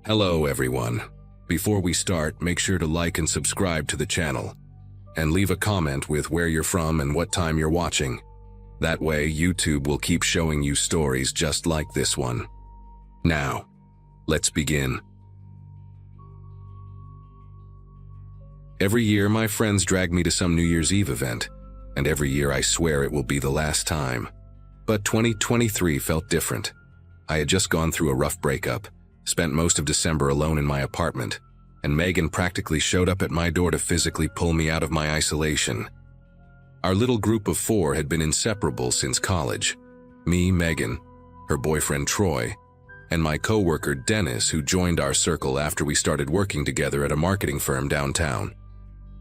Hello everyone. Before we start, make sure to like and subscribe to the channel. And leave a comment with where you're from and what time you're watching. That way, YouTube will keep showing you stories just like this one. Now, let's begin. Every year, my friends drag me to some New Year's Eve event, and every year I swear it will be the last time. But 2023 felt different. I had just gone through a rough breakup, spent most of December alone in my apartment, and Megan practically showed up at my door to physically pull me out of my isolation. Our little group of 4 had been inseparable since college. Me, Megan, her boyfriend Troy, and my coworker Dennis, who joined our circle after we started working together at a marketing firm downtown.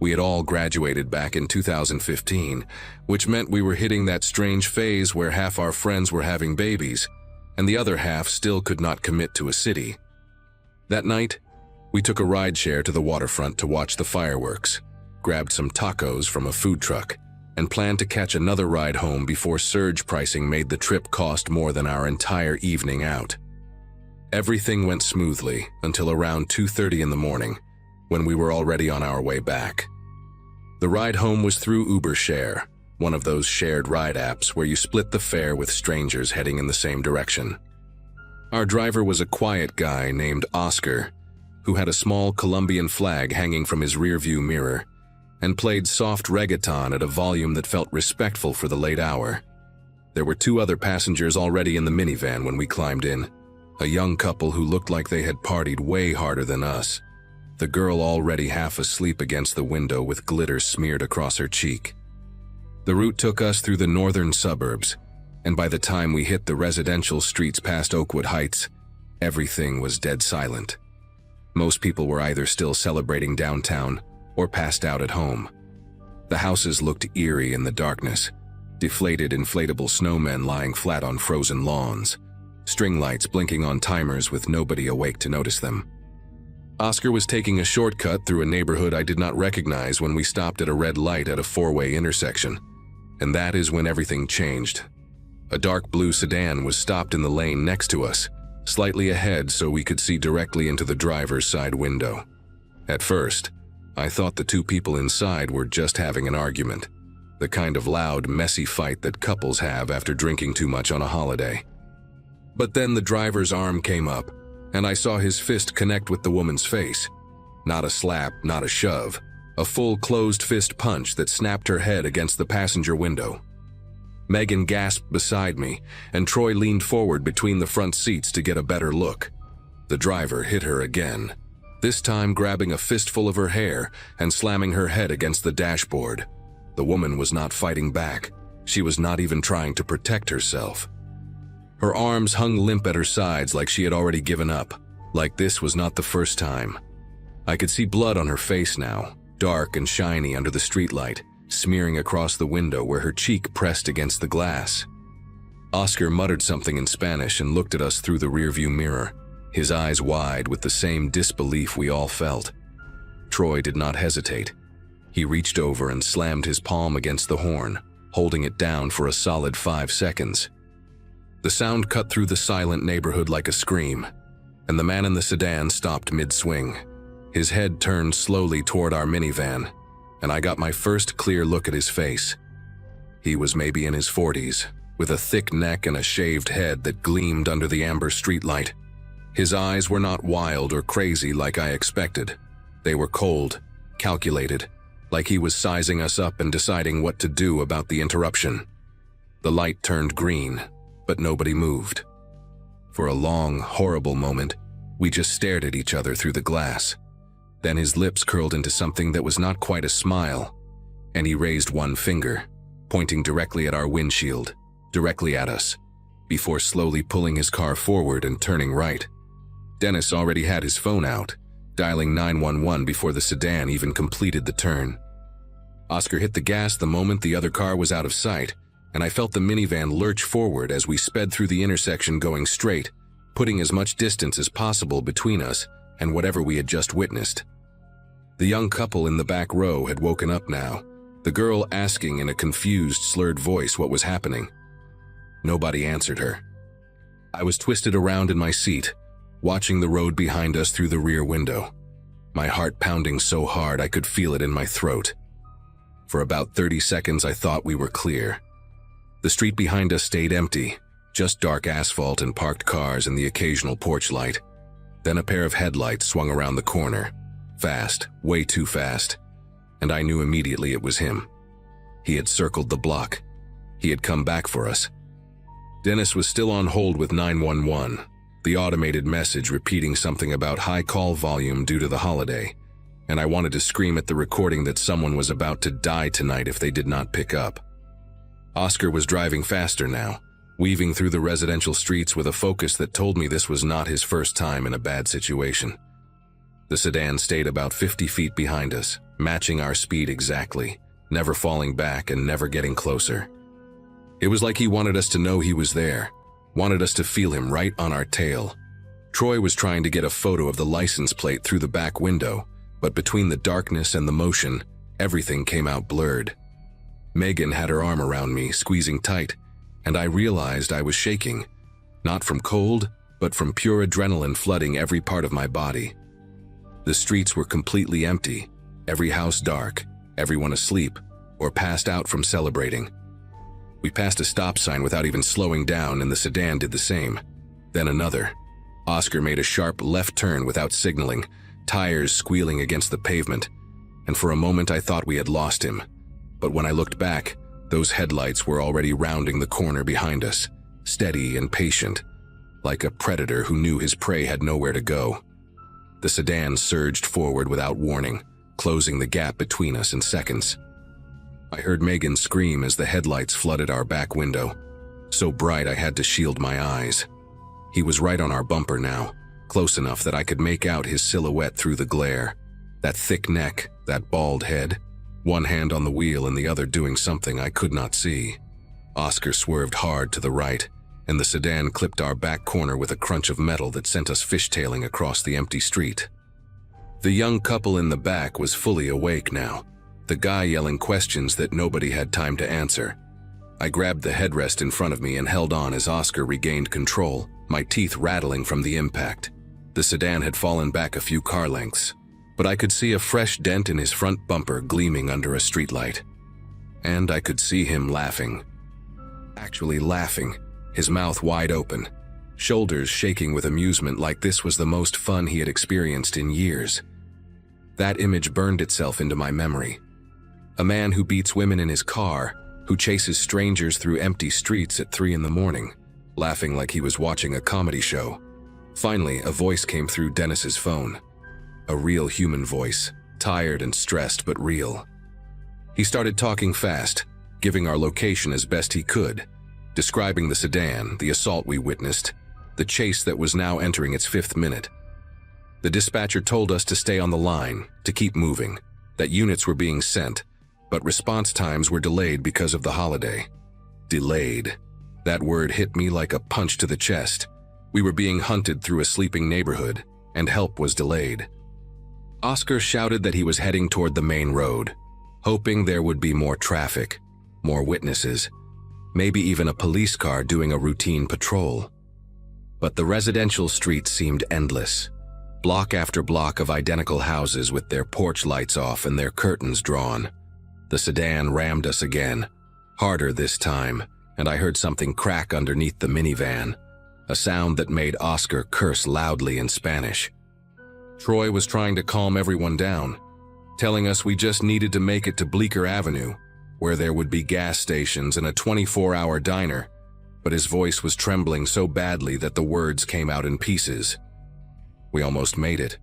We had all graduated back in 2015, which meant we were hitting that strange phase where half our friends were having babies, and the other half still could not commit to a city. That night, we took a rideshare to the waterfront to watch the fireworks, grabbed some tacos from a food truck, and planned to catch another ride home before surge pricing made the trip cost more than our entire evening out. Everything went smoothly until around 2:30 in the morning, when we were already on our way back. The ride home was through Uber Share, one of those shared ride apps where you split the fare with strangers heading in the same direction. Our driver was a quiet guy named Oscar, who had a small Colombian flag hanging from his rearview mirror, and played soft reggaeton at a volume that felt respectful for the late hour. There were 2 other passengers already in the minivan when we climbed in, a young couple who looked like they had partied way harder than us, the girl already half asleep against the window with glitter smeared across her cheek. The route took us through the northern suburbs, and by the time we hit the residential streets past Oakwood Heights, everything was dead silent. Most people were either still celebrating downtown or passed out at home. The houses looked eerie in the darkness, deflated inflatable snowmen lying flat on frozen lawns, string lights blinking on timers with nobody awake to notice them. Oscar was taking a shortcut through a neighborhood I did not recognize when we stopped at a red light at a 4-way intersection, and that is when everything changed. A dark blue sedan was stopped in the lane next to us, slightly ahead so we could see directly into the driver's side window. At first, I thought the 2 people inside were just having an argument, the kind of loud, messy fight that couples have after drinking too much on a holiday. But then the driver's arm came up, and I saw his fist connect with the woman's face. Not a slap, not a shove, a full closed fist punch that snapped her head against the passenger window. Megan gasped beside me, and Troy leaned forward between the front seats to get a better look. The driver hit her again, this time grabbing a fistful of her hair and slamming her head against the dashboard. The woman was not fighting back. She was not even trying to protect herself. Her arms hung limp at her sides like she had already given up, like this was not the first time. I could see blood on her face now, dark and shiny under the streetlight, smearing across the window where her cheek pressed against the glass. Oscar muttered something in Spanish and looked at us through the rearview mirror, his eyes wide with the same disbelief we all felt. Troy did not hesitate. He reached over and slammed his palm against the horn, holding it down for a solid 5 seconds. The sound cut through the silent neighborhood like a scream, and the man in the sedan stopped mid-swing. His head turned slowly toward our minivan, and I got my first clear look at his face. He was maybe in his 40s, with a thick neck and a shaved head that gleamed under the amber streetlight. His eyes were not wild or crazy like I expected. They were cold, calculated, like he was sizing us up and deciding what to do about the interruption. The light turned green, but nobody moved. For a long, horrible moment, we just stared at each other through the glass. Then his lips curled into something that was not quite a smile, and he raised one finger, pointing directly at our windshield, directly at us, before slowly pulling his car forward and turning right. Dennis already had his phone out, dialing 911 before the sedan even completed the turn. Oscar hit the gas the moment the other car was out of sight, and I felt the minivan lurch forward as we sped through the intersection going straight, putting as much distance as possible between us and whatever we had just witnessed. The young couple in the back row had woken up now, the girl asking in a confused, slurred voice what was happening. Nobody answered her. I was twisted around in my seat, watching the road behind us through the rear window, my heart pounding so hard I could feel it in my throat. For about 30 seconds I thought we were clear. The street behind us stayed empty, just dark asphalt and parked cars and the occasional porch light. Then a pair of headlights swung around the corner. Fast, way too fast. And I knew immediately it was him. He had circled the block. He had come back for us. Dennis was still on hold with 911, the automated message repeating something about high call volume due to the holiday, and I wanted to scream at the recording that someone was about to die tonight if they did not pick up. Oscar was driving faster now, weaving through the residential streets with a focus that told me this was not his first time in a bad situation. The sedan stayed about 50 feet behind us, matching our speed exactly, never falling back and never getting closer. It was like he wanted us to know he was there, wanted us to feel him right on our tail. Troy was trying to get a photo of the license plate through the back window, but between the darkness and the motion, everything came out blurred. Megan had her arm around me, squeezing tight, and I realized I was shaking, not from cold, but from pure adrenaline flooding every part of my body. The streets were completely empty, every house dark, everyone asleep, or passed out from celebrating. We passed a stop sign without even slowing down, and the sedan did the same. Then another. Oscar made a sharp left turn without signaling, tires squealing against the pavement, and for a moment I thought we had lost him. But when I looked back, those headlights were already rounding the corner behind us, steady and patient, like a predator who knew his prey had nowhere to go. The sedan surged forward without warning, closing the gap between us in seconds. I heard Megan scream as the headlights flooded our back window, so bright I had to shield my eyes. He was right on our bumper now, close enough that I could make out his silhouette through the glare. That thick neck, that bald head, one hand on the wheel and the other doing something I could not see. Oscar swerved hard to the right, and the sedan clipped our back corner with a crunch of metal that sent us fishtailing across the empty street. The young couple in the back was fully awake now, the guy yelling questions that nobody had time to answer. I grabbed the headrest in front of me and held on as Oscar regained control, my teeth rattling from the impact. The sedan had fallen back a few car lengths, but I could see a fresh dent in his front bumper gleaming under a streetlight. And I could see him laughing. Actually laughing, his mouth wide open, shoulders shaking with amusement like this was the most fun he had experienced in years. That image burned itself into my memory. A man who beats women in his car, who chases strangers through empty streets at 3 a.m, laughing like he was watching a comedy show. Finally, a voice came through Dennis's phone. A real human voice, tired and stressed but real. He started talking fast, giving our location as best he could, describing the sedan, the assault we witnessed, the chase that was now entering its 5th minute. The dispatcher told us to stay on the line, to keep moving, that units were being sent, but response times were delayed because of the holiday. Delayed. That word hit me like a punch to the chest. We were being hunted through a sleeping neighborhood, and help was delayed. Oscar shouted that he was heading toward the main road, hoping there would be more traffic, more witnesses, maybe even a police car doing a routine patrol. But the residential street seemed endless. Block after block of identical houses with their porch lights off and their curtains drawn. The sedan rammed us again, harder this time, and I heard something crack underneath the minivan, a sound that made Oscar curse loudly in Spanish. Troy was trying to calm everyone down, telling us we just needed to make it to Bleecker Avenue, where there would be gas stations and a 24-hour diner, but his voice was trembling so badly that the words came out in pieces. We almost made it.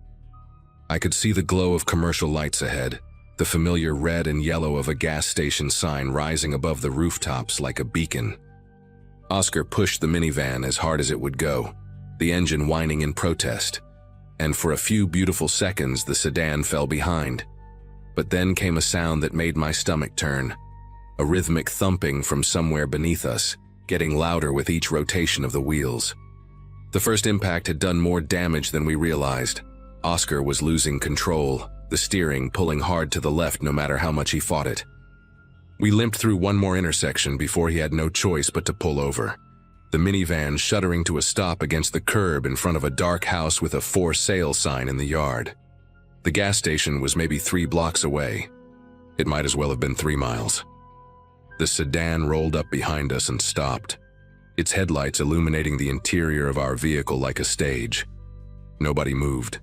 I could see the glow of commercial lights ahead, the familiar red and yellow of a gas station sign rising above the rooftops like a beacon. Oscar pushed the minivan as hard as it would go, the engine whining in protest, and for a few beautiful seconds the sedan fell behind. But then came a sound that made my stomach turn, a rhythmic thumping from somewhere beneath us, getting louder with each rotation of the wheels. The first impact had done more damage than we realized. Oscar was losing control, the steering pulling hard to the left no matter how much he fought it. We limped through one more intersection before he had no choice but to pull over. the minivan shuddering to a stop against the curb in front of a dark house with a for sale sign in the yard. The gas station was maybe 3 blocks away. It might as well have been 3 miles. The sedan rolled up behind us and stopped, its headlights illuminating the interior of our vehicle like a stage. Nobody moved.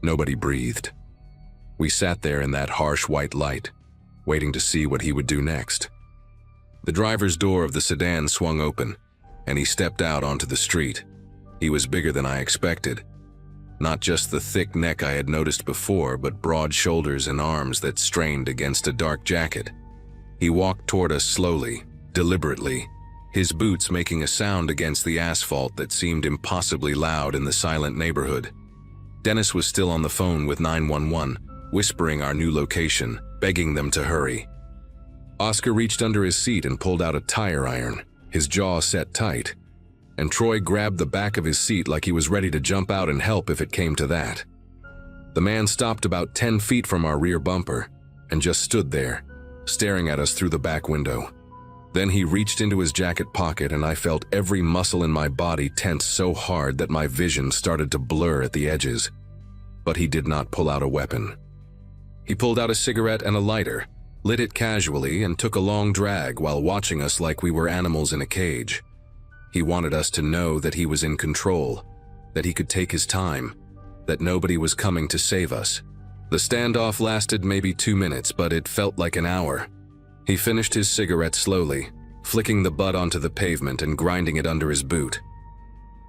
Nobody breathed. We sat there in that harsh white light, waiting to see what he would do next. The driver's door of the sedan swung open, and he stepped out onto the street. He was bigger than I expected. Not just the thick neck I had noticed before, but broad shoulders and arms that strained against a dark jacket. He walked toward us slowly, deliberately, his boots making a sound against the asphalt that seemed impossibly loud in the silent neighborhood. Dennis was still on the phone with 911, whispering our new location, begging them to hurry. Oscar reached under his seat and pulled out a tire iron, his jaw set tight, and Troy grabbed the back of his seat like he was ready to jump out and help if it came to that. The man stopped about 10 feet from our rear bumper and just stood there, staring at us through the back window. Then he reached into his jacket pocket and I felt every muscle in my body tense so hard that my vision started to blur at the edges. But he did not pull out a weapon. He pulled out a cigarette and a lighter, lit it casually, and took a long drag while watching us like we were animals in a cage. He wanted us to know that he was in control, that he could take his time, that nobody was coming to save us. The standoff lasted maybe 2 minutes, but it felt like an hour. He finished his cigarette slowly, flicking the butt onto the pavement and grinding it under his boot.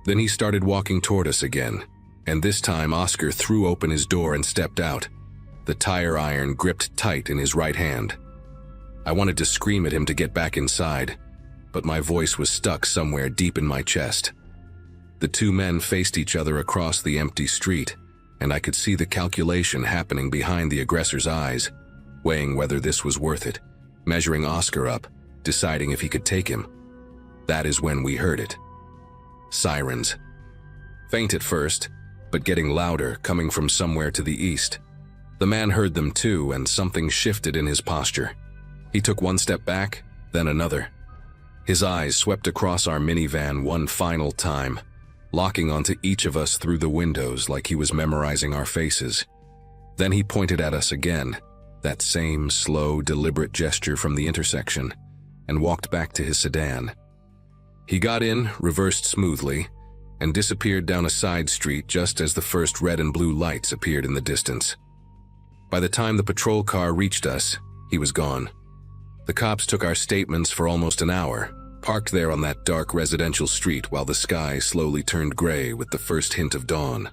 Then he started walking toward us again, and this time Oscar threw open his door and stepped out, the tire iron gripped tight in his right hand. I wanted to scream at him to get back inside, but my voice was stuck somewhere deep in my chest. The 2 men faced each other across the empty street, and I could see the calculation happening behind the aggressor's eyes, weighing whether this was worth it, measuring Oscar up, deciding if he could take him. That is when we heard it. Sirens. Faint at first, but getting louder, coming from somewhere to the east. The man heard them too, and something shifted in his posture. He took 1 step back, then another. His eyes swept across our minivan one final time, locking onto each of us through the windows like he was memorizing our faces. Then he pointed at us again, that same slow, deliberate gesture from the intersection, and walked back to his sedan. He got in, reversed smoothly, and disappeared down a side street just as the first red and blue lights appeared in the distance. By the time the patrol car reached us, he was gone. The cops took our statements for almost an hour, parked there on that dark residential street while the sky slowly turned gray with the first hint of dawn.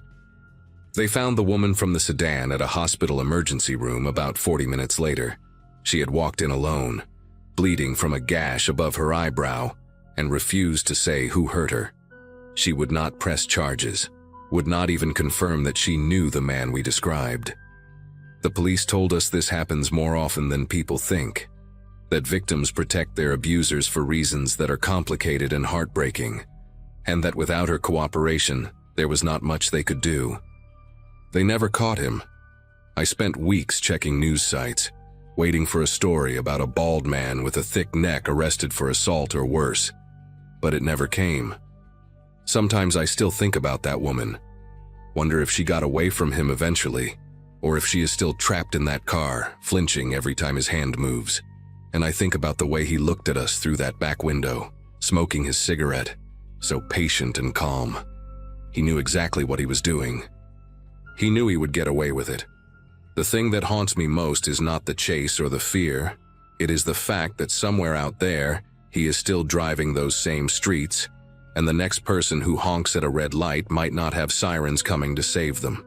They found the woman from the sedan at a hospital emergency room about 40 minutes later. She had walked in alone, bleeding from a gash above her eyebrow, and refused to say who hurt her. She would not press charges, would not even confirm that she knew the man we described. The police told us this happens more often than people think, that victims protect their abusers for reasons that are complicated and heartbreaking, and that without her cooperation, there was not much they could do. They never caught him. I spent weeks checking news sites, waiting for a story about a bald man with a thick neck arrested for assault or worse, but it never came. Sometimes I still think about that woman, wonder if she got away from him eventually, or if she is still trapped in that car, flinching every time his hand moves. And I think about the way he looked at us through that back window, smoking his cigarette, so patient and calm. He knew exactly what he was doing. He knew he would get away with it. The thing that haunts me most is not the chase or the fear. It is the fact that somewhere out there, he is still driving those same streets, and the next person who honks at a red light might not have sirens coming to save them.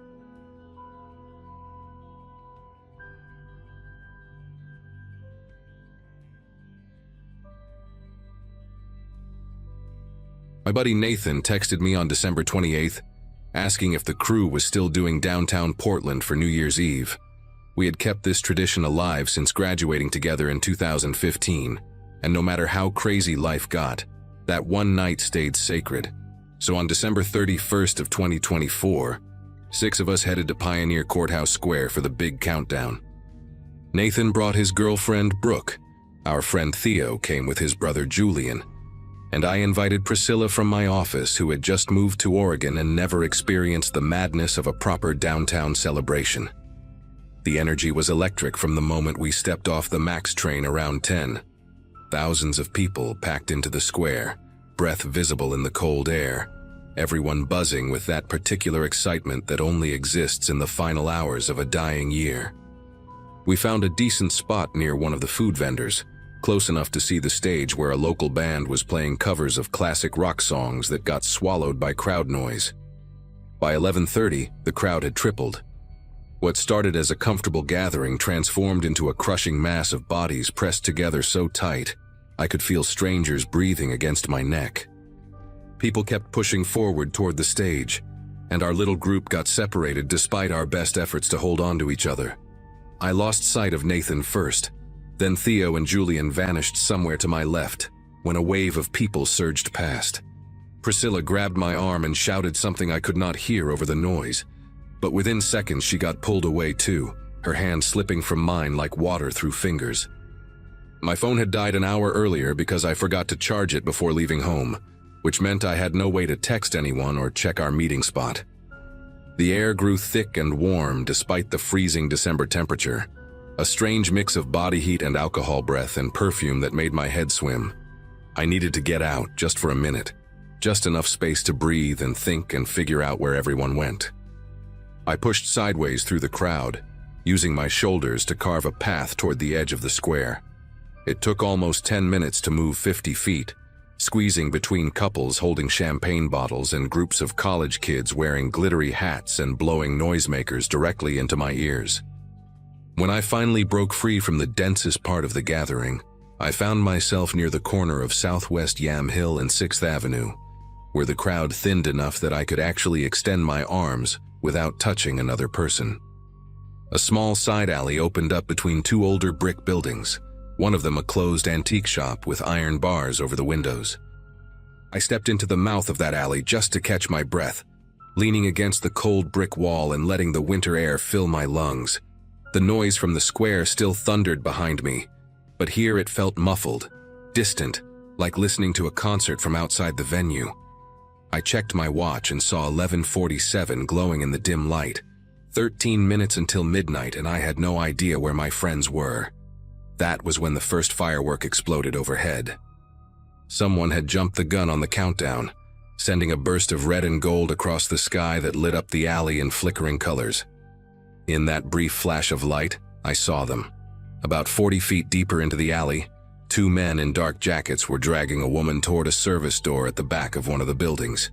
My buddy Nathan texted me on December 28th, asking if the crew was still doing downtown Portland for New Year's Eve. We had kept this tradition alive since graduating together in 2015, and no matter how crazy life got, that one night stayed sacred. So on December 31st of 2024, 6 of us headed to Pioneer Courthouse Square for the big countdown. Nathan brought his girlfriend, Brooke. Our friend Theo came with his brother, Julian. and I invited Priscilla from my office, who had just moved to Oregon and never experienced the madness of a proper downtown celebration. The energy was electric from the moment we stepped off the MAX train around 10. Thousands of people packed into the square, breath visible in the cold air, everyone buzzing with that particular excitement that only exists in the final hours of a dying year. We found a decent spot near one of the food vendors, close enough to see the stage where a local band was playing covers of classic rock songs that got swallowed by crowd noise. By 11:30, the crowd had tripled. What started as a comfortable gathering transformed into a crushing mass of bodies pressed together so tight, I could feel strangers breathing against my neck. People kept pushing forward toward the stage, and our little group got separated despite our best efforts to hold on to each other. I lost sight of Nathan first. Then Theo and Julian vanished somewhere to my left when a wave of people surged past. Priscilla grabbed my arm and shouted something I could not hear over the noise, but within seconds she got pulled away too, her hand slipping from mine like water through fingers. My phone had died an hour earlier because I forgot to charge it before leaving home, which meant I had no way to text anyone or check our meeting spot. The air grew thick and warm despite the freezing December temperature. A strange mix of body heat and alcohol breath and perfume that made my head swim. I needed to get out just for a minute, just enough space to breathe and think and figure out where everyone went. I pushed sideways through the crowd, using my shoulders to carve a path toward the edge of the square. It took almost 10 minutes to move 50 feet, squeezing between couples holding champagne bottles and groups of college kids wearing glittery hats and blowing noisemakers directly into my ears. When I finally broke free from the densest part of the gathering, I found myself near the corner of Southwest Yam Hill and 6th Avenue, where the crowd thinned enough that I could actually extend my arms without touching another person. A small side alley opened up between two older brick buildings, one of them a closed antique shop with iron bars over the windows. I stepped into the mouth of that alley just to catch my breath, leaning against the cold brick wall and letting the winter air fill my lungs. The noise from the square still thundered behind me, but here it felt muffled, distant, like listening to a concert from outside the venue. I checked my watch and saw 11:47 glowing in the dim light. 13 minutes until midnight, and I had no idea where my friends were. That was when the first firework exploded overhead. Someone had jumped the gun on the countdown, sending a burst of red and gold across the sky that lit up the alley in flickering colors. In that brief flash of light, I saw them. About 40 feet deeper into the alley, two men in dark jackets were dragging a woman toward a service door at the back of one of the buildings.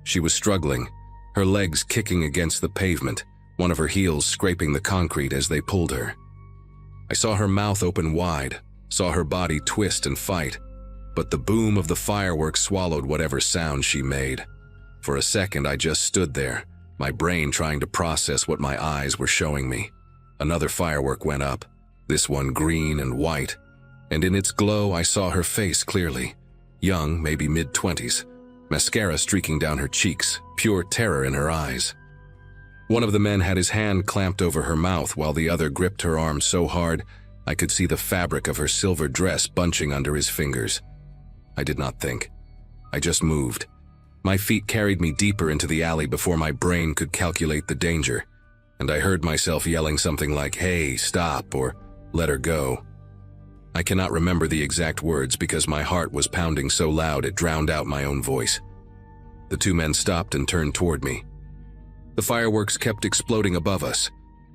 She was struggling, her legs kicking against the pavement, one of her heels scraping the concrete as they pulled her. I saw her mouth open wide, saw her body twist and fight, but the boom of the fireworks swallowed whatever sound she made. For a second, I just stood there, my brain trying to process what my eyes were showing me. Another firework went up, this one green and white, and in its glow I saw her face clearly. Young, maybe mid-20s, mascara streaking down her cheeks, pure terror in her eyes. One of the men had his hand clamped over her mouth while the other gripped her arm so hard I could see the fabric of her silver dress bunching under his fingers. I did not think. I just moved. My feet carried me deeper into the alley before my brain could calculate the danger, and I heard myself yelling something like, "Hey, stop," or "Let her go." I cannot remember the exact words because my heart was pounding so loud it drowned out my own voice. The two men stopped and turned toward me. The fireworks kept exploding above us,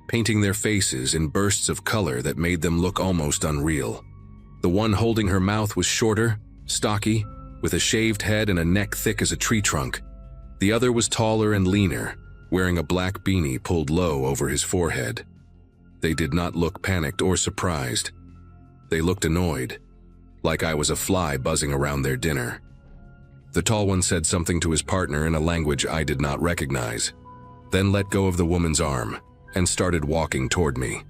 painting their faces in bursts of color that made them look almost unreal. The one holding her mouth was shorter, stocky, with a shaved head and a neck thick as a tree trunk. The other was taller and leaner, wearing a black beanie pulled low over his forehead. They did not look panicked or surprised. They looked annoyed, like I was a fly buzzing around their dinner. The tall one said something to his partner in a language I did not recognize, then let go of the woman's arm and started walking toward me.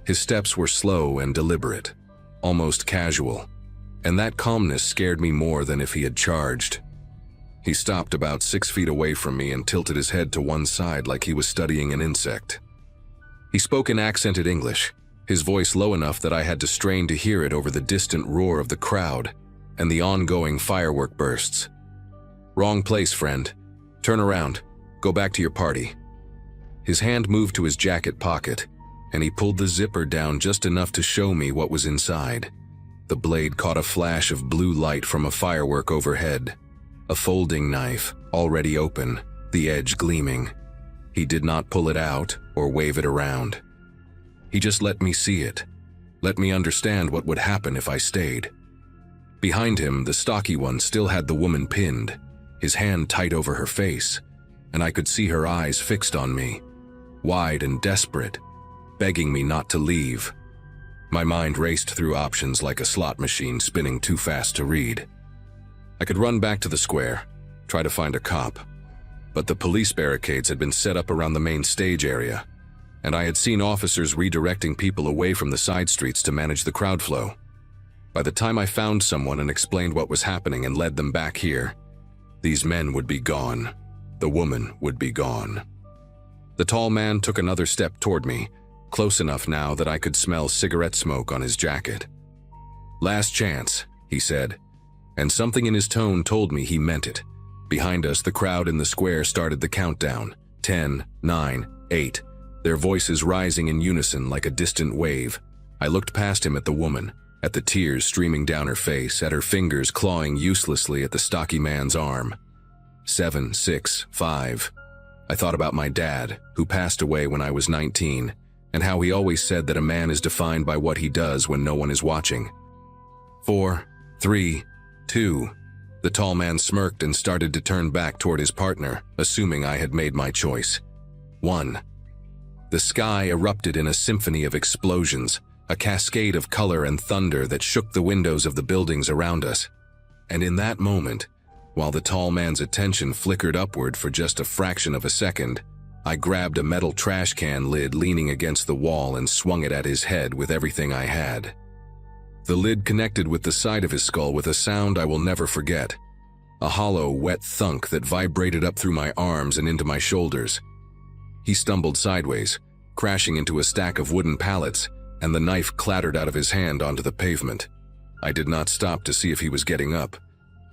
His steps were slow and deliberate, almost casual, and that calmness scared me more than if he had charged. He stopped about 6 feet away from me and tilted his head to one side like he was studying an insect. He spoke in accented English, his voice low enough that I had to strain to hear it over the distant roar of the crowd, and the ongoing firework bursts. "Wrong place, friend. Turn around. Go back to your party." His hand moved to his jacket pocket, and he pulled the zipper down just enough to show me what was inside. The blade caught a flash of blue light from a firework overhead. A folding knife, already open, the edge gleaming. He did not pull it out or wave it around. He just let me see it, let me understand what would happen if I stayed. Behind him, the stocky one still had the woman pinned, his hand tight over her face, and I could see her eyes fixed on me, wide and desperate, begging me not to leave. My mind raced through options like a slot machine spinning too fast to read. I could run back to the square, try to find a cop, but the police barricades had been set up around the main stage area, and I had seen officers redirecting people away from the side streets to manage the crowd flow. By the time I found someone and explained what was happening and led them back here, these men would be gone. The woman would be gone. The tall man took another step toward me, close enough now that I could smell cigarette smoke on his jacket. "Last chance," he said, and something in his tone told me he meant it. Behind us, the crowd in the square started the countdown. 10, 9, 8, their voices rising in unison like a distant wave. I looked past him at the woman, at the tears streaming down her face, at her fingers clawing uselessly at the stocky man's arm. 7, 6, 5. I thought about my dad, who passed away when I was 19, and how he always said that a man is defined by what he does when no one is watching. 4, 3, 2. The tall man smirked and started to turn back toward his partner, assuming I had made my choice. 1. The sky erupted in a symphony of explosions, a cascade of color and thunder that shook the windows of the buildings around us. And in that moment, while the tall man's attention flickered upward for just a fraction of a second, I grabbed a metal trash can lid leaning against the wall and swung it at his head with everything I had. The lid connected with the side of his skull with a sound I will never forget. A hollow, wet thunk that vibrated up through my arms and into my shoulders. He stumbled sideways, crashing into a stack of wooden pallets, and the knife clattered out of his hand onto the pavement. I did not stop to see if he was getting up.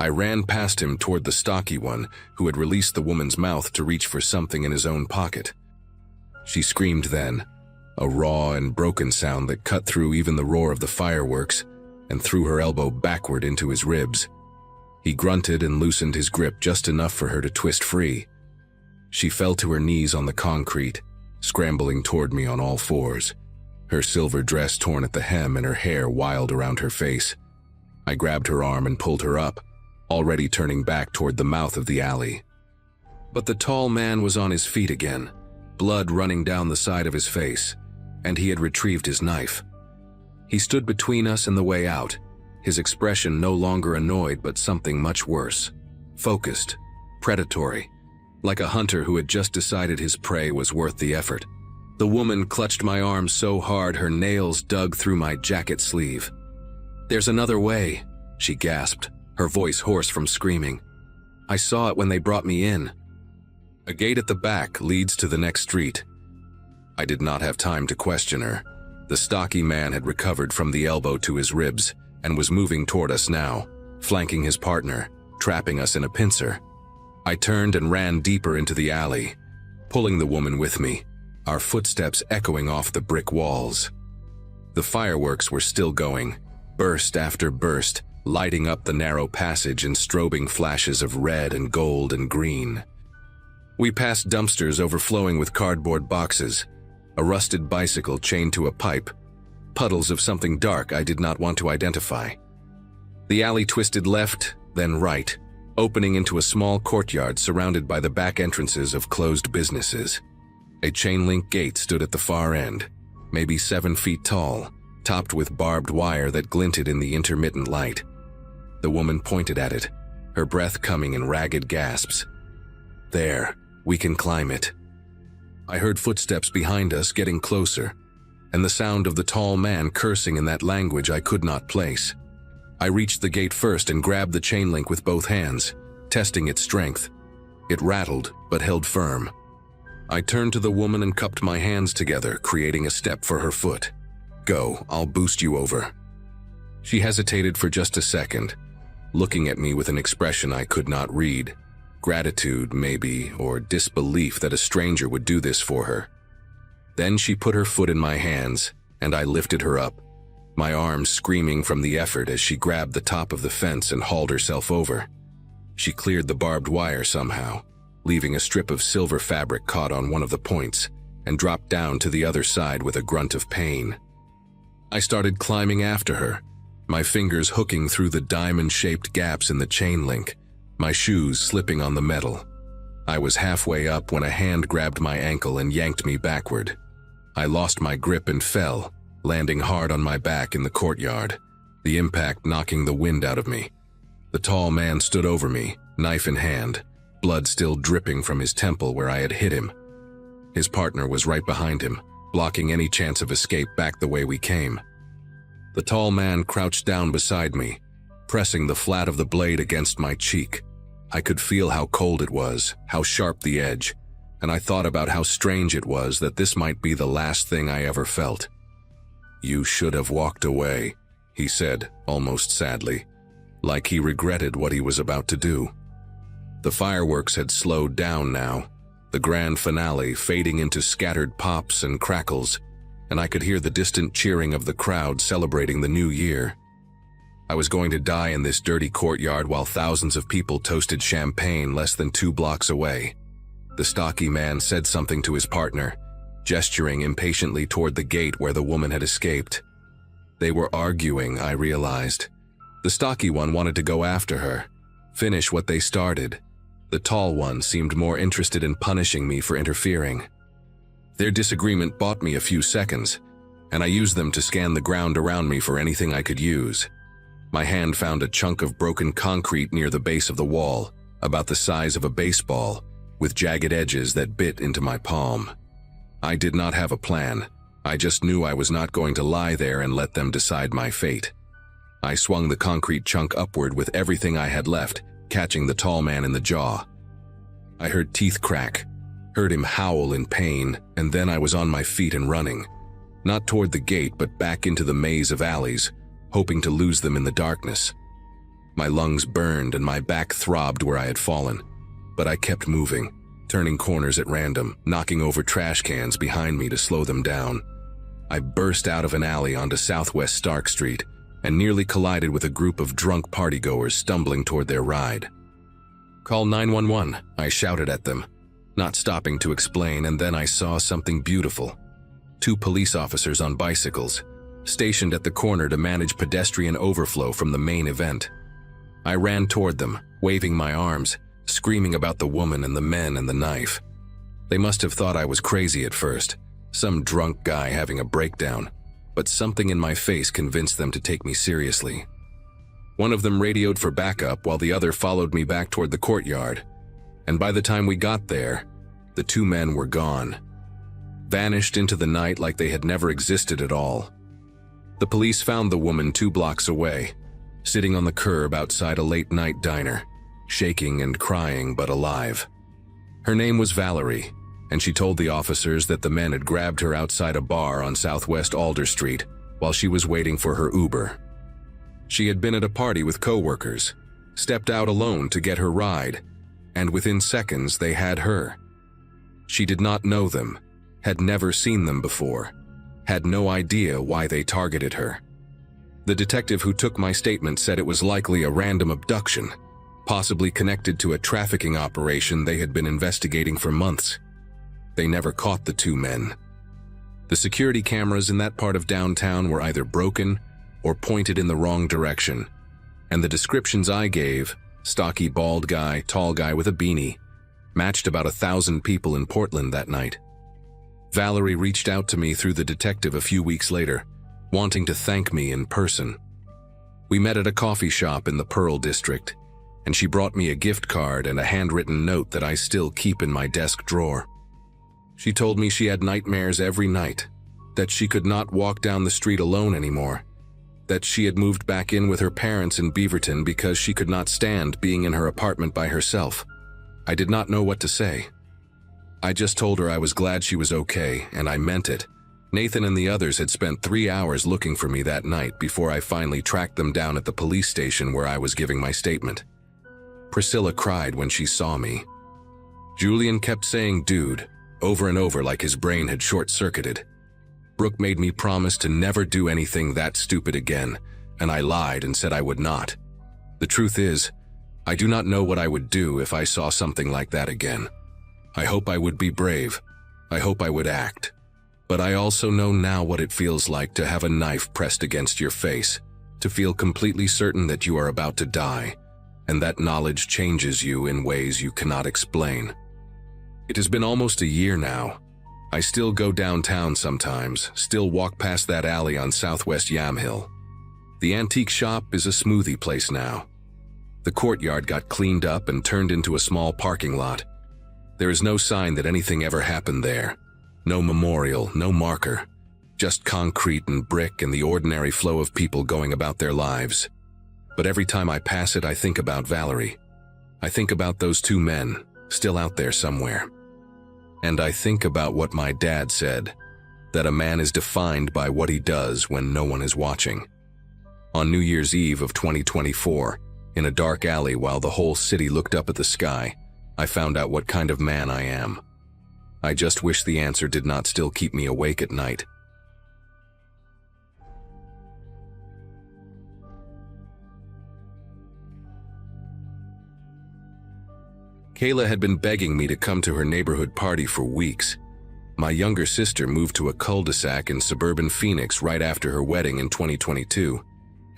I ran past him toward the stocky one, who had released the woman's mouth to reach for something in his own pocket. She screamed then, a raw and broken sound that cut through even the roar of the fireworks, and threw her elbow backward into his ribs. He grunted and loosened his grip just enough for her to twist free. She fell to her knees on the concrete, scrambling toward me on all fours, her silver dress torn at the hem and her hair wild around her face. I grabbed her arm and pulled her up, already turning back toward the mouth of the alley. But the tall man was on his feet again, blood running down the side of his face, and he had retrieved his knife. He stood between us and the way out, his expression no longer annoyed but something much worse. Focused, predatory, like a hunter who had just decided his prey was worth the effort. The woman clutched my arm so hard her nails dug through my jacket sleeve. "There's another way," she gasped, her voice hoarse from screaming. "I saw it when they brought me in. A gate at the back leads to the next street." I did not have time to question her. The stocky man had recovered from the elbow to his ribs and was moving toward us now, flanking his partner, trapping us in a pincer. I turned and ran deeper into the alley, pulling the woman with me, our footsteps echoing off the brick walls. The fireworks were still going, burst after burst, lighting up the narrow passage in strobing flashes of red and gold and green. We passed dumpsters overflowing with cardboard boxes, a rusted bicycle chained to a pipe, puddles of something dark I did not want to identify. The alley twisted left, then right, opening into a small courtyard surrounded by the back entrances of closed businesses. A chain-link gate stood at the far end, maybe 7 feet tall, topped with barbed wire that glinted in the intermittent light. The woman pointed at it, her breath coming in ragged gasps. "There, we can climb it." I heard footsteps behind us getting closer, and the sound of the tall man cursing in that language I could not place. I reached the gate first and grabbed the chain link with both hands, testing its strength. It rattled, but held firm. I turned to the woman and cupped my hands together, creating a step for her foot. "Go, I'll boost you over." She hesitated for just a second, looking at me with an expression I could not read. Gratitude, maybe, or disbelief that a stranger would do this for her. Then she put her foot in my hands, and I lifted her up, my arms screaming from the effort as she grabbed the top of the fence and hauled herself over. She cleared the barbed wire somehow, leaving a strip of silver fabric caught on one of the points, and dropped down to the other side with a grunt of pain. I started climbing after her, my fingers hooking through the diamond-shaped gaps in the chain link, my shoes slipping on the metal. I was halfway up when a hand grabbed my ankle and yanked me backward. I lost my grip and fell, landing hard on my back in the courtyard, the impact knocking the wind out of me. The tall man stood over me, knife in hand, blood still dripping from his temple where I had hit him. His partner was right behind him, blocking any chance of escape back the way we came. The tall man crouched down beside me, pressing the flat of the blade against my cheek. I could feel how cold it was, how sharp the edge, and I thought about how strange it was that this might be the last thing I ever felt. "You should have walked away," he said, almost sadly, like he regretted what he was about to do. The fireworks had slowed down now, the grand finale fading into scattered pops and crackles, and I could hear the distant cheering of the crowd celebrating the new year. I was going to die in this dirty courtyard while thousands of people toasted champagne less than 2 blocks away. The stocky man said something to his partner, gesturing impatiently toward the gate where the woman had escaped. They were arguing, I realized. The stocky one wanted to go after her, finish what they started. The tall one seemed more interested in punishing me for interfering. Their disagreement bought me a few seconds, and I used them to scan the ground around me for anything I could use. My hand found a chunk of broken concrete near the base of the wall, about the size of a baseball, with jagged edges that bit into my palm. I did not have a plan. I just knew I was not going to lie there and let them decide my fate. I swung the concrete chunk upward with everything I had left, catching the tall man in the jaw. I heard teeth crack, heard him howl in pain, and then I was on my feet and running. Not toward the gate, but back into the maze of alleys, hoping to lose them in the darkness. My lungs burned and my back throbbed where I had fallen, but I kept moving, turning corners at random, knocking over trash cans behind me to slow them down. I burst out of an alley onto Southwest Stark Street and nearly collided with a group of drunk partygoers stumbling toward their ride. "Call 911, I shouted at them, not stopping to explain, and then I saw something beautiful. 2 police officers on bicycles, stationed at the corner to manage pedestrian overflow from the main event. I ran toward them, waving my arms, screaming about the woman and the men and the knife. They must have thought I was crazy at first, some drunk guy having a breakdown, but something in my face convinced them to take me seriously. One of them radioed for backup while the other followed me back toward the courtyard, and by the time we got there, the 2 men were gone, vanished into the night like they had never existed at all. The police found the woman 2 blocks away, sitting on the curb outside a late-night diner, shaking and crying but alive. Her name was Valerie, and she told the officers that the men had grabbed her outside a bar on Southwest Alder Street while she was waiting for her Uber. She had been at a party with co-workers, stepped out alone to get her ride, and within seconds they had her. She did not know them, had never seen them before, had no idea why they targeted her. The detective who took my statement said it was likely a random abduction, possibly connected to a trafficking operation they had been investigating for months. They never caught the 2 men. The security cameras in that part of downtown were either broken or pointed in the wrong direction, and the descriptions I gave, stocky bald guy, tall guy with a beanie, matched about 1,000 people in Portland that night. Valerie reached out to me through the detective a few weeks later, wanting to thank me in person. We met at a coffee shop in the Pearl District, and she brought me a gift card and a handwritten note that I still keep in my desk drawer. She told me she had nightmares every night, that she could not walk down the street alone anymore, that she had moved back in with her parents in Beaverton because she could not stand being in her apartment by herself. I did not know what to say. I just told her I was glad she was okay, and I meant it, Nathan and the others had spent 3 hours looking for me that night before I finally tracked them down at the police station where I was giving my statement. Priscilla cried when she saw me. Julian kept saying "dude" over and over like his brain had short-circuited. Brooke made me promise to never do anything that stupid again, and I lied and said I would not. The truth is, I do not know what I would do if I saw something like that again. I hope I would be brave. I hope I would act. But I also know now what it feels like to have a knife pressed against your face, to feel completely certain that you are about to die, and that knowledge changes you in ways you cannot explain. It has been almost a year now. I still go downtown sometimes, still walk past that alley on Southwest Yamhill. The antique shop is a smoothie place now. The courtyard got cleaned up and turned into a small parking lot. There is no sign that anything ever happened there. No memorial, no marker. Just concrete and brick and the ordinary flow of people going about their lives. But every time I pass it, I think about Valerie. I think about those 2 men, still out there somewhere. And I think about what my dad said, that a man is defined by what he does when no one is watching. On New Year's Eve of 2024, in a dark alley while the whole city looked up at the sky, I found out what kind of man I am. I just wish the answer did not still keep me awake at night. Kayla had been begging me to come to her neighborhood party for weeks. My younger sister moved to a cul-de-sac in suburban Phoenix right after her wedding in 2022,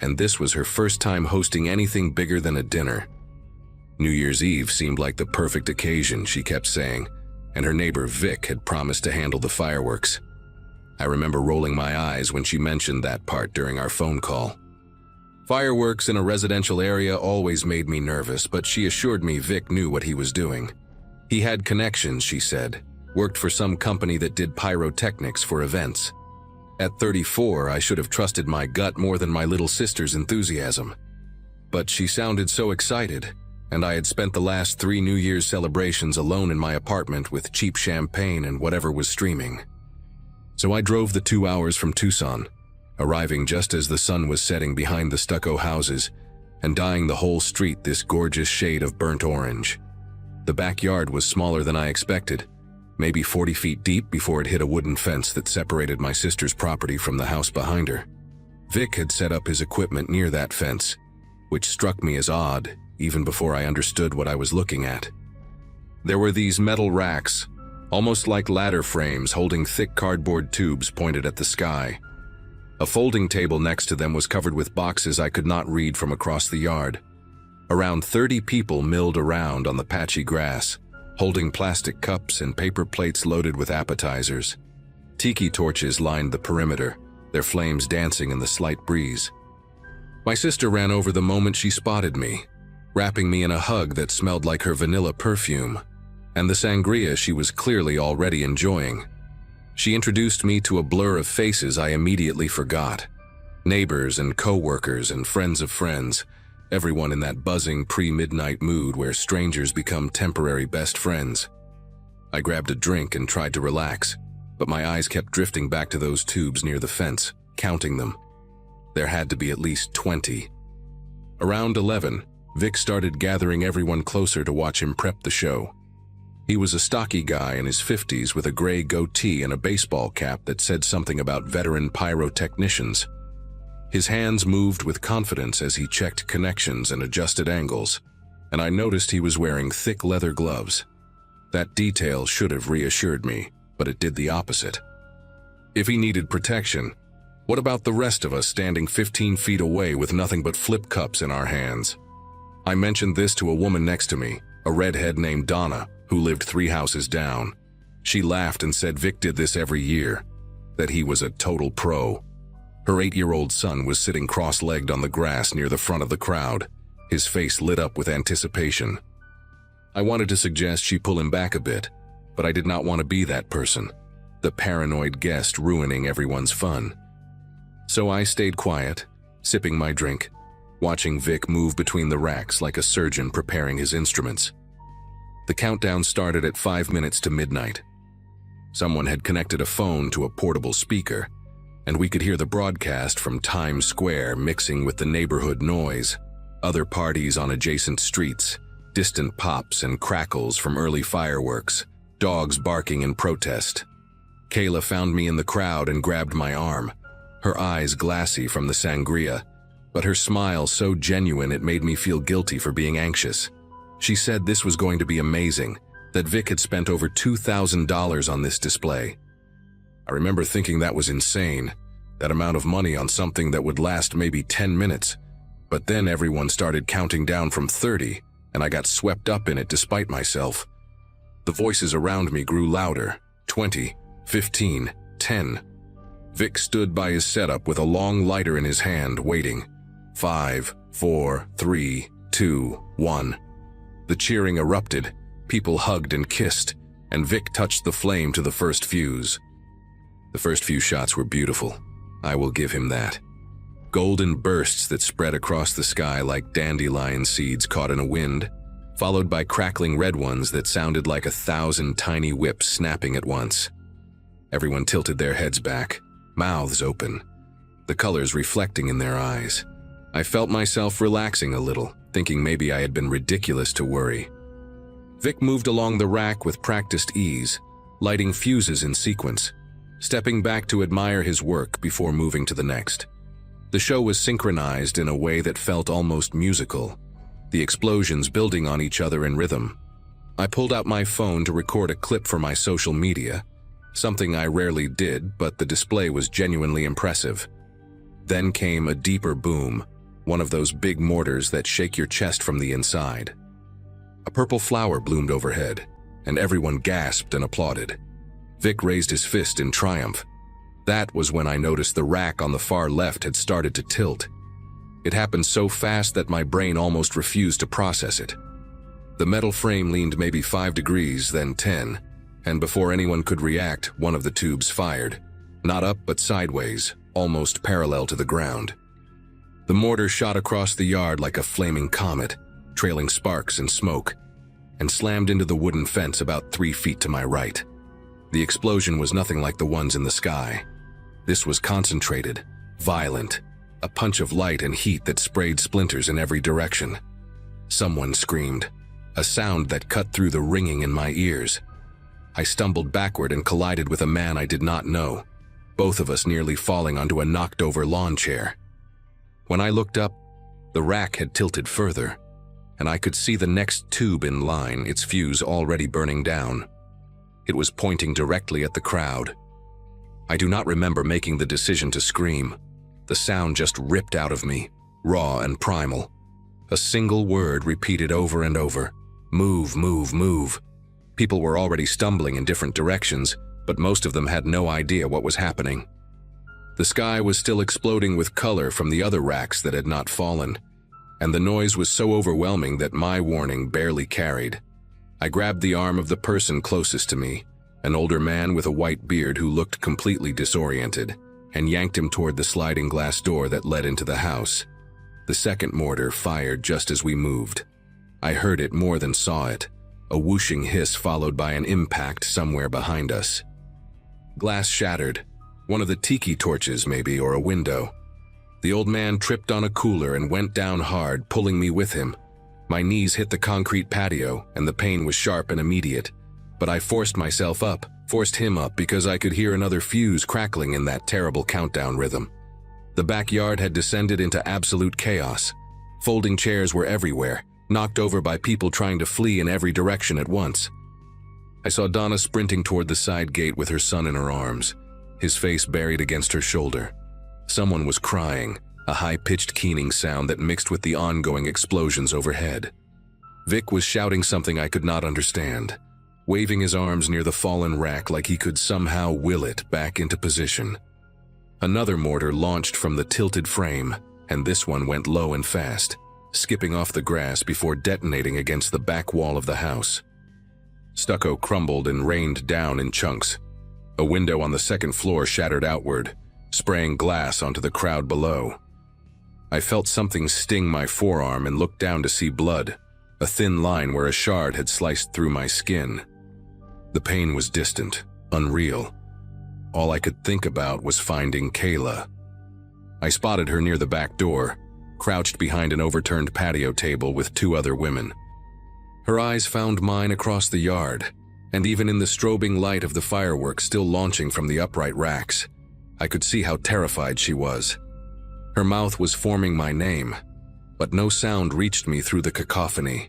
and this was her first time hosting anything bigger than a dinner. New Year's Eve seemed like the perfect occasion, she kept saying, and her neighbor Vic had promised to handle the fireworks. I remember rolling my eyes when she mentioned that part during our phone call. Fireworks in a residential area always made me nervous, but she assured me Vic knew what he was doing. He had connections, she said, worked for some company that did pyrotechnics for events. At 34, I should have trusted my gut more than my little sister's enthusiasm. But she sounded so excited, and I had spent the last 3 New Year's celebrations alone in my apartment with cheap champagne and whatever was streaming. So I drove the 2 hours from Tucson, arriving just as the sun was setting behind the stucco houses and dyeing the whole street this gorgeous shade of burnt orange. The backyard was smaller than I expected, maybe 40 feet deep before it hit a wooden fence that separated my sister's property from the house behind her. Vic had set up his equipment near that fence, which struck me as odd even before I understood what I was looking at. There were these metal racks, almost like ladder frames holding thick cardboard tubes pointed at the sky. A folding table next to them was covered with boxes I could not read from across the yard. Around 30 people milled around on the patchy grass, holding plastic cups and paper plates loaded with appetizers. Tiki torches lined the perimeter, their flames dancing in the slight breeze. My sister ran over the moment she spotted me, wrapping me in a hug that smelled like her vanilla perfume, and the sangria she was clearly already enjoying. She introduced me to a blur of faces I immediately forgot. Neighbors and co-workers and friends of friends, everyone in that buzzing pre-midnight mood where strangers become temporary best friends. I grabbed a drink and tried to relax, but my eyes kept drifting back to those tubes near the fence, counting them. There had to be at least 20. Around 11, Vic started gathering everyone closer to watch him prep the show. He was a stocky guy in his 50s with a gray goatee and a baseball cap that said something about veteran pyrotechnicians. His hands moved with confidence as he checked connections and adjusted angles, and I noticed he was wearing thick leather gloves. That detail should have reassured me, but it did the opposite. If he needed protection, what about the rest of us standing 15 feet away with nothing but flip cups in our hands? I mentioned this to a woman next to me, a redhead named Donna, who lived 3 houses down. She laughed and said Vic did this every year, that he was a total pro. Her 8-year-old son was sitting cross-legged on the grass near the front of the crowd, his face lit up with anticipation. I wanted to suggest she pull him back a bit, but I did not want to be that person, the paranoid guest ruining everyone's fun. So I stayed quiet, sipping my drink, watching Vic move between the racks like a surgeon preparing his instruments. The countdown started at 5 minutes to midnight. Someone had connected a phone to a portable speaker, and we could hear the broadcast from Times Square mixing with the neighborhood noise, other parties on adjacent streets, distant pops and crackles from early fireworks, dogs barking in protest. Kayla found me in the crowd and grabbed my arm, her eyes glassy from the sangria, but her smile so genuine it made me feel guilty for being anxious. She said this was going to be amazing, that Vic had spent over $2,000 on this display. I remember thinking that was insane, that amount of money on something that would last maybe 10 minutes. But then everyone started counting down from 30, and I got swept up in it despite myself. The voices around me grew louder. 20, 15, 10. Vic stood by his setup with a long lighter in his hand, waiting. 5, 4, 3, 2, 1. The cheering erupted, people hugged and kissed, and Vic touched the flame to the first fuse. The first few shots were beautiful. I will give him that. Golden bursts that spread across the sky like dandelion seeds caught in a wind, followed by crackling red ones that sounded like 1,000 tiny whips snapping at once. Everyone tilted their heads back, mouths open, the colors reflecting in their eyes. I felt myself relaxing a little, thinking maybe I had been ridiculous to worry. Vic moved along the rack with practiced ease, lighting fuses in sequence, stepping back to admire his work before moving to the next. The show was synchronized in a way that felt almost musical, the explosions building on each other in rhythm. I pulled out my phone to record a clip for my social media, something I rarely did, but the display was genuinely impressive. Then came a deeper boom, one of those big mortars that shake your chest from the inside. A purple flower bloomed overhead, and everyone gasped and applauded. Vic raised his fist in triumph. That was when I noticed the rack on the far left had started to tilt. It happened so fast that my brain almost refused to process it. The metal frame leaned maybe 5 degrees, then 10, and before anyone could react, one of the tubes fired. Not up, but sideways, almost parallel to the ground. The mortar shot across the yard like a flaming comet, trailing sparks and smoke, and slammed into the wooden fence about 3 feet to my right. The explosion was nothing like the ones in the sky. This was concentrated, violent, a punch of light and heat that sprayed splinters in every direction. Someone screamed, a sound that cut through the ringing in my ears. I stumbled backward and collided with a man I did not know, both of us nearly falling onto a knocked-over lawn chair. When I looked up, the rack had tilted further, and I could see the next tube in line, its fuse already burning down. It was pointing directly at the crowd. I do not remember making the decision to scream. The sound just ripped out of me, raw and primal. A single word repeated over and over. Move, move, move. People were already stumbling in different directions, but most of them had no idea what was happening. The sky was still exploding with color from the other racks that had not fallen, and the noise was so overwhelming that my warning barely carried. I grabbed the arm of the person closest to me, an older man with a white beard who looked completely disoriented, and yanked him toward the sliding glass door that led into the house. The second mortar fired just as we moved. I heard it more than saw it, a whooshing hiss followed by an impact somewhere behind us. Glass shattered, one of the tiki torches maybe, or a window. The old man tripped on a cooler and went down hard, pulling me with him. My knees hit the concrete patio, and the pain was sharp and immediate. But I forced him up because I could hear another fuse crackling in that terrible countdown rhythm. The backyard had descended into absolute chaos. Folding chairs were everywhere, knocked over by people trying to flee in every direction at once. I saw Donna sprinting toward the side gate with her son in her arms, his face buried against her shoulder. Someone was crying, a high-pitched keening sound that mixed with the ongoing explosions overhead. Vic was shouting something I could not understand, waving his arms near the fallen rack like he could somehow will it back into position. Another mortar launched from the tilted frame, and this one went low and fast, skipping off the grass before detonating against the back wall of the house. Stucco crumbled and rained down in chunks. A window on the second floor shattered outward, spraying glass onto the crowd below. I felt something sting my forearm and looked down to see blood, a thin line where a shard had sliced through my skin. The pain was distant, Unreal. All I could think about was finding Kayla. I spotted her near the back door, crouched behind an overturned patio table with 2 other women. Her eyes found mine across the yard, and even in the strobing light of the fireworks still launching from the upright racks, I could see how terrified she was. Her mouth was forming my name, but no sound reached me through the cacophony.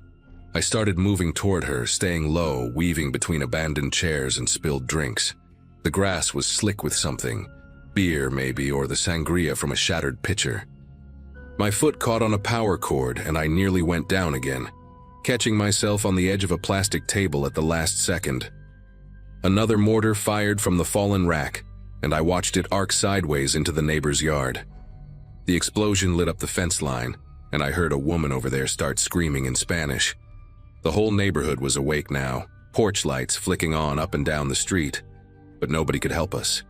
I started moving toward her, staying low, weaving between abandoned chairs and spilled drinks. The grass was slick with something, beer maybe, or the sangria from a shattered pitcher. My foot caught on a power cord and I nearly went down again, catching myself on the edge of a plastic table at the last second. Another mortar fired from the fallen rack, and I watched it arc sideways into the neighbor's yard. The explosion lit up the fence line, and I heard a woman over there start screaming in Spanish. The whole neighborhood was awake now, porch lights flicking on up and down the street, but nobody could help us.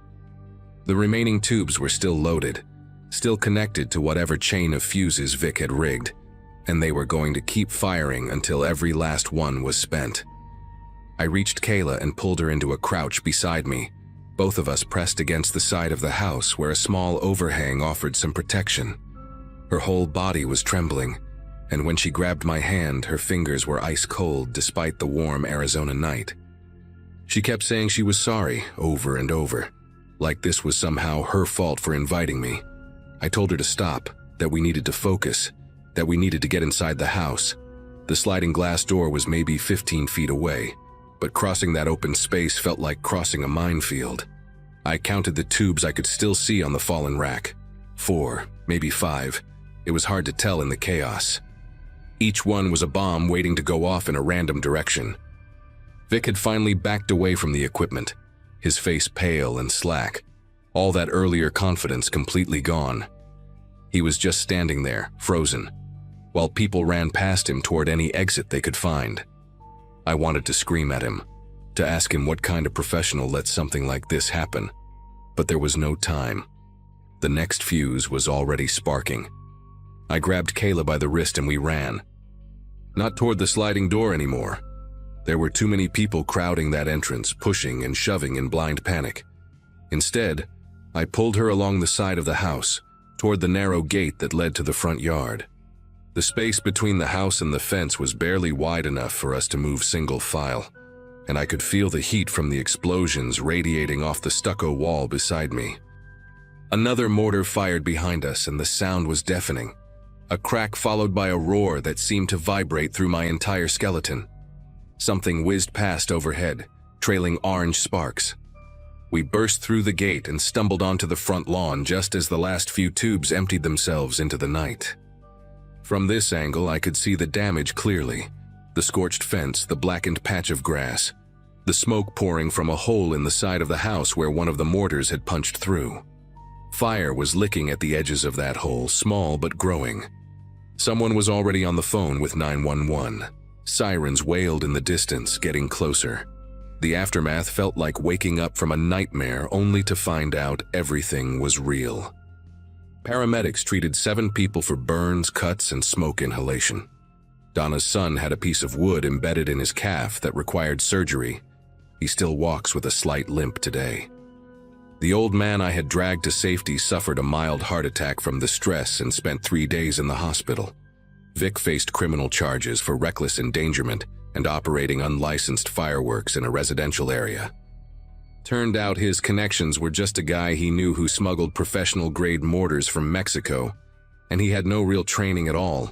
The remaining tubes were still loaded, still connected to whatever chain of fuses Vic had rigged, and they were going to keep firing until every last one was spent. I reached Kayla and pulled her into a crouch beside me, both of us pressed against the side of the house where a small overhang offered some protection. Her whole body was trembling, and when she grabbed my hand, her fingers were ice cold despite the warm Arizona night. She kept saying she was sorry over and over, like this was somehow her fault for inviting me. I told her to stop, that we needed to focus, that we needed to get inside the house. The sliding glass door was maybe 15 feet away, but crossing that open space felt like crossing a minefield. I counted the tubes I could still see on the fallen rack. 4, maybe 5. It was hard to tell in the chaos. Each one was a bomb waiting to go off in a random direction. Vic had finally backed away from the equipment, his face pale and slack, all that earlier confidence completely gone. He was just standing there, frozen, while people ran past him toward any exit they could find. I wanted to scream at him, to ask him what kind of professional lets something like this happen, but there was no time. The next fuse was already sparking. I grabbed Kayla by the wrist and we ran. Not toward the sliding door anymore. There were too many people crowding that entrance, pushing and shoving in blind panic. Instead, I pulled her along the side of the house, toward the narrow gate that led to the front yard. The space between the house and the fence was barely wide enough for us to move single file, and I could feel the heat from the explosions radiating off the stucco wall beside me. Another mortar fired behind us and the sound was deafening. A crack followed by a roar that seemed to vibrate through my entire skeleton. Something whizzed past overhead, trailing orange sparks. We burst through the gate and stumbled onto the front lawn just as the last few tubes emptied themselves into the night. From this angle, I could see the damage clearly. The scorched fence, the blackened patch of grass, the smoke pouring from a hole in the side of the house where one of the mortars had punched through. Fire was licking at the edges of that hole, small but growing. Someone was already on the phone with 911. Sirens wailed in the distance, getting closer. The aftermath felt like waking up from a nightmare only to find out everything was real. Paramedics treated 7 people for burns, cuts, and smoke inhalation. Donna's son had a piece of wood embedded in his calf that required surgery. He still walks with a slight limp today. The old man I had dragged to safety suffered a mild heart attack from the stress and spent 3 days in the hospital. Vic faced criminal charges for reckless endangerment and operating unlicensed fireworks in a residential area. Turned out his connections were just a guy he knew who smuggled professional-grade mortars from Mexico, and he had no real training at all.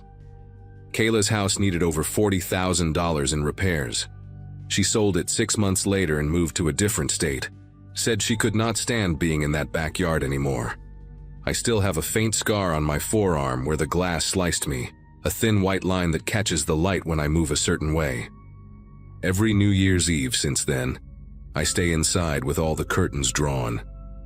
Kayla's house needed over $40,000 in repairs. She sold it 6 months later and moved to a different state. Said she could not stand being in that backyard anymore. I still have a faint scar on my forearm where the glass sliced me, a thin white line that catches the light when I move a certain way. Every New Year's Eve since then, I stay inside with all the curtains drawn.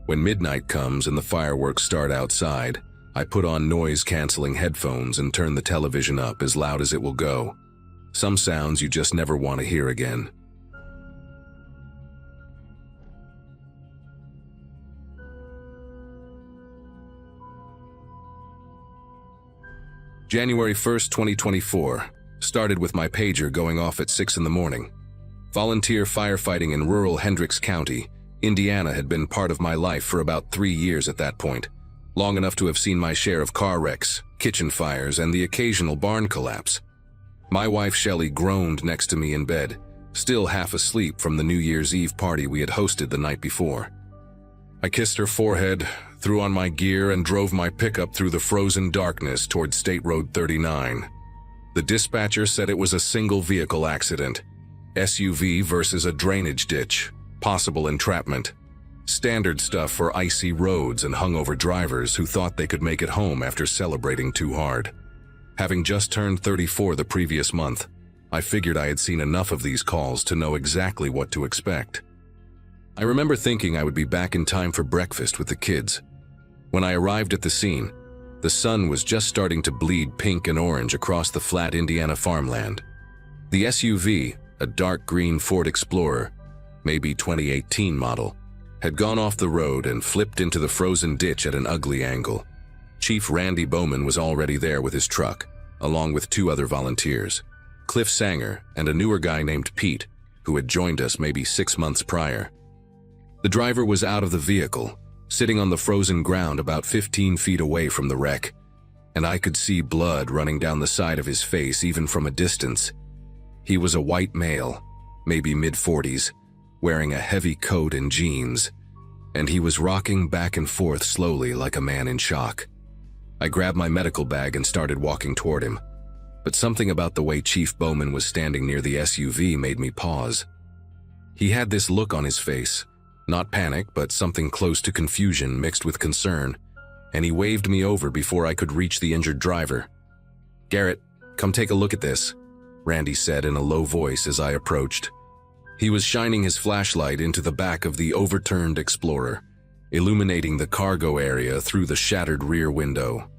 When midnight comes and the fireworks start outside, I put on noise-canceling headphones and turn the television up as loud as it will go. Some sounds you just never want to hear again. January 1st, 2024, started with my pager going off at 6 in the morning. Volunteer firefighting in rural Hendricks County, Indiana had been part of my life for about 3 years at that point, long enough to have seen my share of car wrecks, kitchen fires, and the occasional barn collapse. My wife Shelley groaned next to me in bed, still half asleep from the New Year's Eve party we had hosted the night before. I kissed her forehead, threw on my gear, and drove my pickup through the frozen darkness toward State Road 39. The dispatcher said it was a single-vehicle accident. SUV versus a drainage ditch. Possible entrapment. Standard stuff for icy roads and hungover drivers who thought they could make it home after celebrating too hard. Having just turned 34 the previous month, I figured I had seen enough of these calls to know exactly what to expect. I remember thinking I would be back in time for breakfast with the kids. When I arrived at the scene, the sun was just starting to bleed pink and orange across the flat Indiana farmland. The SUV, a dark green Ford Explorer, maybe 2018 model, had gone off the road and flipped into the frozen ditch at an ugly angle. Chief Randy Bowman was already there with his truck, along with 2 other volunteers, Cliff Sanger and a newer guy named Pete, who had joined us maybe 6 months prior. The driver was out of the vehicle, sitting on the frozen ground about 15 feet away from the wreck, and I could see blood running down the side of his face even from a distance. He was a white male, maybe mid-40s, wearing a heavy coat and jeans, and he was rocking back and forth slowly like a man in shock. I grabbed my medical bag and started walking toward him, but something about the way Chief Bowman was standing near the SUV made me pause. He had this look on his face, not panic, but something close to confusion mixed with concern, and he waved me over before I could reach the injured driver. "Garrett, come take a look at this," Randy said in a low voice as I approached. He was shining his flashlight into the back of the overturned Explorer, illuminating the cargo area through the shattered rear window.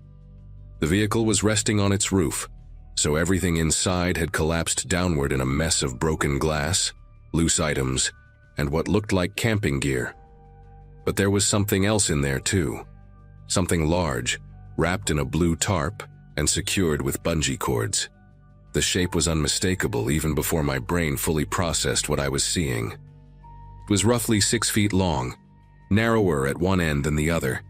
The vehicle was resting on its roof, so everything inside had collapsed downward in a mess of broken glass, loose items, and what looked like camping gear. But there was something else in there too. Something large, wrapped in a blue tarp and secured with bungee cords. The shape was unmistakable even before my brain fully processed what I was seeing. It was roughly 6 feet long, narrower at one end than the other,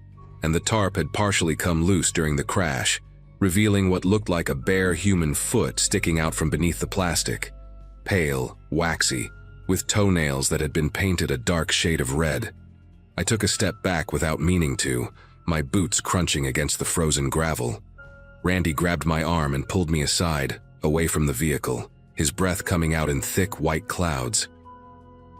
and the tarp had partially come loose during the crash, revealing what looked like a bare human foot sticking out from beneath the plastic. Pale, waxy, with toenails that had been painted a dark shade of red. I took a step back without meaning to, my boots crunching against the frozen gravel. Randy grabbed my arm and pulled me aside, away from the vehicle, his breath coming out in thick white clouds.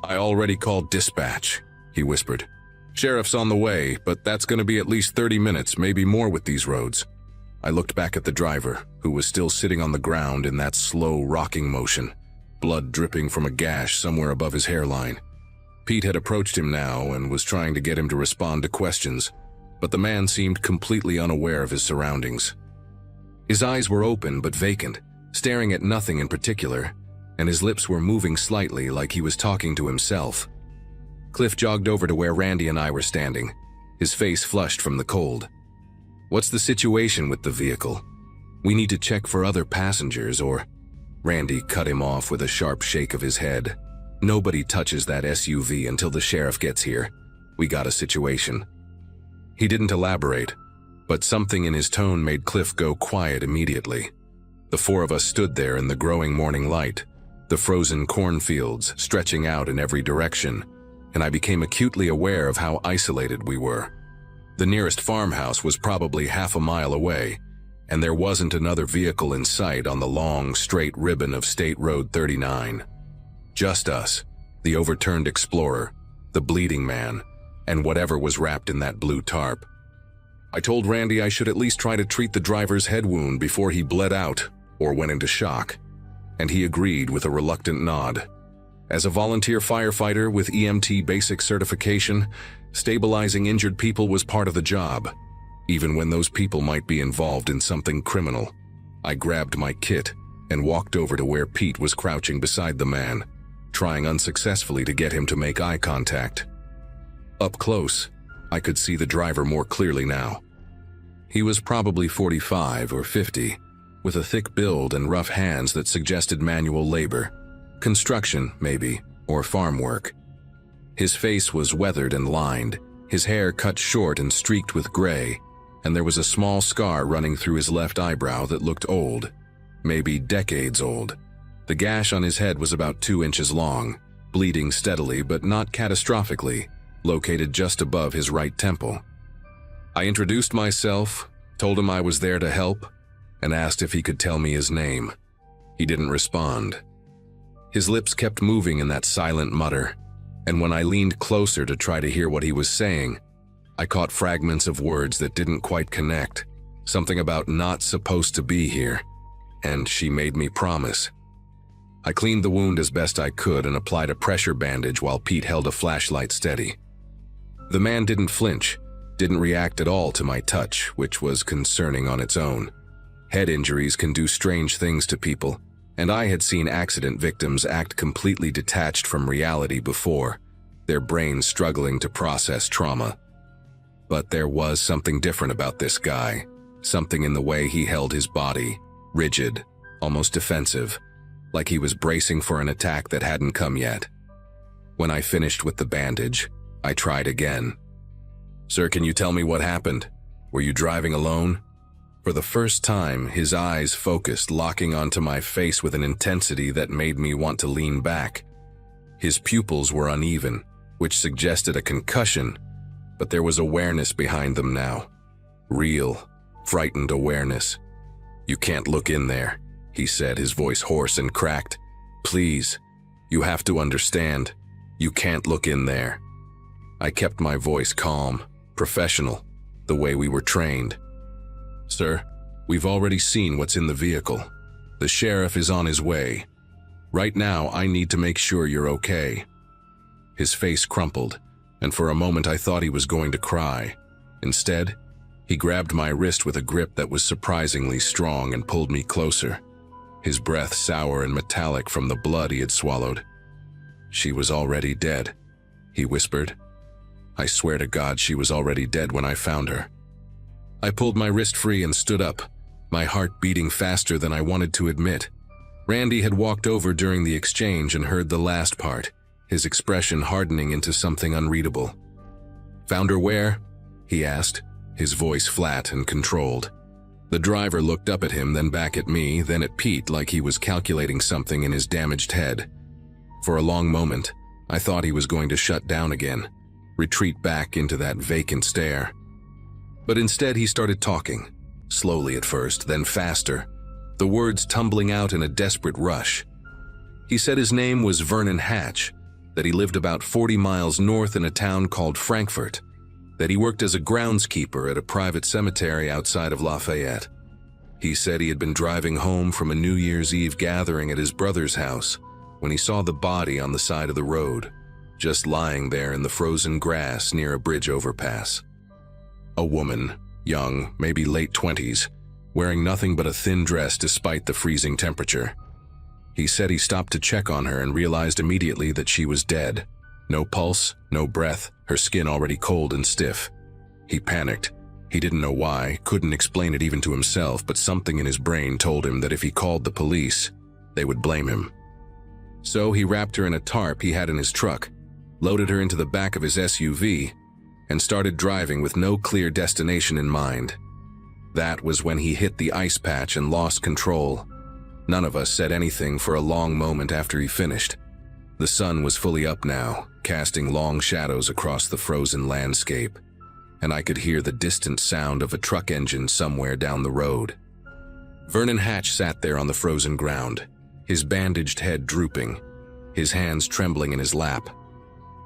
"I already called dispatch," he whispered. "Sheriff's on the way, but that's going to be at least 30 minutes, maybe more with these roads." I looked back at the driver, who was still sitting on the ground in that slow rocking motion, blood dripping from a gash somewhere above his hairline. Pete had approached him now and was trying to get him to respond to questions, but the man seemed completely unaware of his surroundings. His eyes were open but vacant, staring at nothing in particular, and his lips were moving slightly like he was talking to himself. Cliff jogged over to where Randy and I were standing, his face flushed from the cold. "What's the situation with the vehicle? We need to check for other passengers or—" Randy cut him off with a sharp shake of his head. "Nobody touches that SUV until the sheriff gets here. We got a situation." He didn't elaborate, but something in his tone made Cliff go quiet immediately. The 4 of us stood there in the growing morning light, the frozen cornfields stretching out in every direction, and I became acutely aware of how isolated we were. The nearest farmhouse was probably half a mile away, and there wasn't another vehicle in sight on the long, straight ribbon of State Road 39. Just us, the overturned Explorer, the bleeding man, and whatever was wrapped in that blue tarp. I told Randy I should at least try to treat the driver's head wound before he bled out or went into shock, and he agreed with a reluctant nod. As a volunteer firefighter with EMT basic certification, stabilizing injured people was part of the job, even when those people might be involved in something criminal. I grabbed my kit and walked over to where Pete was crouching beside the man, trying unsuccessfully to get him to make eye contact. Up close, I could see the driver more clearly now. He was probably 45 or 50, with a thick build and rough hands that suggested manual labor. Construction, maybe, or farm work. His face was weathered and lined, his hair cut short and streaked with gray, and there was a small scar running through his left eyebrow that looked old, maybe decades old. The gash on his head was about 2 inches long, bleeding steadily but not catastrophically, located just above his right temple. I introduced myself, told him I was there to help, and asked if he could tell me his name. He didn't respond. His lips kept moving in that silent mutter, and when I leaned closer to try to hear what he was saying, I caught fragments of words that didn't quite connect. Something about not supposed to be here, and she made me promise. I cleaned the wound as best I could and applied a pressure bandage while Pete held a flashlight steady. The man didn't flinch, didn't react at all to my touch, which was concerning on its own. Head injuries can do strange things to people, and I had seen accident victims act completely detached from reality before, their brains struggling to process trauma. But there was something different about this guy, something in the way he held his body, rigid, almost defensive, like he was bracing for an attack that hadn't come yet. When I finished with the bandage, I tried again. "Sir, can you tell me what happened? Were you driving alone?" For the first time, his eyes focused, locking onto my face with an intensity that made me want to lean back. His pupils were uneven, which suggested a concussion, but there was awareness behind them now. Real, frightened awareness. "You can't look in there," he said, his voice hoarse and cracked. "Please, you have to understand. You can't look in there." I kept my voice calm, professional, the way we were trained. "Sir, we've already seen what's in the vehicle. The sheriff is on his way. Right now, I need to make sure you're okay." His face crumpled, and for a moment I thought he was going to cry. Instead, he grabbed my wrist with a grip that was surprisingly strong and pulled me closer, his breath sour and metallic from the blood he had swallowed. "She was already dead," he whispered. "I swear to God she was already dead when I found her." I pulled my wrist free and stood up, my heart beating faster than I wanted to admit. Randy had walked over during the exchange and heard the last part, his expression hardening into something unreadable. "Found her where?" he asked, his voice flat and controlled. The driver looked up at him, then back at me, then at Pete like he was calculating something in his damaged head. For a long moment, I thought he was going to shut down again, retreat back into that vacant stare. But instead he started talking, slowly at first, then faster, the words tumbling out in a desperate rush. He said his name was Vernon Hatch, that he lived about 40 miles north in a town called Frankfurt, that he worked as a groundskeeper at a private cemetery outside of Lafayette. He said he had been driving home from a New Year's Eve gathering at his brother's house when he saw the body on the side of the road, just lying there in the frozen grass near a bridge overpass. A woman, young, maybe late 20s, wearing nothing but a thin dress despite the freezing temperature. He said he stopped to check on her and realized immediately that she was dead. No pulse, no breath, her skin already cold and stiff. He panicked. He didn't know why, couldn't explain it even to himself, but something in his brain told him that if he called the police, they would blame him. So he wrapped her in a tarp he had in his truck, loaded her into the back of his SUV, and started driving with no clear destination in mind. That was when he hit the ice patch and lost control. None of us said anything for a long moment after he finished. The sun was fully up now, casting long shadows across the frozen landscape, and I could hear the distant sound of a truck engine somewhere down the road. Vernon Hatch sat there on the frozen ground, his bandaged head drooping, his hands trembling in his lap.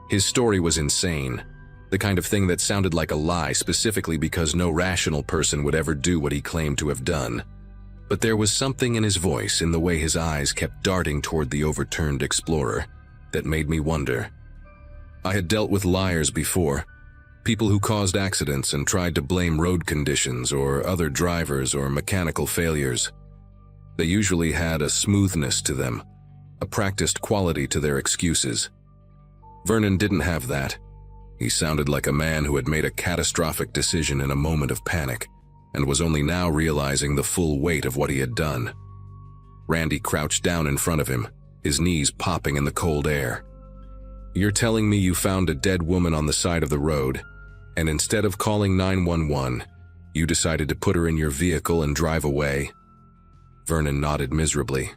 His story was insane, the kind of thing that sounded like a lie specifically because no rational person would ever do what he claimed to have done. But there was something in his voice, in the way his eyes kept darting toward the overturned Explorer, that made me wonder. I had dealt with liars before, people who caused accidents and tried to blame road conditions or other drivers or mechanical failures. They usually had a smoothness to them, a practiced quality to their excuses. Vernon didn't have that. He sounded like a man who had made a catastrophic decision in a moment of panic and was only now realizing the full weight of what he had done. Randy crouched down in front of him, his knees popping in the cold air. You're telling me you found a dead woman on the side of the road, and instead of calling 911, you decided to put her in your vehicle and drive away? Vernon nodded miserably.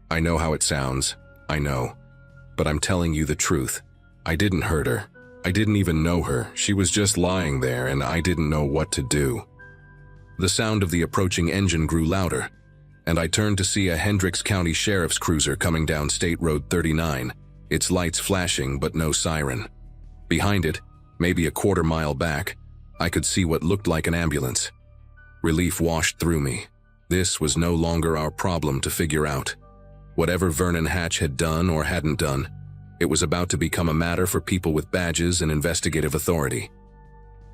I know how it sounds, I know. But I'm telling you the truth. I didn't hurt her. I didn't even know her. She was just lying there and I didn't know what to do. The sound of the approaching engine grew louder, and I turned to see a Hendricks County Sheriff's cruiser coming down State Road 39, its lights flashing but no siren. Behind it, maybe a quarter-mile back, I could see what looked like an ambulance. Relief washed through me. This was no longer our problem to figure out. Whatever Vernon Hatch had done or hadn't done, it was about to become a matter for people with badges and investigative authority.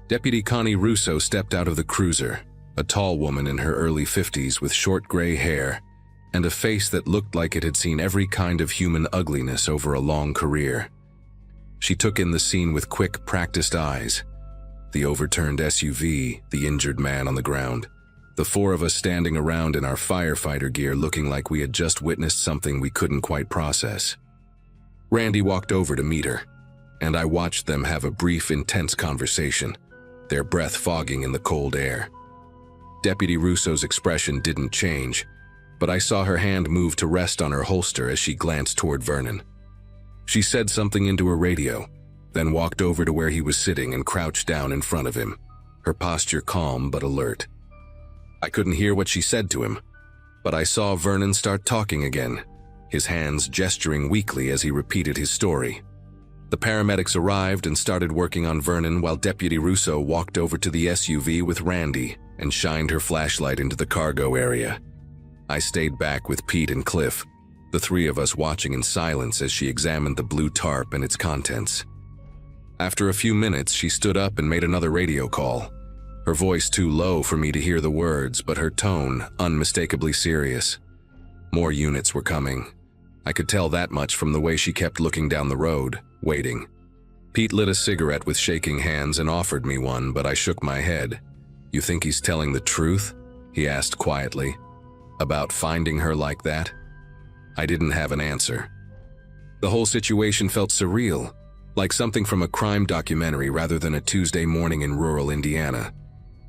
Deputy Connie Russo stepped out of the cruiser, a tall woman in her early 50s with short gray hair and a face that looked like it had seen every kind of human ugliness over a long career. She took in the scene with quick, practiced eyes. The overturned SUV, the injured man on the ground, the four of us standing around in our firefighter gear looking like we had just witnessed something we couldn't quite process. Randy walked over to meet her, and I watched them have a brief, intense conversation, their breath fogging in the cold air. Deputy Russo's expression didn't change, but I saw her hand move to rest on her holster as she glanced toward Vernon. She said something into her radio, then walked over to where he was sitting and crouched down in front of him, her posture calm but alert. I couldn't hear what she said to him, but I saw Vernon start talking again, his hands gesturing weakly as he repeated his story. The paramedics arrived and started working on Vernon while Deputy Russo walked over to the SUV with Randy and shined her flashlight into the cargo area. I stayed back with Pete and Cliff, the three of us watching in silence as she examined the blue tarp and its contents. After a few minutes, she stood up and made another radio call, her voice too low for me to hear the words, but her tone unmistakably serious. More units were coming. I could tell that much from the way she kept looking down the road, waiting. Pete lit a cigarette with shaking hands and offered me one, but I shook my head. You think he's telling the truth? He asked quietly. About finding her like that? I didn't have an answer. The whole situation felt surreal, like something from a crime documentary rather than a Tuesday morning in rural Indiana.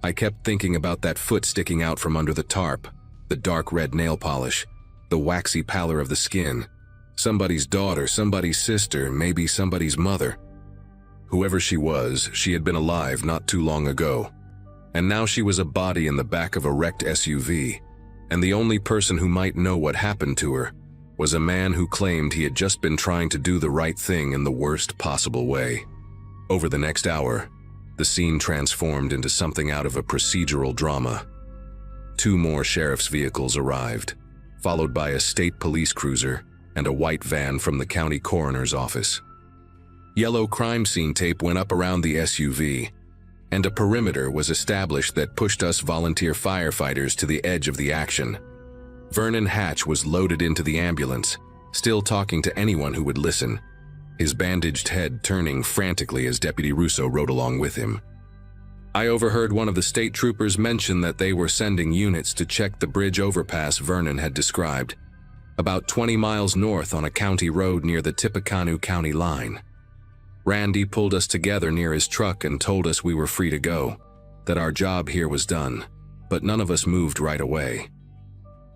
I kept thinking about that foot sticking out from under the tarp, the dark red nail polish, the waxy pallor of the skin. Somebody's daughter, somebody's sister, maybe somebody's mother. Whoever she was, she had been alive not too long ago. And now she was a body in the back of a wrecked SUV, and the only person who might know what happened to her was a man who claimed he had just been trying to do the right thing in the worst possible way. Over the next hour, the scene transformed into something out of a procedural drama. 2 more sheriff's vehicles arrived, followed by a state police cruiser and a white van from the county coroner's office. Yellow crime scene tape went up around the SUV, and a perimeter was established that pushed us volunteer firefighters to the edge of the action. Vernon Hatch was loaded into the ambulance, still talking to anyone who would listen, his bandaged head turning frantically as Deputy Russo rode along with him. I overheard one of the state troopers mention that they were sending units to check the bridge overpass Vernon had described, about 20 miles north on a county road near the Tippecanoe County line. Randy pulled us together near his truck and told us we were free to go, that our job here was done, but none of us moved right away.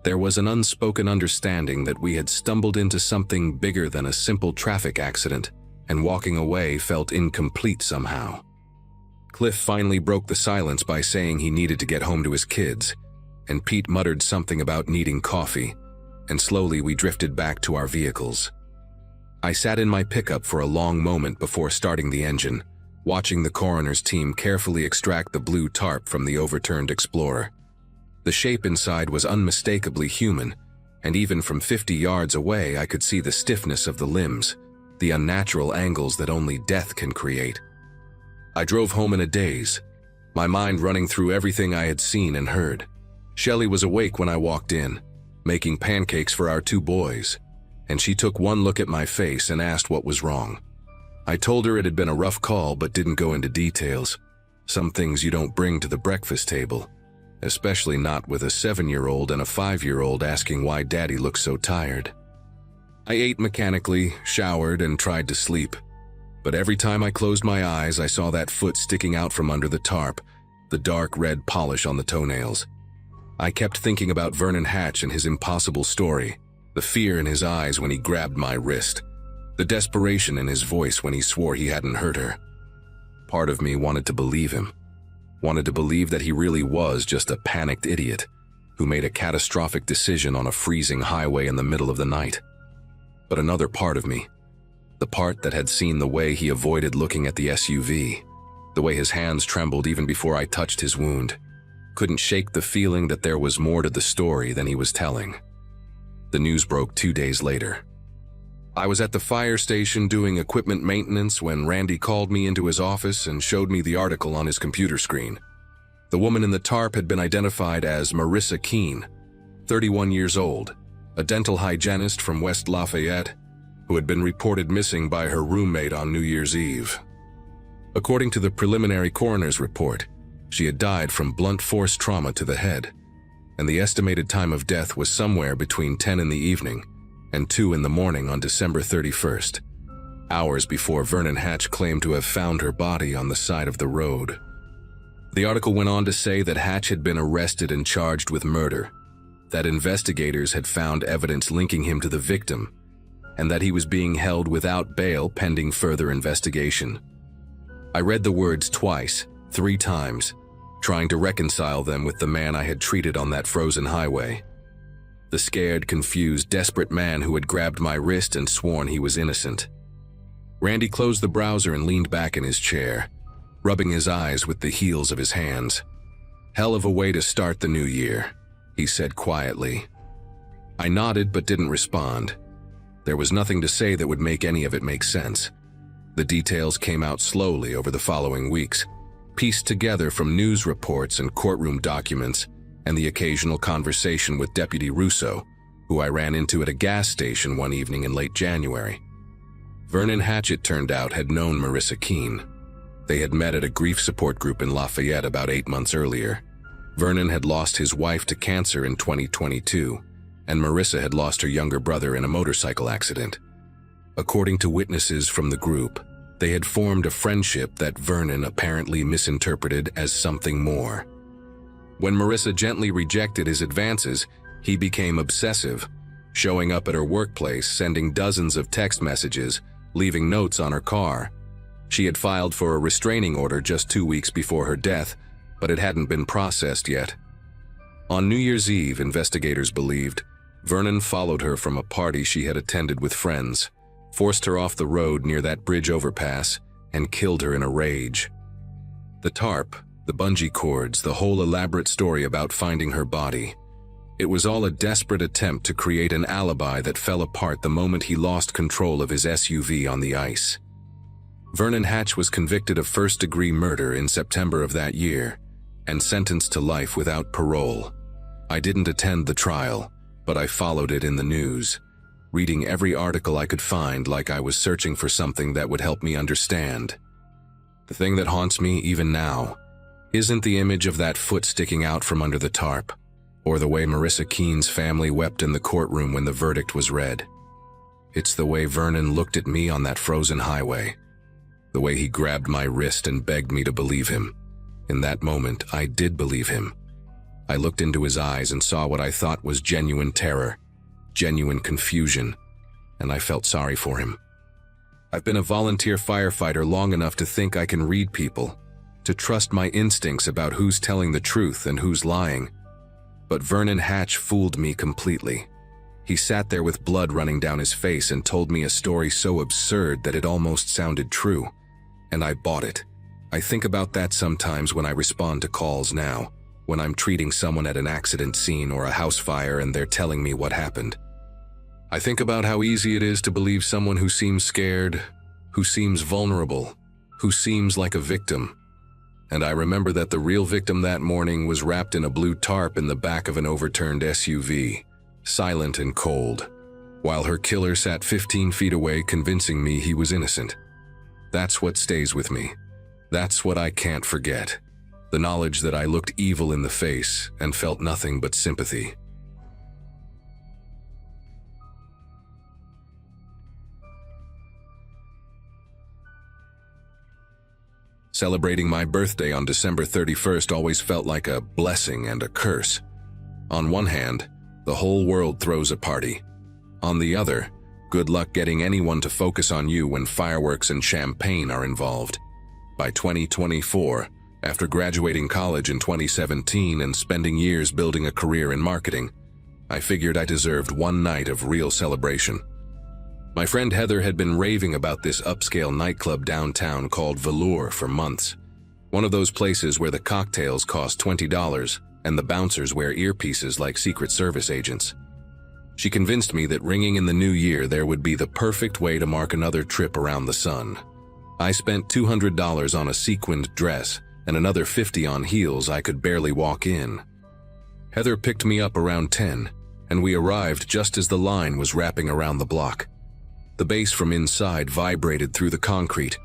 There was an unspoken understanding that we had stumbled into something bigger than a simple traffic accident, and walking away felt incomplete somehow. Cliff finally broke the silence by saying he needed to get home to his kids, and Pete muttered something about needing coffee, and slowly we drifted back to our vehicles. I sat in my pickup for a long moment before starting the engine, watching the coroner's team carefully extract the blue tarp from the overturned Explorer. The shape inside was unmistakably human, and even from 50 yards away I could see the stiffness of the limbs, the unnatural angles that only death can create. I drove home in a daze, my mind running through everything I had seen and heard. Shelley was awake when I walked in, making pancakes for our 2 boys, and she took one look at my face and asked what was wrong. I told her it had been a rough call but didn't go into details. Some things you don't bring to the breakfast table, especially not with a 7-year-old and a 5-year-old asking why Daddy looks so tired. I ate mechanically, showered, and tried to sleep, But every time I closed my eyes, I saw that foot sticking out from under the tarp, the dark red polish on the toenails. I kept thinking about Vernon Hatch and his impossible story, the fear in his eyes when he grabbed my wrist, the desperation in his voice when he swore he hadn't hurt her. Part of me wanted to believe him, wanted to believe that he really was just a panicked idiot who made a catastrophic decision on a freezing highway in the middle of the night. But another part of me, the part that had seen the way he avoided looking at the SUV, the way his hands trembled even before I touched his wound, couldn't shake the feeling that there was more to the story than he was telling. The news broke 2 days later. I was at the fire station doing equipment maintenance when Randy called me into his office and showed me the article on his computer screen. The woman in the tarp had been identified as Marissa Keene, 31 years old, a dental hygienist from West Lafayette, who had been reported missing by her roommate on New Year's Eve. According to the preliminary coroner's report, she had died from blunt force trauma to the head, and the estimated time of death was somewhere between 10 in the evening and 2 in the morning on December 31st, hours before Vernon Hatch claimed to have found her body on the side of the road. The article went on to say that Hatch had been arrested and charged with murder, that investigators had found evidence linking him to the victim, and that he was being held without bail pending further investigation. I read the words twice, 3 times, trying to reconcile them with the man I had treated on that frozen highway. The scared, confused, desperate man who had grabbed my wrist and sworn he was innocent. Randy closed the browser and leaned back in his chair, rubbing his eyes with the heels of his hands. "Hell of a way to start the new year," he said quietly. I nodded but didn't respond. There was nothing to say that would make any of it make sense. The details came out slowly over the following weeks, pieced together from news reports and courtroom documents and the occasional conversation with Deputy Russo, who I ran into at a gas station one evening in late January. Vernon Hatch, it turned out, had known Marissa Keene. They had met at a grief support group in Lafayette about 8 months earlier. Vernon had lost his wife to cancer in 2022, and Marissa had lost her younger brother in a motorcycle accident. According to witnesses from the group, they had formed a friendship that Vernon apparently misinterpreted as something more. When Marissa gently rejected his advances, he became obsessive, showing up at her workplace, sending dozens of text messages, leaving notes on her car. She had filed for a restraining order just 2 weeks before her death, but it hadn't been processed yet. On New Year's Eve, investigators believed, Vernon followed her from a party she had attended with friends, forced her off the road near that bridge overpass, and killed her in a rage. The tarp, the bungee cords, the whole elaborate story about finding her body. It was all a desperate attempt to create an alibi that fell apart the moment he lost control of his SUV on the ice. Vernon Hatch was convicted of first-degree murder in September of that year and sentenced to life without parole. I didn't attend the trial, but I followed it in the news, reading every article I could find like I was searching for something that would help me understand. The thing that haunts me even now isn't the image of that foot sticking out from under the tarp, or the way Marissa Keene's family wept in the courtroom when the verdict was read. It's the way Vernon looked at me on that frozen highway, the way he grabbed my wrist and begged me to believe him. In that moment, I did believe him. I looked into his eyes and saw what I thought was genuine terror, genuine confusion, and I felt sorry for him. I've been a volunteer firefighter long enough to think I can read people, to trust my instincts about who's telling the truth and who's lying. But Vernon Hatch fooled me completely. He sat there with blood running down his face and told me a story so absurd that it almost sounded true. And I bought it. I think about that sometimes when I respond to calls now, when I'm treating someone at an accident scene or a house fire and they're telling me what happened. I think about how easy it is to believe someone who seems scared, who seems vulnerable, who seems like a victim. And I remember that the real victim that morning was wrapped in a blue tarp in the back of an overturned SUV, silent and cold, while her killer sat 15 feet away convincing me he was innocent. That's what stays with me. That's what I can't forget. The knowledge that I looked evil in the face and felt nothing but sympathy. Celebrating my birthday on December 31st always felt like a blessing and a curse. On one hand, the whole world throws a party. On the other, good luck getting anyone to focus on you when fireworks and champagne are involved. By 2024, after graduating college in 2017 and spending years building a career in marketing, I figured I deserved one night of real celebration. My friend Heather had been raving about this upscale nightclub downtown called Velour for months. One of those places where the cocktails cost $20 and the bouncers wear earpieces like Secret Service agents. She convinced me that ringing in the new year there would be the perfect way to mark another trip around the sun. I spent $200 on a sequined dress and another $50 on heels I could barely walk in. Heather picked me up around 10, and we arrived just as the line was wrapping around the block. The bass from inside vibrated through the concrete,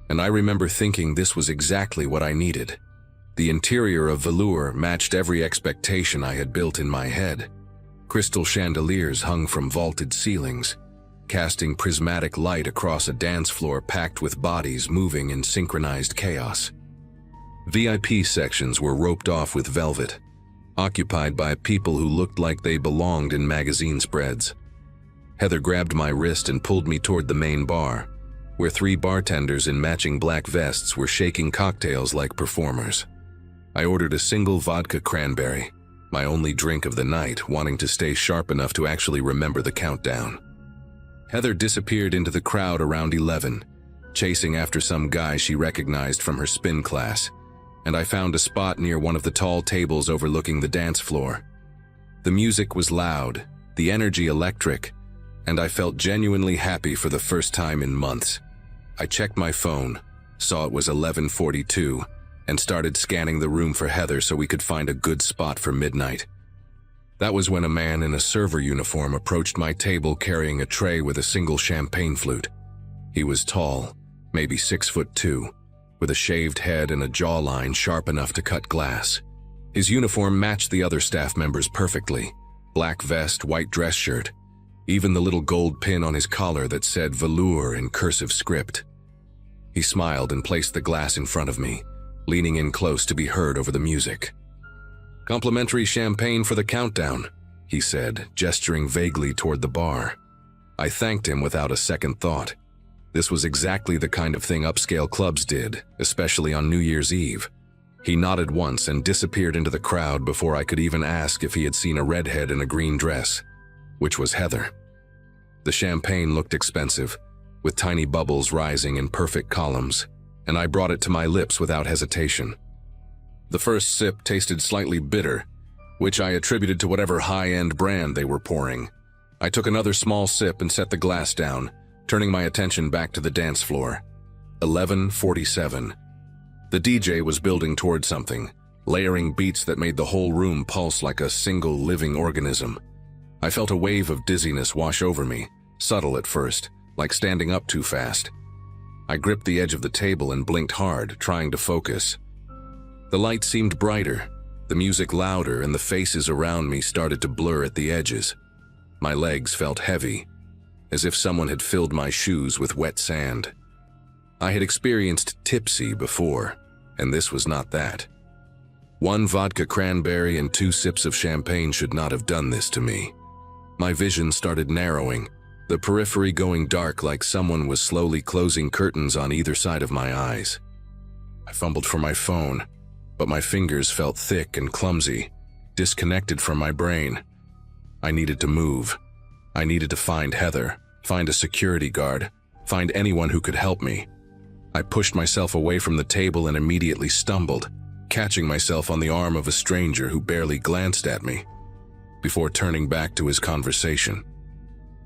and I remember thinking this was exactly what I needed. The interior of Velour matched every expectation I had built in my head. Crystal chandeliers hung from vaulted ceilings, casting prismatic light across a dance floor packed with bodies moving in synchronized chaos. VIP sections were roped off with velvet, occupied by people who looked like they belonged in magazine spreads. Heather grabbed my wrist and pulled me toward the main bar, where 3 bartenders in matching black vests were shaking cocktails like performers. I ordered a single vodka cranberry, my only drink of the night, wanting to stay sharp enough to actually remember the countdown. Heather disappeared into the crowd around 11, chasing after some guy she recognized from her spin class, and I found a spot near one of the tall tables overlooking the dance floor. The music was loud, the energy electric, and I felt genuinely happy for the first time in months. I checked my phone, saw it was 11:42, and started scanning the room for Heather so we could find a good spot for midnight. That was when a man in a server uniform approached my table carrying a tray with a single champagne flute. He was tall, maybe 6'2", with a shaved head and a jawline sharp enough to cut glass. His uniform matched the other staff members perfectly: black vest, white dress shirt, even the little gold pin on his collar that said Velour in cursive script. He smiled and placed the glass in front of me, leaning in close to be heard over the music. "Complimentary champagne for the countdown," he said, gesturing vaguely toward the bar. I thanked him without a second thought. This was exactly the kind of thing upscale clubs did, especially on New Year's Eve. He nodded once and disappeared into the crowd before I could even ask if he had seen a redhead in a green dress, which was Heather. The champagne looked expensive, with tiny bubbles rising in perfect columns, and I brought it to my lips without hesitation. The first sip tasted slightly bitter, which I attributed to whatever high-end brand they were pouring. I took another small sip and set the glass down, turning my attention back to the dance floor. 11:47. The DJ was building toward something, layering beats that made the whole room pulse like a single living organism. I felt a wave of dizziness wash over me, subtle at first, like standing up too fast. I gripped the edge of the table and blinked hard, trying to focus. The light seemed brighter, the music louder, and the faces around me started to blur at the edges. My legs felt heavy, as if someone had filled my shoes with wet sand. I had experienced tipsy before, and this was not that. 1 vodka cranberry and 2 sips of champagne should not have done this to me. My vision started narrowing, the periphery going dark like someone was slowly closing curtains on either side of my eyes. I fumbled for my phone, but my fingers felt thick and clumsy, disconnected from my brain. I needed to move. I needed to find Heather, find a security guard, find anyone who could help me. I pushed myself away from the table and immediately stumbled, catching myself on the arm of a stranger who barely glanced at me, before turning back to his conversation.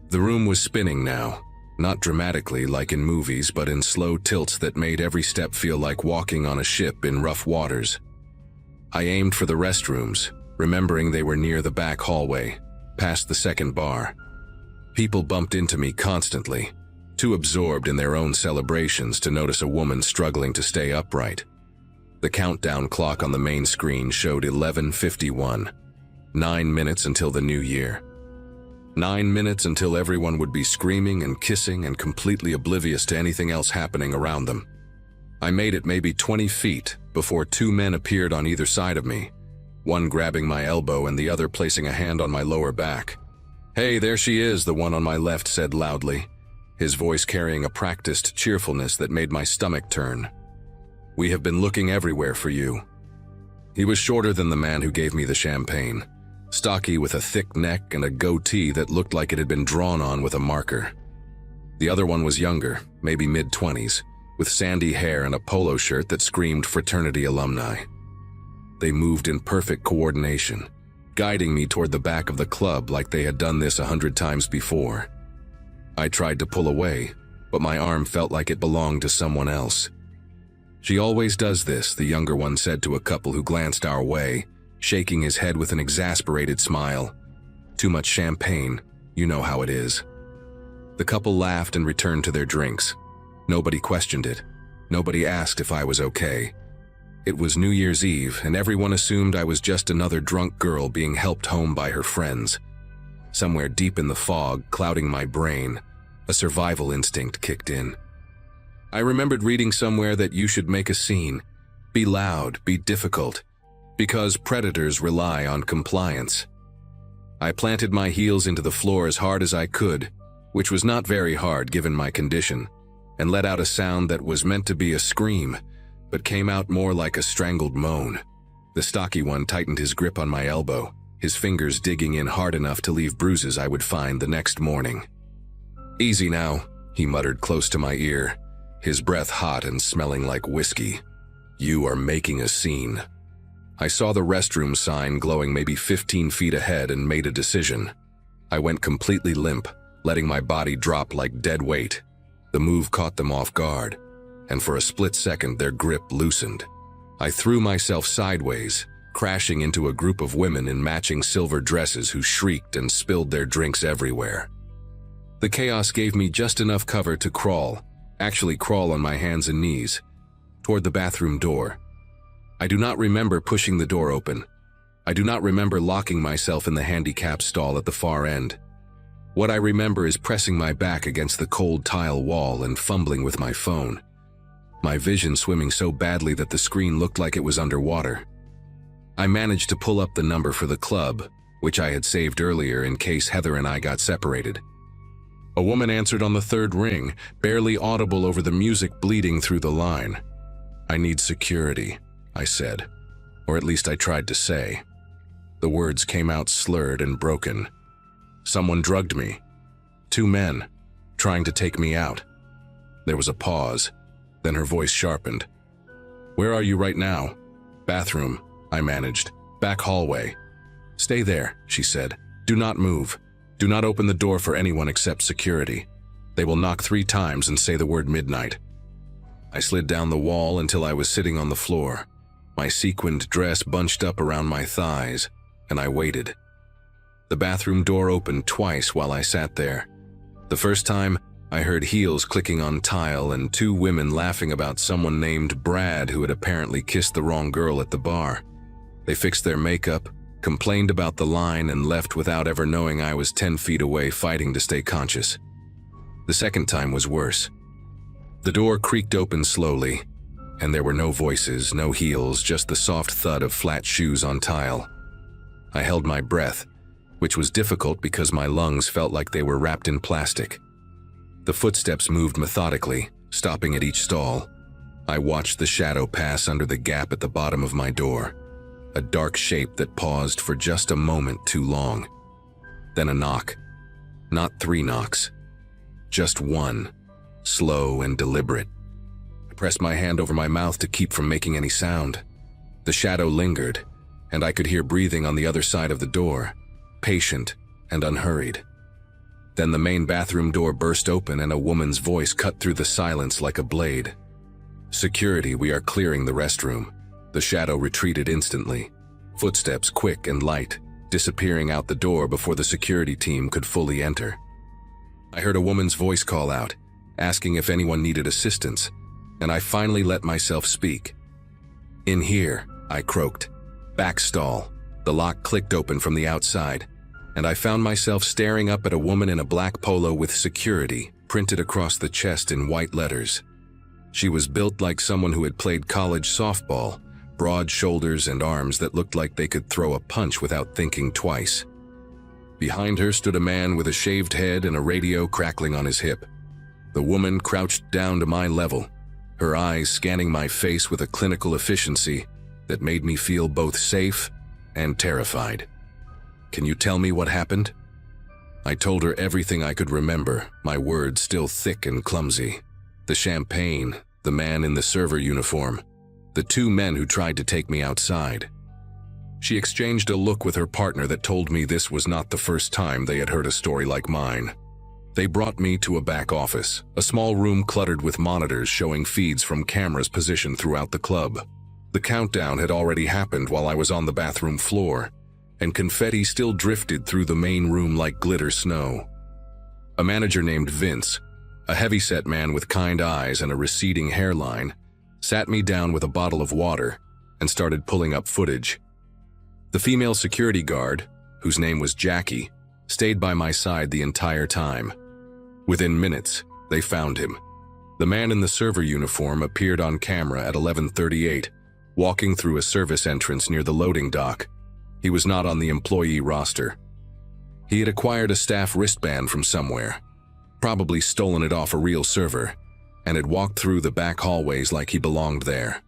The room was spinning now, not dramatically like in movies, but in slow tilts that made every step feel like walking on a ship in rough waters. I aimed for the restrooms, remembering they were near the back hallway, past the second bar. People bumped into me constantly, too absorbed in their own celebrations to notice a woman struggling to stay upright. The countdown clock on the main screen showed 11:51, 9 minutes until the new year. 9 minutes until everyone would be screaming and kissing and completely oblivious to anything else happening around them. I made it maybe 20 feet before two men appeared on either side of me, one grabbing my elbow and the other placing a hand on my lower back. "Hey, there she is," the one on my left said loudly, his voice carrying a practiced cheerfulness that made my stomach turn. "We have been looking everywhere for you." He was shorter than the man who gave me the champagne, stocky with a thick neck and a goatee that looked like it had been drawn on with a marker. The other one was younger, maybe mid-20s, with sandy hair and a polo shirt that screamed fraternity alumni. They moved in perfect coordination, guiding me toward the back of the club like they had done this 100 times before. I tried to pull away, but my arm felt like it belonged to someone else. "She always does this," the younger one said to a couple who glanced our way, shaking his head with an exasperated smile. "Too much champagne, you know how it is." The couple laughed and returned to their drinks. Nobody questioned it. Nobody asked if I was okay. It was New Year's Eve, and everyone assumed I was just another drunk girl being helped home by her friends. Somewhere deep in the fog, clouding my brain, a survival instinct kicked in. I remembered reading somewhere that you should make a scene. Be loud, be difficult, because predators rely on compliance. I planted my heels into the floor as hard as I could, which was not very hard given my condition, and let out a sound that was meant to be a scream, but came out more like a strangled moan. The stocky one tightened his grip on my elbow, his fingers digging in hard enough to leave bruises I would find the next morning. "Easy now," he muttered close to my ear, his breath hot and smelling like whiskey. "You are making a scene." I saw the restroom sign glowing maybe 15 feet ahead and made a decision. I went completely limp, letting my body drop like dead weight. The move caught them off guard, and for a split second their grip loosened. I threw myself sideways, crashing into a group of women in matching silver dresses who shrieked and spilled their drinks everywhere. The chaos gave me just enough cover to actually crawl on my hands and knees, toward the bathroom door. I do not remember pushing the door open. I do not remember locking myself in the handicap stall at the far end. What I remember is pressing my back against the cold tile wall and fumbling with my phone, my vision swimming so badly that the screen looked like it was underwater. I managed to pull up the number for the club, which I had saved earlier in case Heather and I got separated. A woman answered on the third ring, barely audible over the music bleeding through the line. "I need security," I said, or at least I tried to say. The words came out slurred and broken. "Someone drugged me. 2 men, trying to take me out." There was a pause, then her voice sharpened. "Where are you right now?" "Bathroom," I managed. "Back hallway." "Stay there," she said. "Do not move. Do not open the door for anyone except security. They will knock 3 times and say the word midnight." I slid down the wall until I was sitting on the floor, my sequined dress bunched up around my thighs, and I waited. The bathroom door opened twice while I sat there. The first time, I heard heels clicking on tile and 2 women laughing about someone named Brad who had apparently kissed the wrong girl at the bar. They fixed their makeup, complained about the line, and left without ever knowing I was 10 feet away fighting to stay conscious. The second time was worse. The door creaked open slowly, and there were no voices, no heels, just the soft thud of flat shoes on tile. I held my breath, which was difficult because my lungs felt like they were wrapped in plastic. The footsteps moved methodically, stopping at each stall. I watched the shadow pass under the gap at the bottom of my door, a dark shape that paused for just a moment too long. Then a knock. Not 3 knocks. Just one, slow and deliberate. I pressed my hand over my mouth to keep from making any sound. The shadow lingered, and I could hear breathing on the other side of the door, patient and unhurried. Then the main bathroom door burst open and a woman's voice cut through the silence like a blade. "Security, we are clearing the restroom." The shadow retreated instantly, footsteps quick and light, disappearing out the door before the security team could fully enter. I heard a woman's voice call out, asking if anyone needed assistance, and I finally let myself speak. "In here," I croaked. "Back stall." The lock clicked open from the outside, and I found myself staring up at a woman in a black polo with security printed across the chest in white letters. She was built like someone who had played college softball, broad shoulders and arms that looked like they could throw a punch without thinking twice. Behind her stood a man with a shaved head and a radio crackling on his hip. The woman crouched down to my level, her eyes scanning my face with a clinical efficiency that made me feel both safe and terrified. "Can you tell me what happened?" I told her everything I could remember, my words still thick and clumsy. The champagne, the man in the server uniform, the two men who tried to take me outside. She exchanged a look with her partner that told me this was not the first time they had heard a story like mine. They brought me to a back office, a small room cluttered with monitors showing feeds from cameras positioned throughout the club. The countdown had already happened while I was on the bathroom floor, and confetti still drifted through the main room like glitter snow. A manager named Vince, a heavy-set man with kind eyes and a receding hairline, sat me down with a bottle of water and started pulling up footage. The female security guard, whose name was Jackie, stayed by my side the entire time. Within minutes, they found him. The man in the server uniform appeared on camera at 11:38, walking through a service entrance near the loading dock. He was not on the employee roster. He had acquired a staff wristband from somewhere, probably stolen it off a real server, and had walked through the back hallways like he belonged there.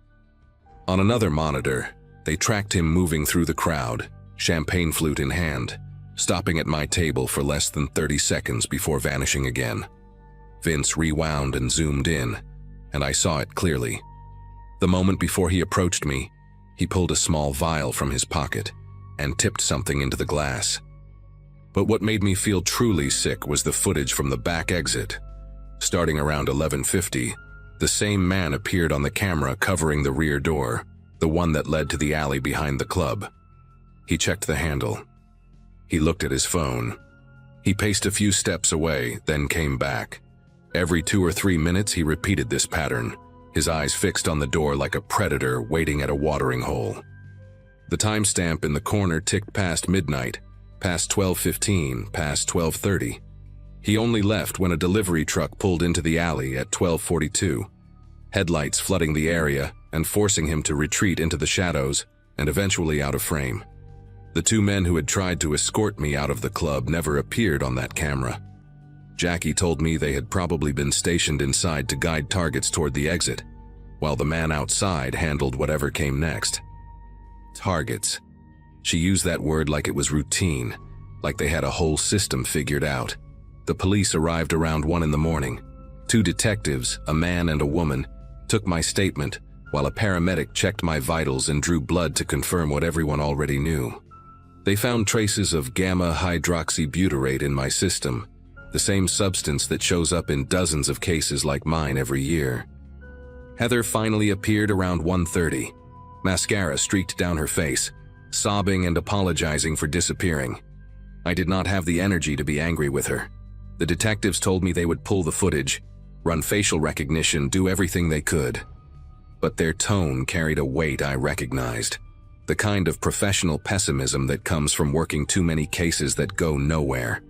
On another monitor, they tracked him moving through the crowd, champagne flute in hand, stopping at my table for less than 30 seconds before vanishing again. Vince rewound and zoomed in, and I saw it clearly. The moment before he approached me, he pulled a small vial from his pocket and tipped something into the glass. But what made me feel truly sick was the footage from the back exit. Starting around 11:50, the same man appeared on the camera covering the rear door, the one that led to the alley behind the club. He checked the handle. He looked at his phone. He paced a few steps away, then came back. Every 2 or 3 minutes he repeated this pattern, his eyes fixed on the door like a predator waiting at a watering hole. The timestamp in the corner ticked past midnight, past 12:15, past 12:30. He only left when a delivery truck pulled into the alley at 12:42, headlights flooding the area and forcing him to retreat into the shadows and eventually out of frame. The two men who had tried to escort me out of the club never appeared on that camera. Jackie told me they had probably been stationed inside to guide targets toward the exit, while the man outside handled whatever came next. Targets. She used that word like it was routine, like they had a whole system figured out. The police arrived around 1 in the morning. 2 detectives, a man and a woman, took my statement, while a paramedic checked my vitals and drew blood to confirm what everyone already knew. They found traces of gamma-hydroxybutyrate in my system, the same substance that shows up in dozens of cases like mine every year. Heather finally appeared around 1:30. Mascara streaked down her face, sobbing and apologizing for disappearing. I did not have the energy to be angry with her. The detectives told me they would pull the footage, run facial recognition, do everything they could. But their tone carried a weight I recognized, the kind of professional pessimism that comes from working too many cases that go nowhere.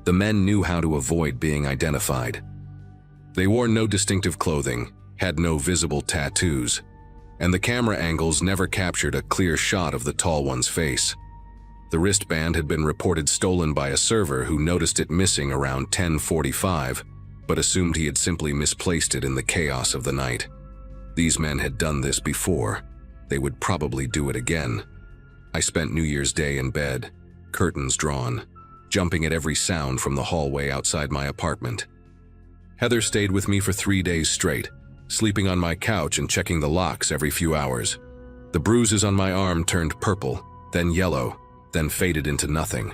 The men knew how to avoid being identified. They wore no distinctive clothing, had no visible tattoos, and the camera angles never captured a clear shot of the tall one's face. The wristband had been reported stolen by a server who noticed it missing around 10:45, but assumed he had simply misplaced it in the chaos of the night. These men had done this before. They would probably do it again. I spent New Year's Day in bed, curtains drawn, jumping at every sound from the hallway outside my apartment. Heather stayed with me for 3 days straight, sleeping on my couch and checking the locks every few hours. The bruises on my arm turned purple, then yellow, then faded into nothing.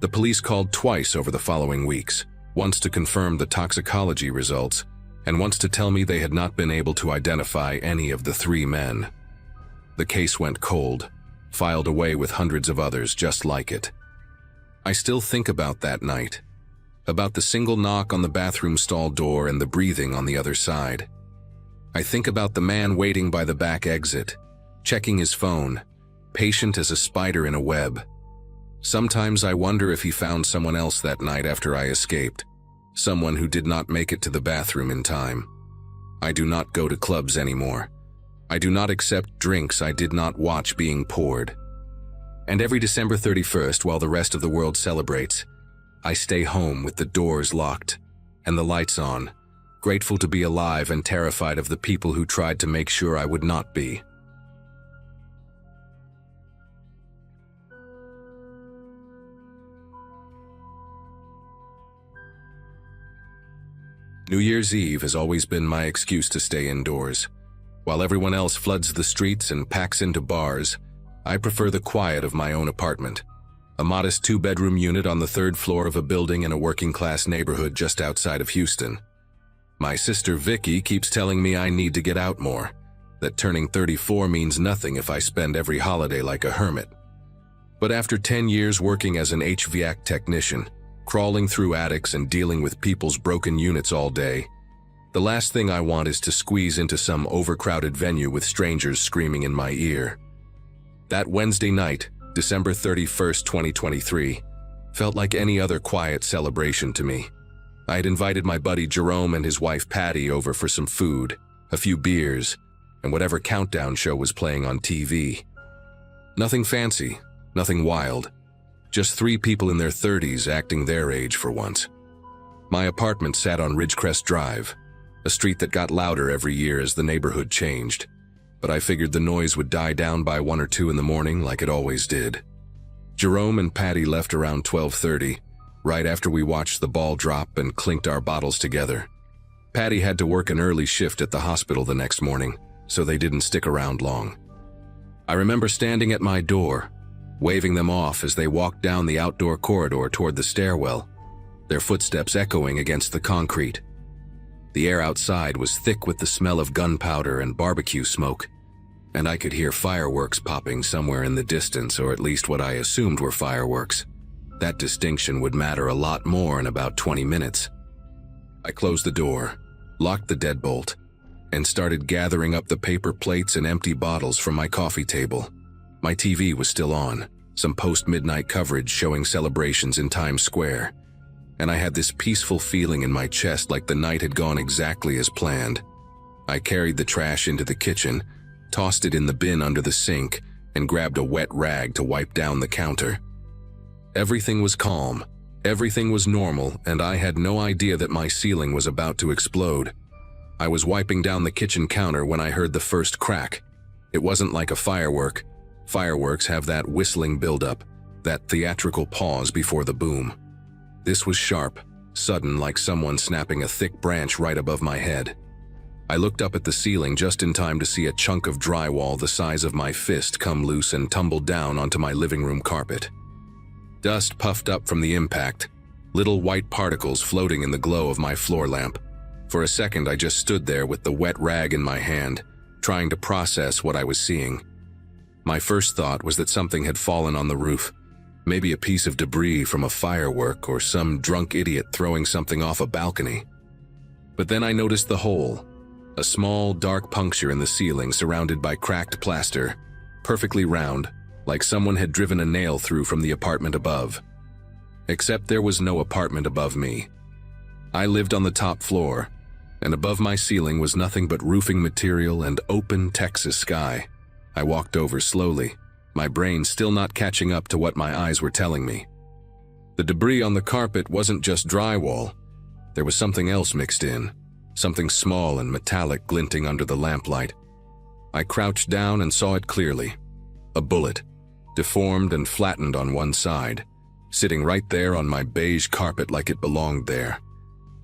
The police called twice over the following weeks, once to confirm the toxicology results, and once to tell me they had not been able to identify any of the 3 men. The case went cold, filed away with hundreds of others just like it. I still think about that night, about the single knock on the bathroom stall door and the breathing on the other side. I think about the man waiting by the back exit, checking his phone, patient as a spider in a web. Sometimes I wonder if he found someone else that night after I escaped, someone who did not make it to the bathroom in time. I do not go to clubs anymore. I do not accept drinks I did not watch being poured. And every December 31st, while the rest of the world celebrates, I stay home with the doors locked and the lights on, grateful to be alive and terrified of the people who tried to make sure I would not be. New Year's Eve has always been my excuse to stay indoors. While everyone else floods the streets and packs into bars, I prefer the quiet of my own apartment. A modest 2-bedroom unit on the 3rd floor of a building in a working-class neighborhood just outside of Houston. My sister Vicky keeps telling me I need to get out more, that turning 34 means nothing if I spend every holiday like a hermit. But after 10 years working as an HVAC technician, crawling through attics and dealing with people's broken units all day, the last thing I want is to squeeze into some overcrowded venue with strangers screaming in my ear. That Wednesday night, December 31st, 2023, felt like any other quiet celebration to me. I had invited my buddy Jerome and his wife Patty over for some food, a few beers, and whatever countdown show was playing on TV. Nothing fancy, nothing wild. Just 3 people in their 30s acting their age for once. My apartment sat on Ridgecrest Drive, a street that got louder every year as the neighborhood changed, but I figured the noise would die down by 1 or 2 in the morning like it always did. Jerome and Patty left around 12:30, right after we watched the ball drop and clinked our bottles together. Patty had to work an early shift at the hospital the next morning, so they didn't stick around long. I remember standing at my door, waving them off as they walked down the outdoor corridor toward the stairwell, their footsteps echoing against the concrete. The air outside was thick with the smell of gunpowder and barbecue smoke, and I could hear fireworks popping somewhere in the distance, or at least what I assumed were fireworks. That distinction would matter a lot more in about 20 minutes. I closed the door, locked the deadbolt, and started gathering up the paper plates and empty bottles from my coffee table. My TV was still on, some post-midnight coverage showing celebrations in Times Square, and I had this peaceful feeling in my chest like the night had gone exactly as planned. I carried the trash into the kitchen, tossed it in the bin under the sink, and grabbed a wet rag to wipe down the counter. Everything was calm, everything was normal, and I had no idea that my ceiling was about to explode. I was wiping down the kitchen counter when I heard the first crack. It wasn't like a firework. Fireworks have that whistling buildup, that theatrical pause before the boom. This was sharp, sudden, like someone snapping a thick branch right above my head. I looked up at the ceiling just in time to see a chunk of drywall the size of my fist come loose and tumble down onto my living room carpet. Dust puffed up from the impact, little white particles floating in the glow of my floor lamp. For a second, I just stood there with the wet rag in my hand, trying to process what I was seeing. My first thought was that something had fallen on the roof, maybe a piece of debris from a firework or some drunk idiot throwing something off a balcony. But then I noticed the hole, a small, dark puncture in the ceiling surrounded by cracked plaster, perfectly round, like someone had driven a nail through from the apartment above. Except there was no apartment above me. I lived on the top floor, and above my ceiling was nothing but roofing material and open Texas sky. I walked over slowly, my brain still not catching up to what my eyes were telling me. The debris on the carpet wasn't just drywall. There was something else mixed in, something small and metallic glinting under the lamplight. I crouched down and saw it clearly. A bullet, deformed and flattened on one side, sitting right there on my beige carpet like it belonged there.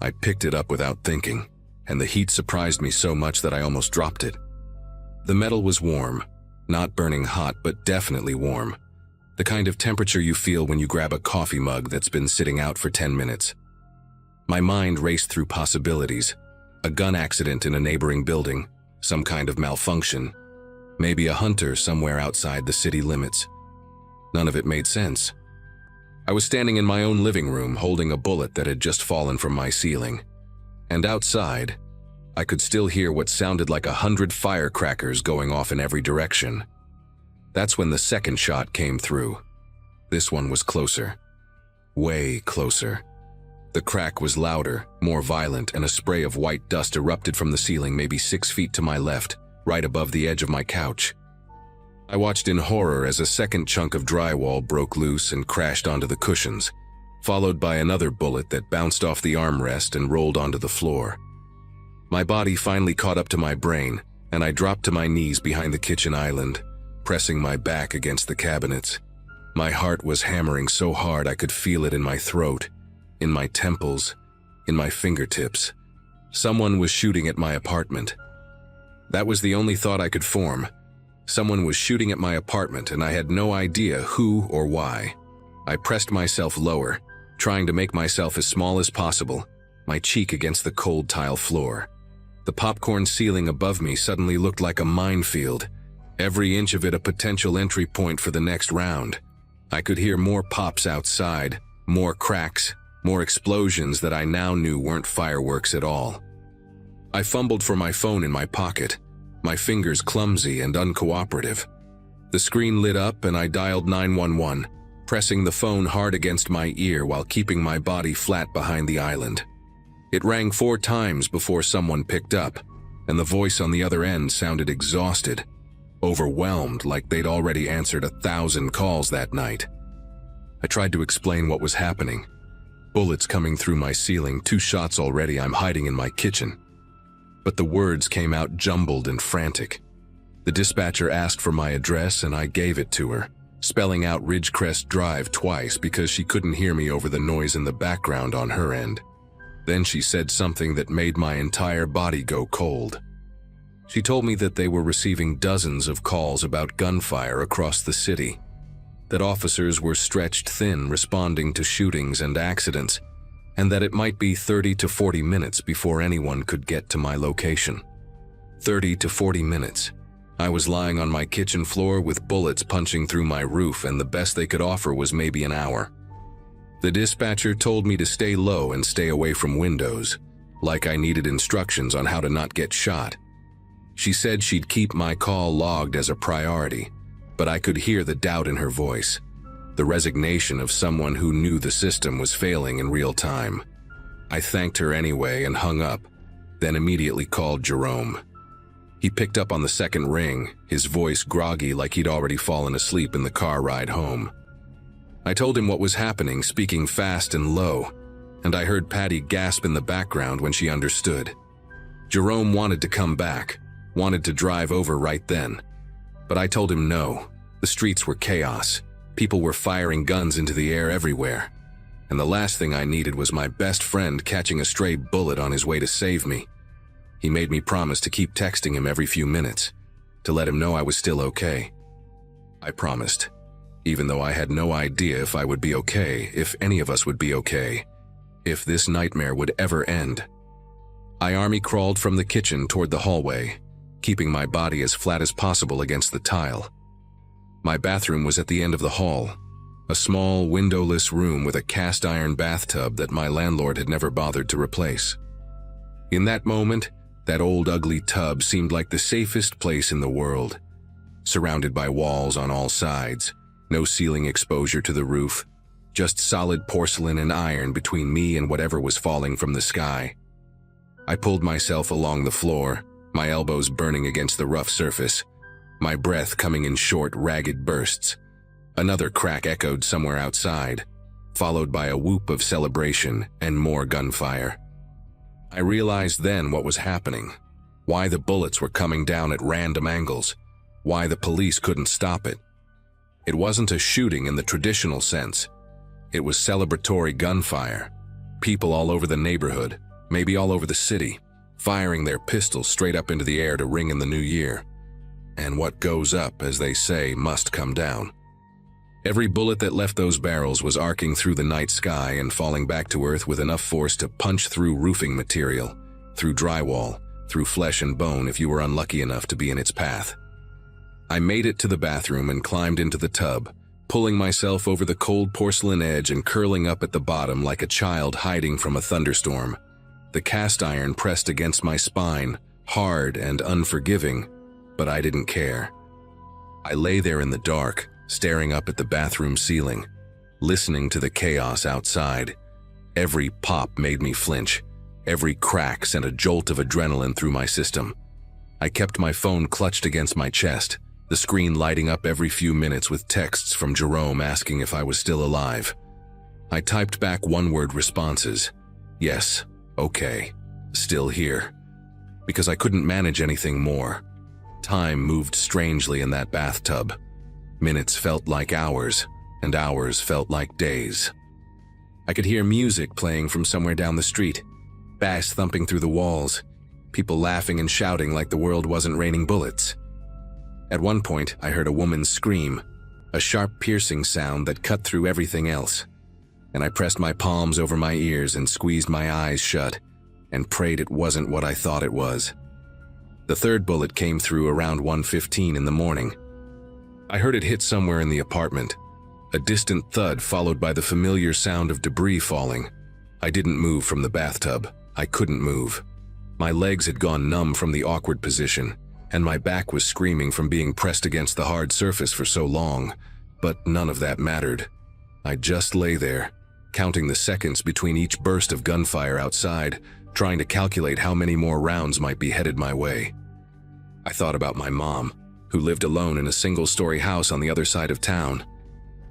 I picked it up without thinking, and the heat surprised me so much that I almost dropped it. The metal was warm. Not burning hot, but definitely warm. The kind of temperature you feel when you grab a coffee mug that's been sitting out for 10 minutes. My mind raced through possibilities. A gun accident in a neighboring building, some kind of malfunction, maybe a hunter somewhere outside the city limits. None of it made sense. I was standing in my own living room holding a bullet that had just fallen from my ceiling. And outside, I could still hear what sounded like 100 firecrackers going off in every direction. That's when the second shot came through. This one was closer. Way closer. The crack was louder, more violent, and a spray of white dust erupted from the ceiling maybe 6 feet to my left, right above the edge of my couch. I watched in horror as a second chunk of drywall broke loose and crashed onto the cushions, followed by another bullet that bounced off the armrest and rolled onto the floor. My body finally caught up to my brain, and I dropped to my knees behind the kitchen island, pressing my back against the cabinets. My heart was hammering so hard I could feel it in my throat, in my temples, in my fingertips. Someone was shooting at my apartment. That was the only thought I could form. Someone was shooting at my apartment, and I had no idea who or why. I pressed myself lower, trying to make myself as small as possible, my cheek against the cold tile floor. The popcorn ceiling above me suddenly looked like a minefield, every inch of it a potential entry point for the next round. I could hear more pops outside, more cracks, more explosions that I now knew weren't fireworks at all. I fumbled for my phone in my pocket, my fingers clumsy and uncooperative. The screen lit up and I dialed 911, pressing the phone hard against my ear while keeping my body flat behind the island. It rang 4 times before someone picked up, and the voice on the other end sounded exhausted, overwhelmed like they'd already answered 1,000 calls that night. I tried to explain what was happening. Bullets coming through my ceiling, 2 shots already, I'm hiding in my kitchen. But the words came out jumbled and frantic. The dispatcher asked for my address and I gave it to her, spelling out Ridgecrest Drive twice because she couldn't hear me over the noise in the background on her end. Then she said something that made my entire body go cold. She told me that they were receiving dozens of calls about gunfire across the city, that officers were stretched thin responding to shootings and accidents, and that it might be 30 to 40 minutes before anyone could get to my location. 30 to 40 minutes. I was lying on my kitchen floor with bullets punching through my roof, and the best they could offer was maybe an hour. The dispatcher told me to stay low and stay away from windows, like I needed instructions on how to not get shot. She said she'd keep my call logged as a priority, but I could hear the doubt in her voice, the resignation of someone who knew the system was failing in real time. I thanked her anyway and hung up, then immediately called Jerome. He picked up on the second ring, his voice groggy like he'd already fallen asleep in the car ride home. I told him what was happening, speaking fast and low, and I heard Patty gasp in the background when she understood. Jerome wanted to come back, wanted to drive over right then. But I told him no. The streets were chaos. People were firing guns into the air everywhere. And the last thing I needed was my best friend catching a stray bullet on his way to save me. He made me promise to keep texting him every few minutes, to let him know I was still okay. I promised, even though I had no idea if I would be okay, if any of us would be okay, if this nightmare would ever end. I army crawled from the kitchen toward the hallway, keeping my body as flat as possible against the tile. My bathroom was at the end of the hall, a small, windowless room with a cast-iron bathtub that my landlord had never bothered to replace. In that moment, that old ugly tub seemed like the safest place in the world, surrounded by walls on all sides, no ceiling exposure to the roof, just solid porcelain and iron between me and whatever was falling from the sky. I pulled myself along the floor, my elbows burning against the rough surface, my breath coming in short, ragged bursts. Another crack echoed somewhere outside, followed by a whoop of celebration and more gunfire. I realized then what was happening, why the bullets were coming down at random angles, why the police couldn't stop it. It wasn't a shooting in the traditional sense. It was celebratory gunfire. People all over the neighborhood, maybe all over the city, firing their pistols straight up into the air to ring in the new year. And what goes up, as they say, must come down. Every bullet that left those barrels was arcing through the night sky and falling back to earth with enough force to punch through roofing material, through drywall, through flesh and bone if you were unlucky enough to be in its path. I made it to the bathroom and climbed into the tub, pulling myself over the cold porcelain edge and curling up at the bottom like a child hiding from a thunderstorm. The cast iron pressed against my spine, hard and unforgiving, but I didn't care. I lay there in the dark, staring up at the bathroom ceiling, listening to the chaos outside, Every pop made me flinch. Every crack sent a jolt of adrenaline through my system. I kept my phone clutched against my chest, the screen lighting up every few minutes with texts from Jerome asking if I was still alive. I typed back one-word responses. Yes, okay, still here. Because I couldn't manage anything more. Time moved strangely in that bathtub. Minutes felt like hours, and hours felt like days. I could hear music playing from somewhere down the street, bass thumping through the walls, people laughing and shouting like the world wasn't raining bullets. At one point, I heard a woman scream, a sharp piercing sound that cut through everything else, and I pressed my palms over my ears and squeezed my eyes shut and prayed it wasn't what I thought it was. The third bullet came through around 1:15 in the morning. I heard it hit somewhere in the apartment, a distant thud followed by the familiar sound of debris falling. I didn't move from the bathtub. I couldn't move. My legs had gone numb from the awkward position, and my back was screaming from being pressed against the hard surface for so long, but none of that mattered. I just lay there, counting the seconds between each burst of gunfire outside, trying to calculate how many more rounds might be headed my way. I thought about my mom, who lived alone in a single-story house on the other side of town,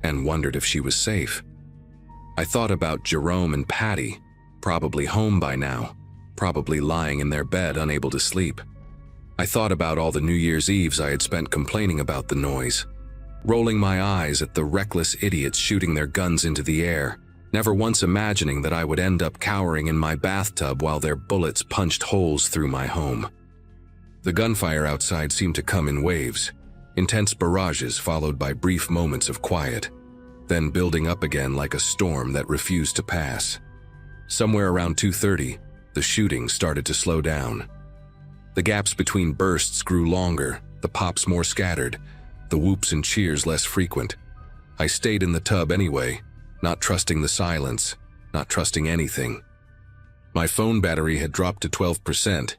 and wondered if she was safe. I thought about Jerome and Patty, probably home by now, probably lying in their bed unable to sleep. I thought about all the New Year's Eves I had spent complaining about the noise, rolling my eyes at the reckless idiots shooting their guns into the air, never once imagining that I would end up cowering in my bathtub while their bullets punched holes through my home. The gunfire outside seemed to come in waves, intense barrages followed by brief moments of quiet, then building up again like a storm that refused to pass. Somewhere around 2:30, the shooting started to slow down. The gaps between bursts grew longer, the pops more scattered, the whoops and cheers less frequent. I stayed in the tub anyway, not trusting the silence, not trusting anything. My phone battery had dropped to 12%,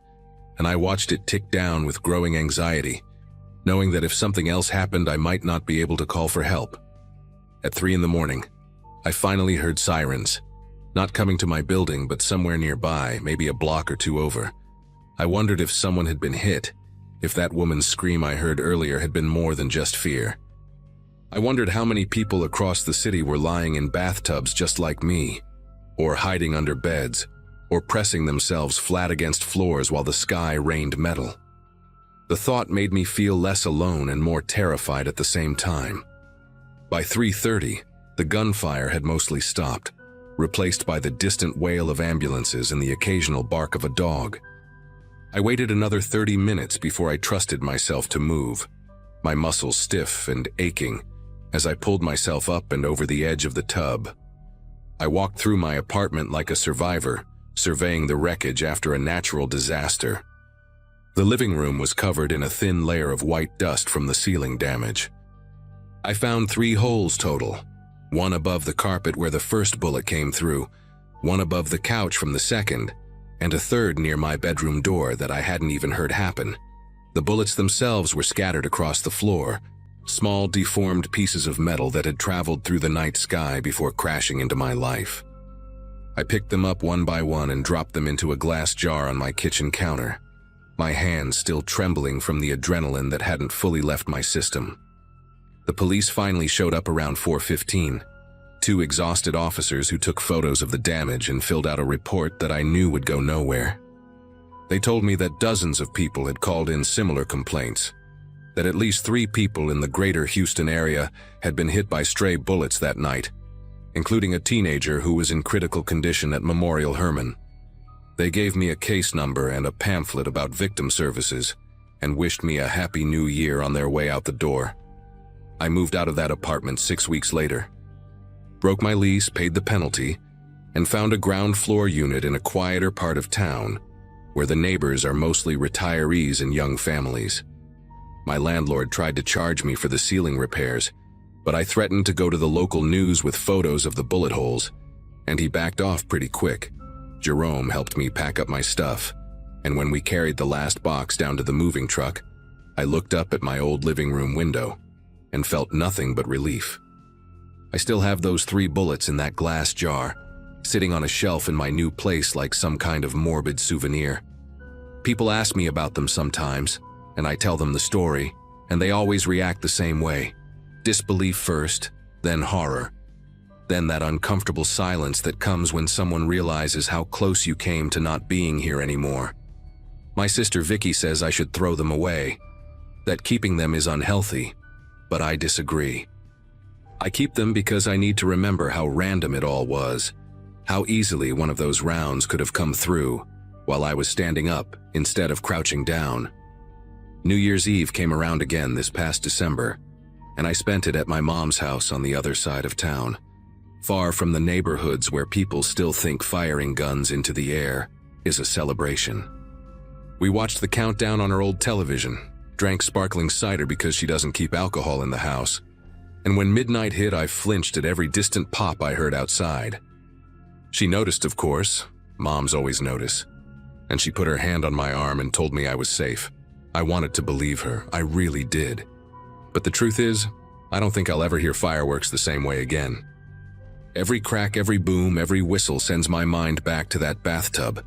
and I watched it tick down with growing anxiety, knowing that if something else happened, I might not be able to call for help. At 3 in the morning, I finally heard sirens, not coming to my building, but somewhere nearby, maybe a block or two over. I wondered if someone had been hit, if that woman's scream I heard earlier had been more than just fear. I wondered how many people across the city were lying in bathtubs just like me, or hiding under beds, or pressing themselves flat against floors while the sky rained metal. The thought made me feel less alone and more terrified at the same time. By 3:30, the gunfire had mostly stopped, replaced by the distant wail of ambulances and the occasional bark of a dog. I waited another 30 minutes before I trusted myself to move, my muscles stiff and aching as I pulled myself up and over the edge of the tub. I walked through my apartment like a survivor, surveying the wreckage after a natural disaster. The living room was covered in a thin layer of white dust from the ceiling damage. I found 3 holes total, one above the carpet where the first bullet came through, one above the couch from the second, and a third near my bedroom door that I hadn't even heard happen. The bullets themselves were scattered across the floor, small deformed pieces of metal that had traveled through the night sky before crashing into my life. I picked them up one by one and dropped them into a glass jar on my kitchen counter, my hands still trembling from the adrenaline that hadn't fully left my system. The police finally showed up around 4:15, 2 exhausted officers who took photos of the damage and filled out a report that I knew would go nowhere. They told me that dozens of people had called in similar complaints, that at least 3 people in the greater Houston area had been hit by stray bullets that night, including a teenager who was in critical condition at Memorial Hermann. They gave me a case number and a pamphlet about victim services and wished me a happy new year on their way out the door. I moved out of that apartment 6 weeks later, broke my lease, paid the penalty, and found a ground floor unit in a quieter part of town where the neighbors are mostly retirees and young families. My landlord tried to charge me for the ceiling repairs, but I threatened to go to the local news with photos of the bullet holes, and he backed off pretty quick. Jerome helped me pack up my stuff, and when we carried the last box down to the moving truck, I looked up at my old living room window and felt nothing but relief. I still have those 3 bullets in that glass jar, sitting on a shelf in my new place like some kind of morbid souvenir. People ask me about them sometimes, and I tell them the story, and they always react the same way. Disbelief first, then horror. Then that uncomfortable silence that comes when someone realizes how close you came to not being here anymore. My sister Vicky says I should throw them away, that keeping them is unhealthy, but I disagree. I keep them because I need to remember how random it all was, how easily one of those rounds could have come through while I was standing up instead of crouching down. New Year's Eve came around again this past December, and I spent it at my mom's house on the other side of town, far from the neighborhoods where people still think firing guns into the air is a celebration. We watched the countdown on our old television, drank sparkling cider because she doesn't keep alcohol in the house, and when midnight hit, I flinched at every distant pop I heard outside. She noticed, of course. Moms always notice. And she put her hand on my arm and told me I was safe. I wanted to believe her. I really did. But the truth is, I don't think I'll ever hear fireworks the same way again. Every crack, every boom, every whistle sends my mind back to that bathtub,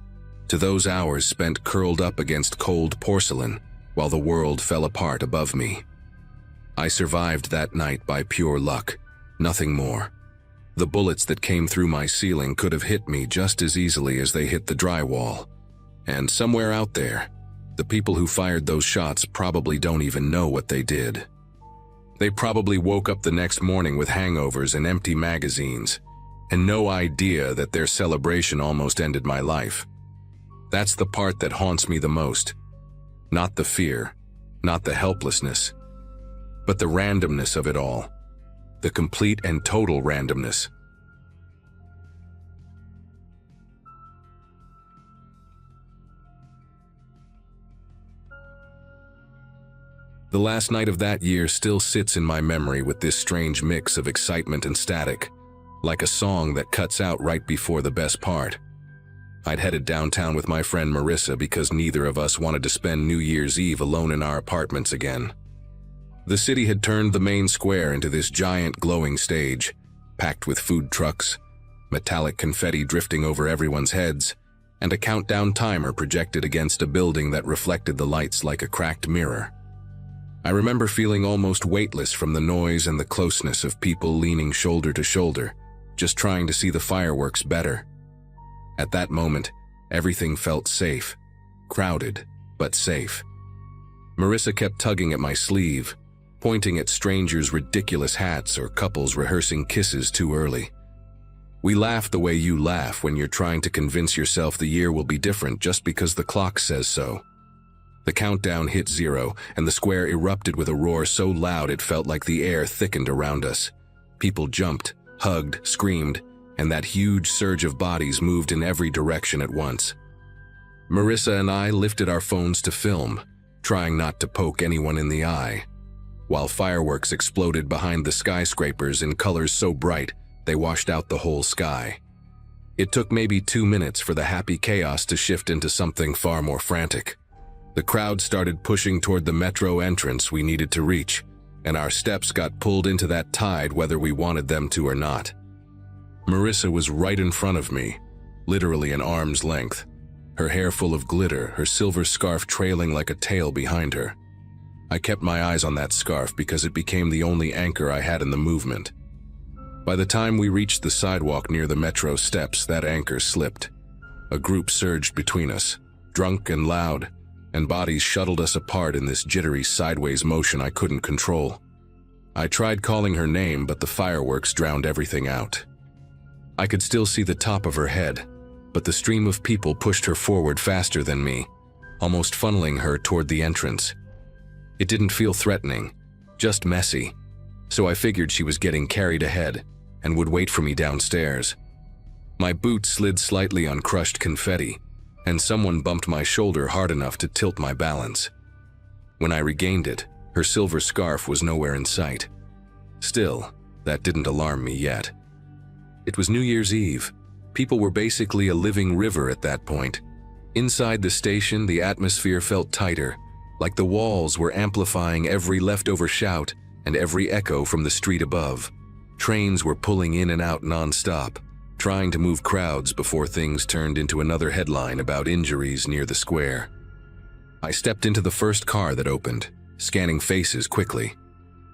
to those hours spent curled up against cold porcelain while the world fell apart above me. I survived that night by pure luck, nothing more. The bullets that came through my ceiling could have hit me just as easily as they hit the drywall. And somewhere out there, the people who fired those shots probably don't even know what they did. They probably woke up the next morning with hangovers and empty magazines, and no idea that their celebration almost ended my life. That's the part that haunts me the most. Not the fear, not the helplessness, but the randomness of it all. The complete and total randomness. The last night of that year still sits in my memory with this strange mix of excitement and static, like a song that cuts out right before the best part. I'd headed downtown with my friend Marissa because neither of us wanted to spend New Year's Eve alone in our apartments again. The city had turned the main square into this giant glowing stage, packed with food trucks, metallic confetti drifting over everyone's heads, and a countdown timer projected against a building that reflected the lights like a cracked mirror. I remember feeling almost weightless from the noise and the closeness of people leaning shoulder to shoulder, just trying to see the fireworks better. At that moment, everything felt safe, crowded, but safe. Marissa kept tugging at my sleeve, pointing at strangers' ridiculous hats or couples rehearsing kisses too early. We laugh the way you laugh when you're trying to convince yourself the year will be different just because the clock says so. The countdown hit 0, and the square erupted with a roar so loud it felt like the air thickened around us. People jumped, hugged, screamed, and that huge surge of bodies moved in every direction at once. Marissa and I lifted our phones to film, trying not to poke anyone in the eye, while fireworks exploded behind the skyscrapers in colors so bright they washed out the whole sky. It took maybe 2 minutes for the happy chaos to shift into something far more frantic. The crowd started pushing toward the metro entrance we needed to reach, and our steps got pulled into that tide whether we wanted them to or not. Marissa was right in front of me, literally an arm's length, her hair full of glitter, her silver scarf trailing like a tail behind her. I kept my eyes on that scarf because it became the only anchor I had in the movement. By the time we reached the sidewalk near the metro steps, that anchor slipped. A group surged between us, drunk and loud, and bodies shuttled us apart in this jittery sideways motion I couldn't control. I tried calling her name, but the fireworks drowned everything out. I could still see the top of her head, but the stream of people pushed her forward faster than me, almost funneling her toward the entrance. It didn't feel threatening, just messy, so I figured she was getting carried ahead and would wait for me downstairs. My boot slid slightly on crushed confetti, and someone bumped my shoulder hard enough to tilt my balance. When I regained it, her silver scarf was nowhere in sight. Still, that didn't alarm me yet. It was New Year's Eve. People were basically a living river at that point. Inside the station, the atmosphere felt tighter, like the walls were amplifying every leftover shout and every echo from the street above. Trains were pulling in and out non-stop, trying to move crowds before things turned into another headline about injuries near the square. I stepped into the first car that opened, scanning faces quickly,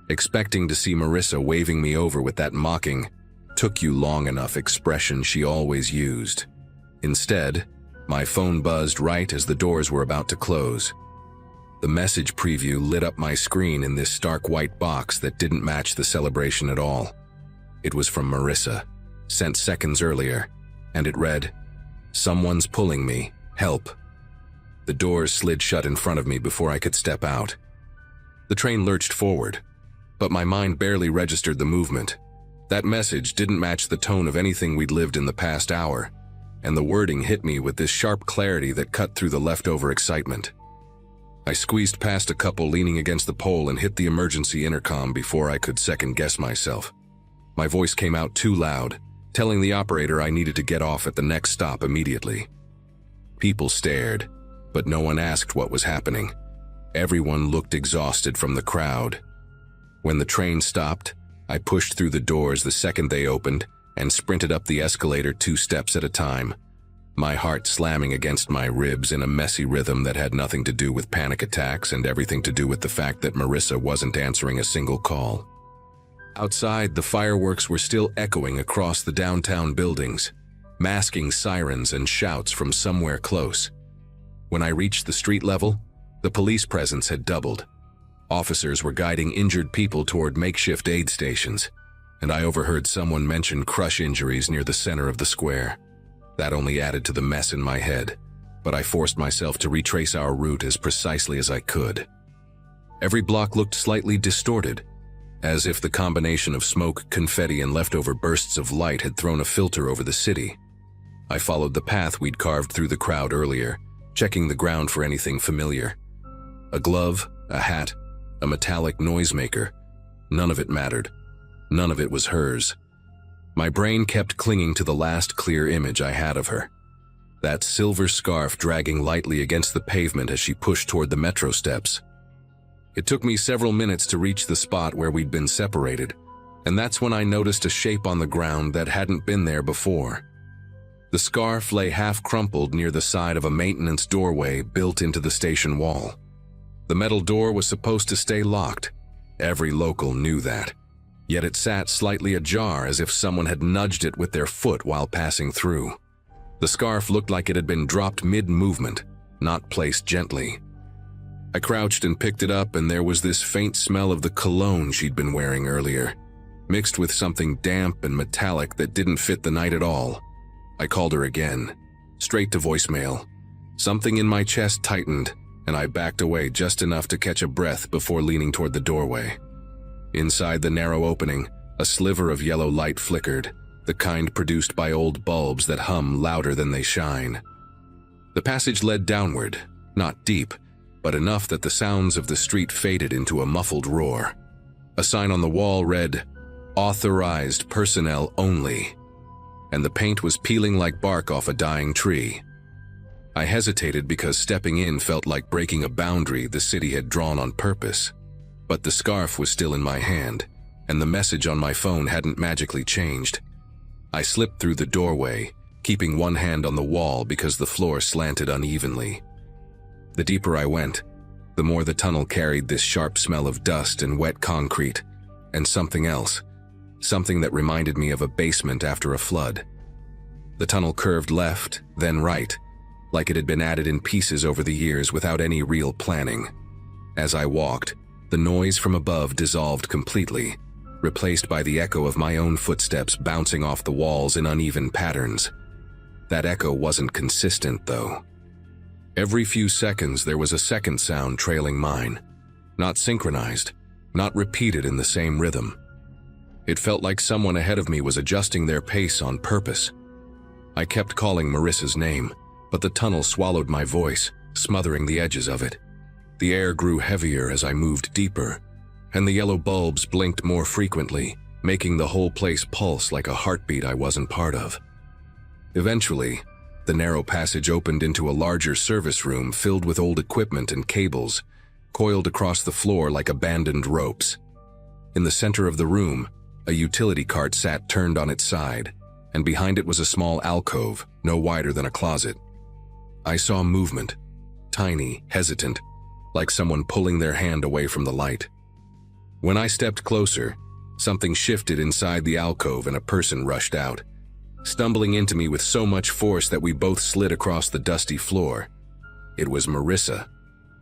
expecting to see Marissa waving me over with that mocking, "took you long enough" expression she always used. Instead, my phone buzzed right as the doors were about to close. The message preview lit up my screen in this stark white box that didn't match the celebration at all. It was from Marissa, sent seconds earlier, and it read, "Someone's pulling me, help." The doors slid shut in front of me before I could step out. The train lurched forward, but my mind barely registered the movement. That message didn't match the tone of anything we'd lived in the past hour, and the wording hit me with this sharp clarity that cut through the leftover excitement. I squeezed past a couple leaning against the pole and hit the emergency intercom before I could second-guess myself. My voice came out too loud, telling the operator I needed to get off at the next stop immediately. People stared, but no one asked what was happening. Everyone looked exhausted from the crowd. When the train stopped, I pushed through the doors the second they opened and sprinted up the escalator 2 steps at a time, my heart slamming against my ribs in a messy rhythm that had nothing to do with panic attacks and everything to do with the fact that Marissa wasn't answering a single call. Outside, the fireworks were still echoing across the downtown buildings, masking sirens and shouts from somewhere close. When I reached the street level, the police presence had doubled. Officers were guiding injured people toward makeshift aid stations, and I overheard someone mention crush injuries near the center of the square. That only added to the mess in my head, but I forced myself to retrace our route as precisely as I could. Every block looked slightly distorted, as if the combination of smoke, confetti, and leftover bursts of light had thrown a filter over the city. I followed the path we'd carved through the crowd earlier, checking the ground for anything familiar. A glove, a hat, a metallic noisemaker. None of it mattered. None of it was hers. My brain kept clinging to the last clear image I had of her. That silver scarf dragging lightly against the pavement as she pushed toward the metro steps. It took me several minutes to reach the spot where we'd been separated, and that's when I noticed a shape on the ground that hadn't been there before. The scarf lay half crumpled near the side of a maintenance doorway built into the station wall. The metal door was supposed to stay locked. Every local knew that. Yet it sat slightly ajar as if someone had nudged it with their foot while passing through. The scarf looked like it had been dropped mid-movement, not placed gently. I crouched and picked it up, and there was this faint smell of the cologne she'd been wearing earlier, mixed with something damp and metallic that didn't fit the night at all. I called her again, straight to voicemail. Something in my chest tightened, and I backed away just enough to catch a breath before leaning toward the doorway. Inside the narrow opening, a sliver of yellow light flickered, the kind produced by old bulbs that hum louder than they shine. The passage led downward, not deep, but enough that the sounds of the street faded into a muffled roar. A sign on the wall read, "Authorized personnel only," and the paint was peeling like bark off a dying tree. I hesitated because stepping in felt like breaking a boundary the city had drawn on purpose. But the scarf was still in my hand, and the message on my phone hadn't magically changed. I slipped through the doorway, keeping one hand on the wall because the floor slanted unevenly. The deeper I went, the more the tunnel carried this sharp smell of dust and wet concrete, and something else, something that reminded me of a basement after a flood. The tunnel curved left, then right, like it had been added in pieces over the years without any real planning. As I walked, the noise from above dissolved completely, replaced by the echo of my own footsteps bouncing off the walls in uneven patterns. That echo wasn't consistent, though. Every few seconds there was a second sound trailing mine, not synchronized, not repeated in the same rhythm. It felt like someone ahead of me was adjusting their pace on purpose. I kept calling Marissa's name, but the tunnel swallowed my voice, smothering the edges of it. The air grew heavier as I moved deeper, and the yellow bulbs blinked more frequently, making the whole place pulse like a heartbeat I wasn't part of. Eventually, the narrow passage opened into a larger service room filled with old equipment and cables, coiled across the floor like abandoned ropes. In the center of the room, a utility cart sat turned on its side, and behind it was a small alcove, no wider than a closet. I saw movement, tiny, hesitant, like someone pulling their hand away from the light. When I stepped closer, something shifted inside the alcove and a person rushed out, stumbling into me with so much force that we both slid across the dusty floor. It was Marissa.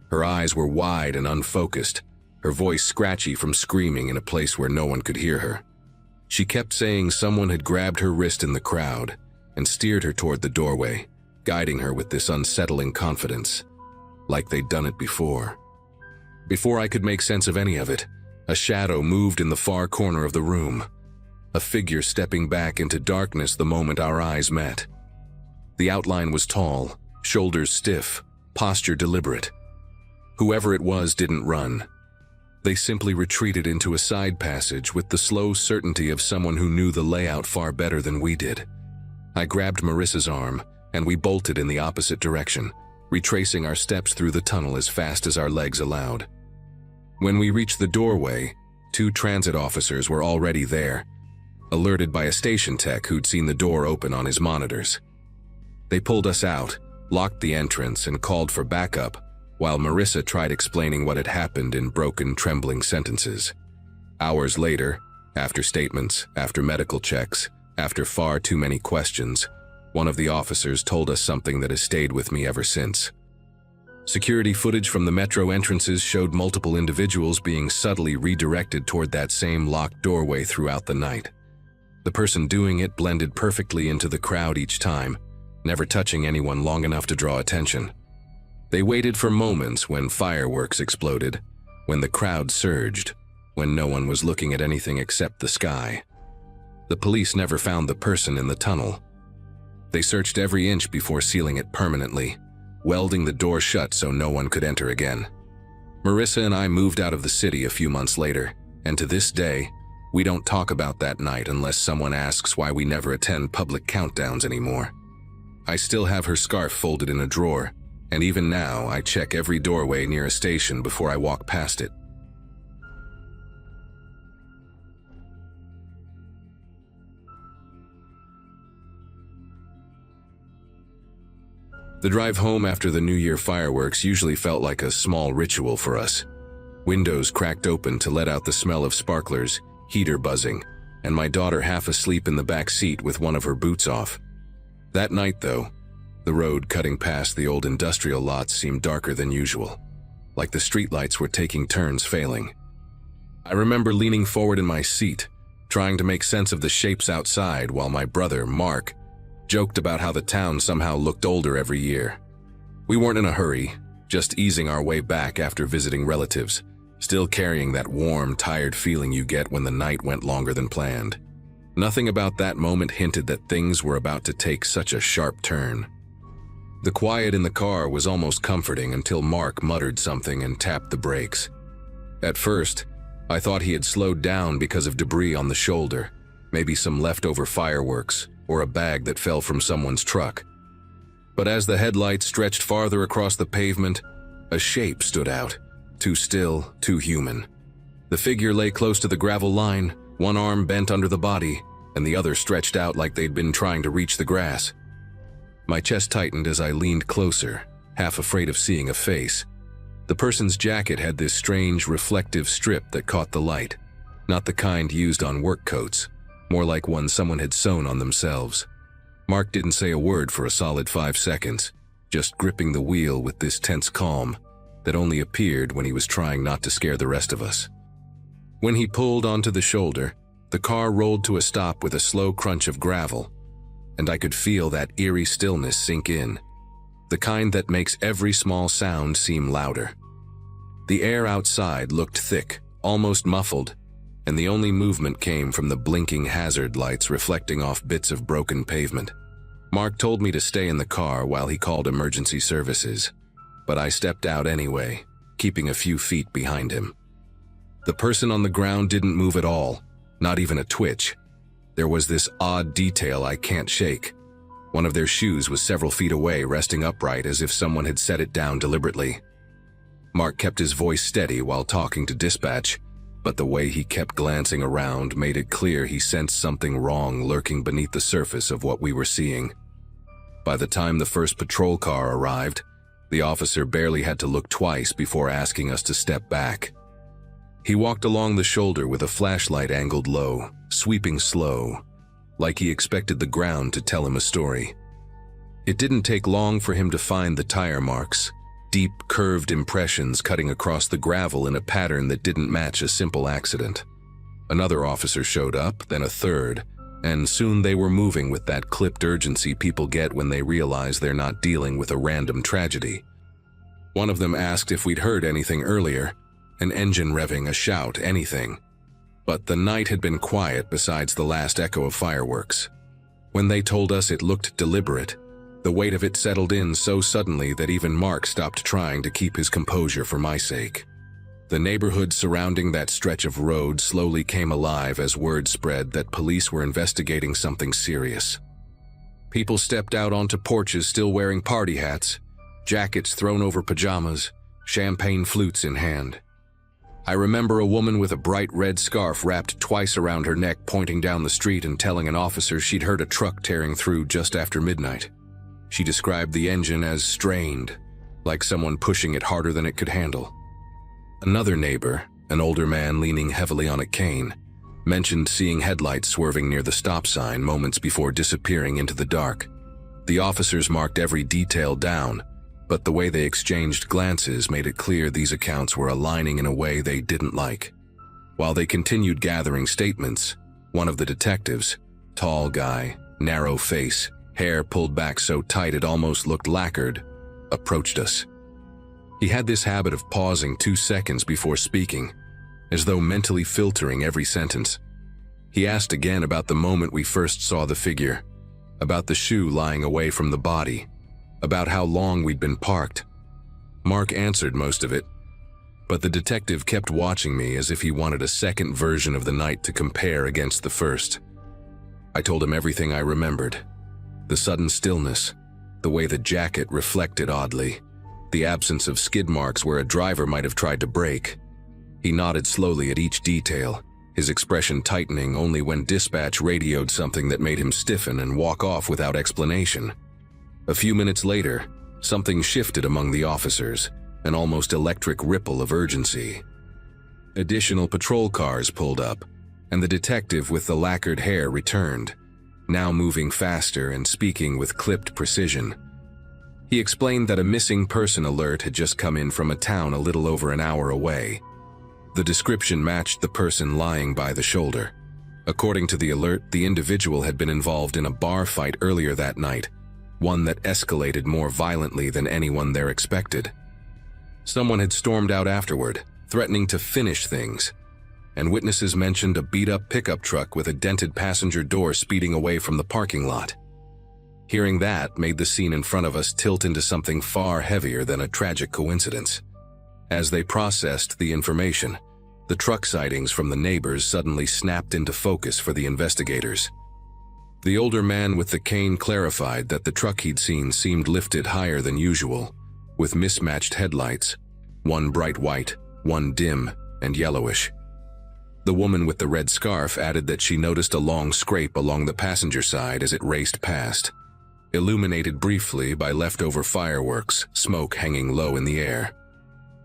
Her eyes were wide and unfocused, her voice scratchy from screaming in a place where no one could hear her. She kept saying someone had grabbed her wrist in the crowd and steered her toward the doorway, guiding her with this unsettling confidence, like they'd done it before. Before I could make sense of any of it, a shadow moved in the far corner of the room, a figure stepping back into darkness the moment our eyes met. The outline was tall, shoulders stiff, posture deliberate. Whoever it was didn't run. They simply retreated into a side passage with the slow certainty of someone who knew the layout far better than we did. I grabbed Marissa's arm, and we bolted in the opposite direction, retracing our steps through the tunnel as fast as our legs allowed. When we reached the doorway, 2 transit officers were already there, alerted by a station tech who'd seen the door open on his monitors. They pulled us out, locked the entrance, and called for backup, while Marissa tried explaining what had happened in broken, trembling sentences. Hours later, after statements, after medical checks, after far too many questions, one of the officers told us something that has stayed with me ever since. Security footage from the metro entrances showed multiple individuals being subtly redirected toward that same locked doorway throughout the night. The person doing it blended perfectly into the crowd each time, never touching anyone long enough to draw attention. They waited for moments when fireworks exploded, when the crowd surged, when no one was looking at anything except the sky. The police never found the person in the tunnel. They searched every inch before sealing it permanently, welding the door shut so no one could enter again. Marissa and I moved out of the city a few months later, and to this day, we don't talk about that night unless someone asks why we never attend public countdowns anymore. I still have her scarf folded in a drawer, and even now I check every doorway near a station before I walk past it. The drive home after the New Year fireworks usually felt like a small ritual for us. Windows cracked open to let out the smell of sparklers, heater buzzing, and my daughter half asleep in the back seat with one of her boots off. That night, though, the road cutting past the old industrial lots seemed darker than usual, like the streetlights were taking turns failing. I remember leaning forward in my seat, trying to make sense of the shapes outside while my brother, Mark, joked about how the town somehow looked older every year. We weren't in a hurry, just easing our way back after visiting relatives, still carrying that warm, tired feeling you get when the night went longer than planned. Nothing about that moment hinted that things were about to take such a sharp turn. The quiet in the car was almost comforting until Mark muttered something and tapped the brakes. At first, I thought he had slowed down because of debris on the shoulder, maybe some leftover fireworks, or a bag that fell from someone's truck. But as the headlights stretched farther across the pavement, a shape stood out, too still, too human. The figure lay close to the gravel line, one arm bent under the body, and the other stretched out like they'd been trying to reach the grass. My chest tightened as I leaned closer, half afraid of seeing a face. The person's jacket had this strange, reflective strip that caught the light, not the kind used on work coats, more like one someone had sewn on themselves. Mark didn't say a word for a solid 5 seconds, just gripping the wheel with this tense calm that only appeared when he was trying not to scare the rest of us. When he pulled onto the shoulder, the car rolled to a stop with a slow crunch of gravel, and I could feel that eerie stillness sink in, the kind that makes every small sound seem louder. The air outside looked thick, almost muffled, and the only movement came from the blinking hazard lights reflecting off bits of broken pavement. Mark told me to stay in the car while he called emergency services, but I stepped out anyway, keeping a few feet behind him. The person on the ground didn't move at all, not even a twitch. There was this odd detail I can't shake. One of their shoes was several feet away, resting upright as if someone had set it down deliberately. Mark kept his voice steady while talking to dispatch, but the way he kept glancing around made it clear he sensed something wrong lurking beneath the surface of what we were seeing. By the time the first patrol car arrived, the officer barely had to look twice before asking us to step back. He walked along the shoulder with a flashlight angled low, sweeping slow, like he expected the ground to tell him a story. It didn't take long for him to find the tire marks, deep, curved impressions cutting across the gravel in a pattern that didn't match a simple accident. Another officer showed up, then a third, and soon they were moving with that clipped urgency people get when they realize they're not dealing with a random tragedy. One of them asked if we'd heard anything earlier, an engine revving, a shout, anything. But the night had been quiet besides the last echo of fireworks. When they told us it looked deliberate, the weight of it settled in so suddenly that even Mark stopped trying to keep his composure for my sake. The neighborhood surrounding that stretch of road slowly came alive as word spread that police were investigating something serious. People stepped out onto porches still wearing party hats, jackets thrown over pajamas, champagne flutes in hand. I remember a woman with a bright red scarf wrapped twice around her neck pointing down the street and telling an officer she'd heard a truck tearing through just after midnight. She described the engine as strained, like someone pushing it harder than it could handle. Another neighbor, an older man leaning heavily on a cane, mentioned seeing headlights swerving near the stop sign moments before disappearing into the dark. The officers marked every detail down, but the way they exchanged glances made it clear these accounts were aligning in a way they didn't like. While they continued gathering statements, one of the detectives, tall guy, narrow face, hair pulled back so tight it almost looked lacquered, approached us. He had this habit of pausing 2 seconds before speaking, as though mentally filtering every sentence. He asked again about the moment we first saw the figure, about the shoe lying away from the body, about how long we'd been parked. Mark answered most of it, but the detective kept watching me as if he wanted a second version of the night to compare against the first. I told him everything I remembered. The sudden stillness, the way the jacket reflected oddly, the absence of skid marks where a driver might have tried to brake. He nodded slowly at each detail, his expression tightening only when dispatch radioed something that made him stiffen and walk off without explanation. A few minutes later, something shifted among the officers, an almost electric ripple of urgency. Additional patrol cars pulled up, and the detective with the lacquered hair returned, now moving faster and speaking with clipped precision. He explained that a missing person alert had just come in from a town a little over an hour away. The description matched the person lying by the shoulder. According to the alert, the individual had been involved in a bar fight earlier that night, one that escalated more violently than anyone there expected. Someone had stormed out afterward, threatening to finish things, and witnesses mentioned a beat-up pickup truck with a dented passenger door speeding away from the parking lot. Hearing that made the scene in front of us tilt into something far heavier than a tragic coincidence. As they processed the information, the truck sightings from the neighbors suddenly snapped into focus for the investigators. The older man with the cane clarified that the truck he'd seen seemed lifted higher than usual, with mismatched headlights, one bright white, one dim and yellowish. The woman with the red scarf added that she noticed a long scrape along the passenger side as it raced past, illuminated briefly by leftover fireworks, smoke hanging low in the air.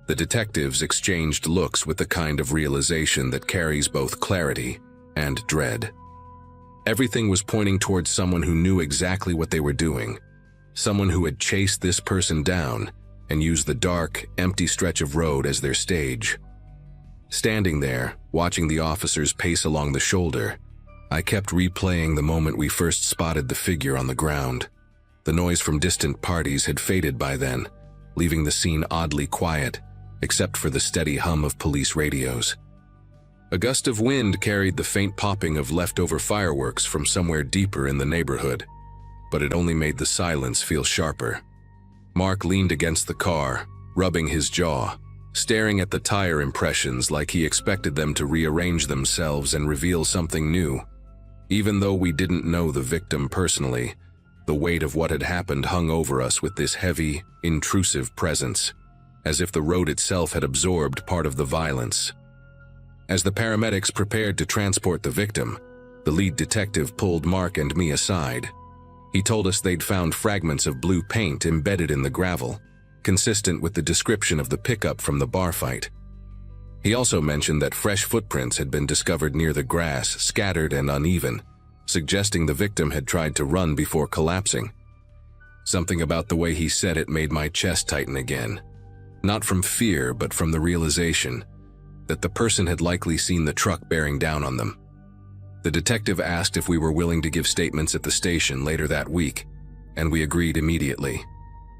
The detectives exchanged looks with the kind of realization that carries both clarity and dread. Everything was pointing towards someone who knew exactly what they were doing, someone who had chased this person down and used the dark, empty stretch of road as their stage. Standing there, watching the officers pace along the shoulder, I kept replaying the moment we first spotted the figure on the ground. The noise from distant parties had faded by then, leaving the scene oddly quiet, except for the steady hum of police radios. A gust of wind carried the faint popping of leftover fireworks from somewhere deeper in the neighborhood, but it only made the silence feel sharper. Mark leaned against the car, rubbing his jaw, staring at the tire impressions like he expected them to rearrange themselves and reveal something new. Even though we didn't know the victim personally, the weight of what had happened hung over us with this heavy, intrusive presence, as if the road itself had absorbed part of the violence. As the paramedics prepared to transport the victim, the lead detective pulled Mark and me aside. He told us they'd found fragments of blue paint embedded in the gravel, consistent with the description of the pickup from the bar fight. He also mentioned that fresh footprints had been discovered near the grass, scattered and uneven, suggesting the victim had tried to run before collapsing. Something about the way he said it made my chest tighten again. Not from fear, but from the realization that the person had likely seen the truck bearing down on them. The detective asked if we were willing to give statements at the station later that week, and we agreed immediately.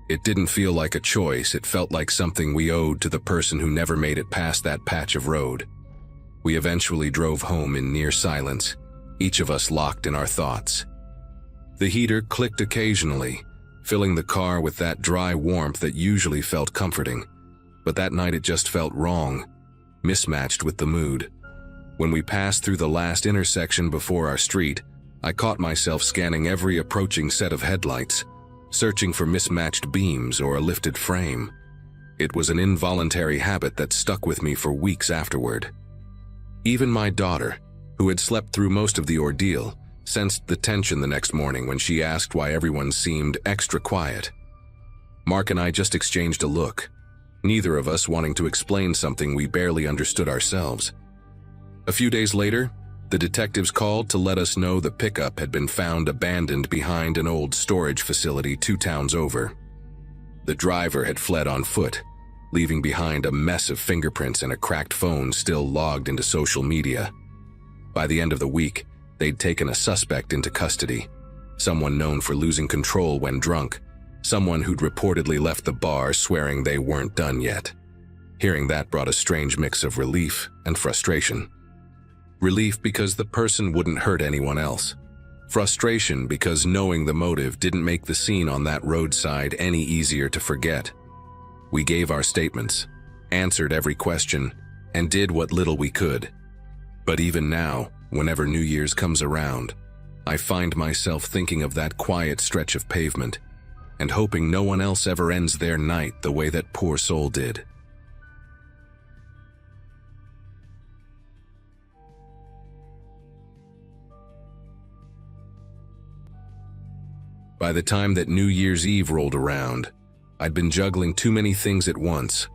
It didn't feel like a choice, it felt like something we owed to the person who never made it past that patch of road. We eventually drove home in near silence, each of us locked in our thoughts. The heater clicked occasionally, filling the car with that dry warmth that usually felt comforting, but that night it just felt wrong, mismatched with the mood. When we passed through the last intersection before our street, I caught myself scanning every approaching set of headlights, searching for mismatched beams or a lifted frame. It was an involuntary habit that stuck with me for weeks afterward. Even my daughter, who had slept through most of the ordeal, sensed the tension the next morning when she asked why everyone seemed extra quiet. Mark and I just exchanged a look, neither of us wanting to explain something we barely understood ourselves. A few days later, the detectives called to let us know the pickup had been found abandoned behind an old storage facility 2 towns over. The driver had fled on foot, leaving behind a mess of fingerprints and a cracked phone still logged into social media. By the end of the week, they'd taken a suspect into custody, someone known for losing control when drunk, someone who'd reportedly left the bar swearing they weren't done yet. Hearing that brought a strange mix of relief and frustration. Relief because the person wouldn't hurt anyone else. Frustration because knowing the motive didn't make the scene on that roadside any easier to forget. We gave our statements, answered every question, and did what little we could. But even now, whenever New Year's comes around, I find myself thinking of that quiet stretch of pavement and hoping no one else ever ends their night the way that poor soul did. By the time that New Year's Eve rolled around, I'd been juggling too many things at once.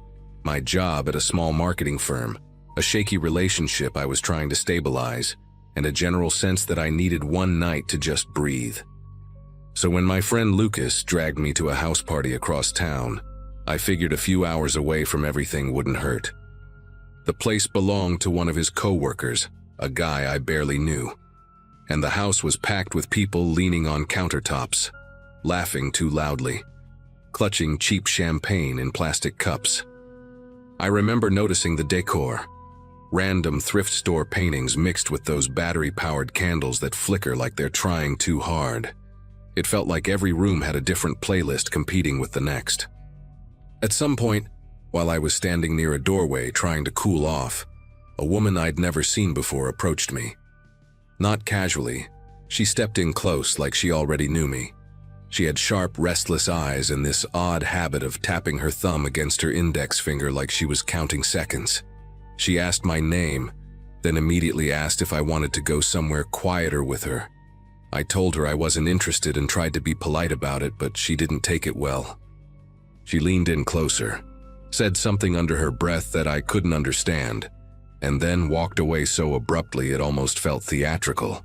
My job at a small marketing firm, a shaky relationship I was trying to stabilize, and a general sense that I needed one night to just breathe. So when my friend Lucas dragged me to a house party across town, I figured a few hours away from everything wouldn't hurt. The place belonged to one of his co-workers, a guy I barely knew, and the house was packed with people leaning on countertops, laughing too loudly, clutching cheap champagne in plastic cups. I remember noticing the decor, random thrift store paintings mixed with those battery-powered candles that flicker like they're trying too hard. It felt like every room had a different playlist competing with the next. At some point, while I was standing near a doorway trying to cool off, a woman I'd never seen before approached me. Not casually, she stepped in close like she already knew me. She had sharp, restless eyes and this odd habit of tapping her thumb against her index finger like she was counting seconds. She asked my name, then immediately asked if I wanted to go somewhere quieter with her. I told her I wasn't interested and tried to be polite about it, but she didn't take it well. She leaned in closer, said something under her breath that I couldn't understand, and then walked away so abruptly it almost felt theatrical.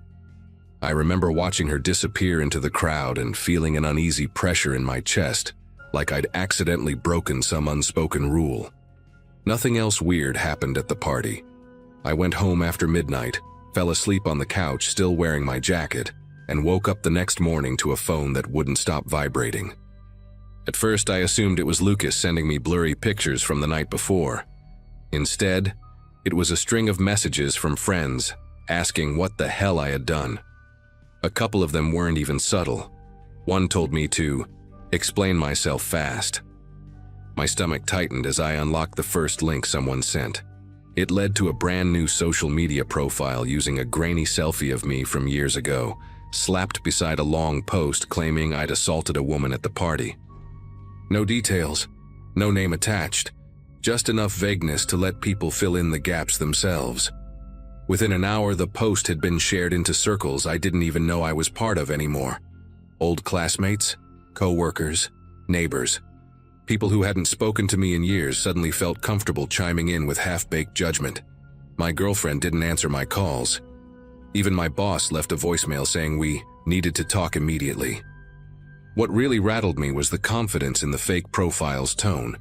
I remember watching her disappear into the crowd and feeling an uneasy pressure in my chest, like I'd accidentally broken some unspoken rule. Nothing else weird happened at the party. I went home after midnight, fell asleep on the couch still wearing my jacket, and woke up the next morning to a phone that wouldn't stop vibrating. At first, I assumed it was Lucas sending me blurry pictures from the night before. Instead, it was a string of messages from friends asking what the hell I had done. A couple of them weren't even subtle. One told me to explain myself fast. My stomach tightened as I unlocked the first link someone sent. It led to a brand new social media profile using a grainy selfie of me from years ago, slapped beside a long post claiming I'd assaulted a woman at the party. No details, no name attached, just enough vagueness to let people fill in the gaps themselves. Within an hour, the post had been shared into circles I didn't even know I was part of anymore. Old classmates, co-workers, neighbors. People who hadn't spoken to me in years suddenly felt comfortable chiming in with half-baked judgment. My girlfriend didn't answer my calls. Even my boss left a voicemail saying we needed to talk immediately. What really rattled me was the confidence in the fake profile's tone,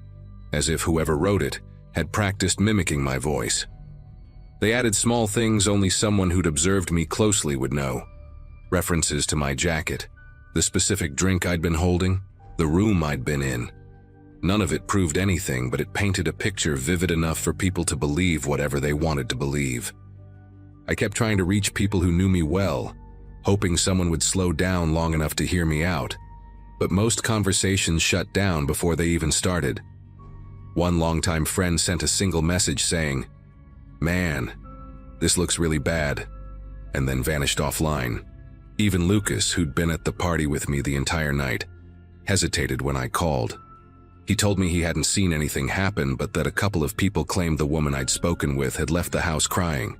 as if whoever wrote it had practiced mimicking my voice. They added small things only someone who'd observed me closely would know. References to my jacket, the specific drink I'd been holding, the room I'd been in. None of it proved anything, but it painted a picture vivid enough for people to believe whatever they wanted to believe. I kept trying to reach people who knew me well, hoping someone would slow down long enough to hear me out, but most conversations shut down before they even started. One longtime friend sent a single message saying, "Man, this looks really bad," and then vanished offline. Even Lucas, who'd been at the party with me the entire night, hesitated when I called. He told me he hadn't seen anything happen, but that a couple of people claimed the woman I'd spoken with had left the house crying.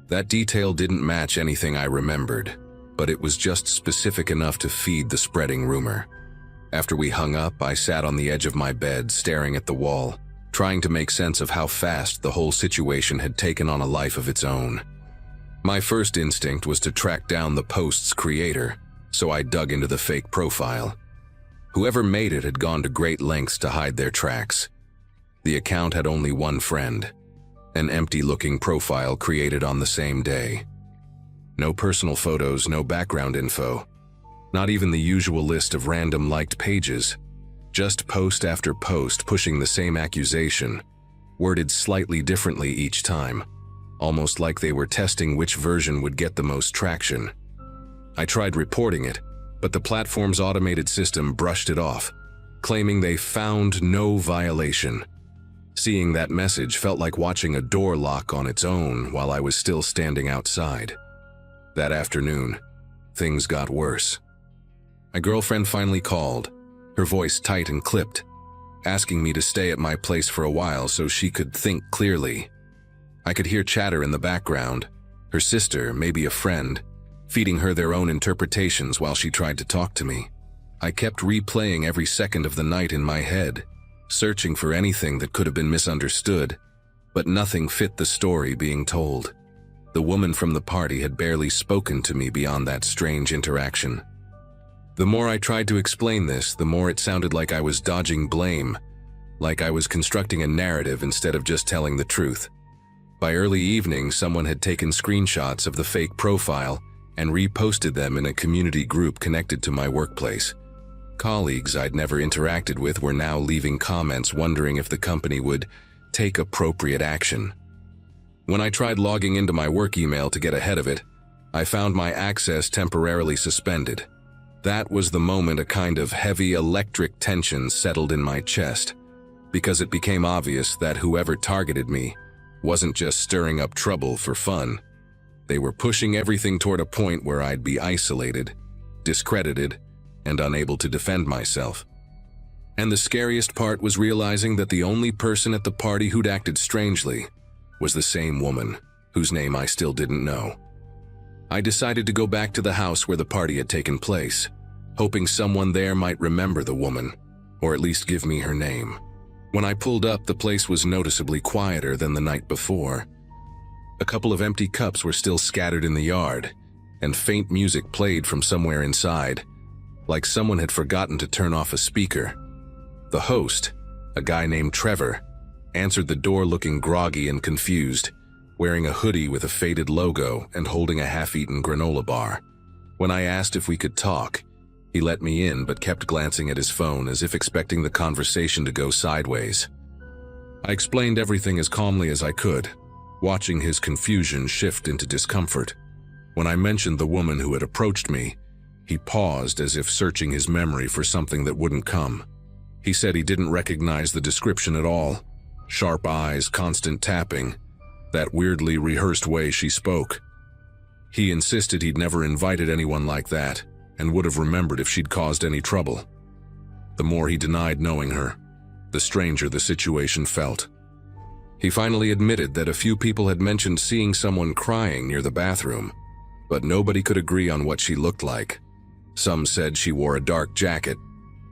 That detail didn't match anything I remembered, but it was just specific enough to feed the spreading rumor. After we hung up, I sat on the edge of my bed, staring at the wall, trying to make sense of how fast the whole situation had taken on a life of its own. My first instinct was to track down the post's creator, so I dug into the fake profile. Whoever made it had gone to great lengths to hide their tracks. The account had only one friend, an empty-looking profile created on the same day. No personal photos, no background info, not even the usual list of random liked pages. Just post after post pushing the same accusation, worded slightly differently each time, almost like they were testing which version would get the most traction. I tried reporting it, but the platform's automated system brushed it off, claiming they found no violation. Seeing that message felt like watching a door lock on its own while I was still standing outside. That afternoon, things got worse. My girlfriend finally called, her voice tight and clipped, asking me to stay at my place for a while so she could think clearly. I could hear chatter in the background, her sister, maybe a friend, feeding her their own interpretations while she tried to talk to me. I kept replaying every second of the night in my head, searching for anything that could have been misunderstood, but nothing fit the story being told. The woman from the party had barely spoken to me beyond that strange interaction. The more I tried to explain this, the more it sounded like I was dodging blame, like I was constructing a narrative instead of just telling the truth. By early evening, someone had taken screenshots of the fake profile and reposted them in a community group connected to my workplace. Colleagues I'd never interacted with were now leaving comments wondering if the company would take appropriate action. When I tried logging into my work email to get ahead of it, I found my access temporarily suspended. That was the moment a kind of heavy electric tension settled in my chest, because it became obvious that whoever targeted me wasn't just stirring up trouble for fun. They were pushing everything toward a point where I'd be isolated, discredited, and unable to defend myself. And the scariest part was realizing that the only person at the party who'd acted strangely was the same woman, whose name I still didn't know. I decided to go back to the house where the party had taken place, hoping someone there might remember the woman, or at least give me her name. When I pulled up, the place was noticeably quieter than the night before. A couple of empty cups were still scattered in the yard, and faint music played from somewhere inside, like someone had forgotten to turn off a speaker. The host, a guy named Trevor, answered the door looking groggy and confused, wearing a hoodie with a faded logo and holding a half-eaten granola bar. When I asked if we could talk, he let me in but kept glancing at his phone as if expecting the conversation to go sideways. I explained everything as calmly as I could, watching his confusion shift into discomfort. When I mentioned the woman who had approached me, he paused as if searching his memory for something that wouldn't come. He said he didn't recognize the description at all. Sharp eyes, constant tapping, that weirdly rehearsed way she spoke. He insisted he'd never invited anyone like that and would have remembered if she'd caused any trouble. The more he denied knowing her, the stranger the situation felt. He finally admitted that a few people had mentioned seeing someone crying near the bathroom, but nobody could agree on what she looked like. Some said she wore a dark jacket.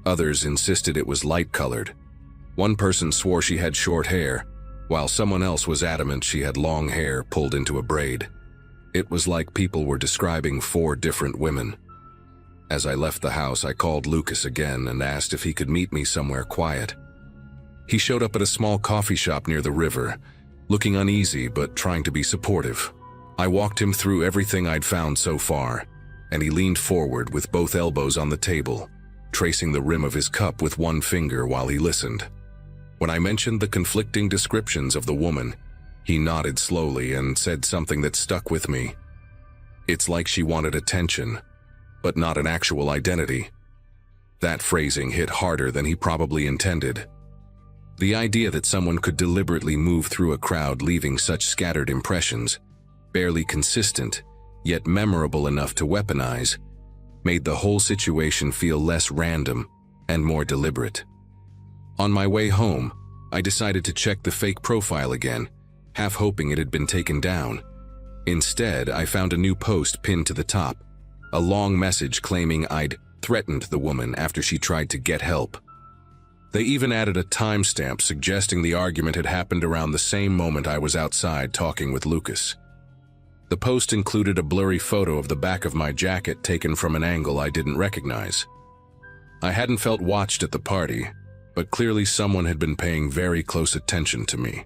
Others insisted it was light-colored. One person swore she had short hair, while someone else was adamant she had long hair pulled into a braid. It was like people were describing 4 different women. As I left the house, I called Lucas again and asked if he could meet me somewhere quiet. He showed up at a small coffee shop near the river, looking uneasy but trying to be supportive. I walked him through everything I'd found so far, and he leaned forward with both elbows on the table, tracing the rim of his cup with one finger while he listened. When I mentioned the conflicting descriptions of the woman, he nodded slowly and said something that stuck with me. It's like she wanted attention, but not an actual identity. That phrasing hit harder than he probably intended. The idea that someone could deliberately move through a crowd leaving such scattered impressions, barely consistent, yet memorable enough to weaponize, made the whole situation feel less random and more deliberate. On my way home, I decided to check the fake profile again, half hoping it had been taken down. Instead, I found a new post pinned to the top, a long message claiming I'd threatened the woman after she tried to get help. They even added a timestamp suggesting the argument had happened around the same moment I was outside talking with Lucas. The post included a blurry photo of the back of my jacket taken from an angle I didn't recognize. I hadn't felt watched at the party, but clearly someone had been paying very close attention to me.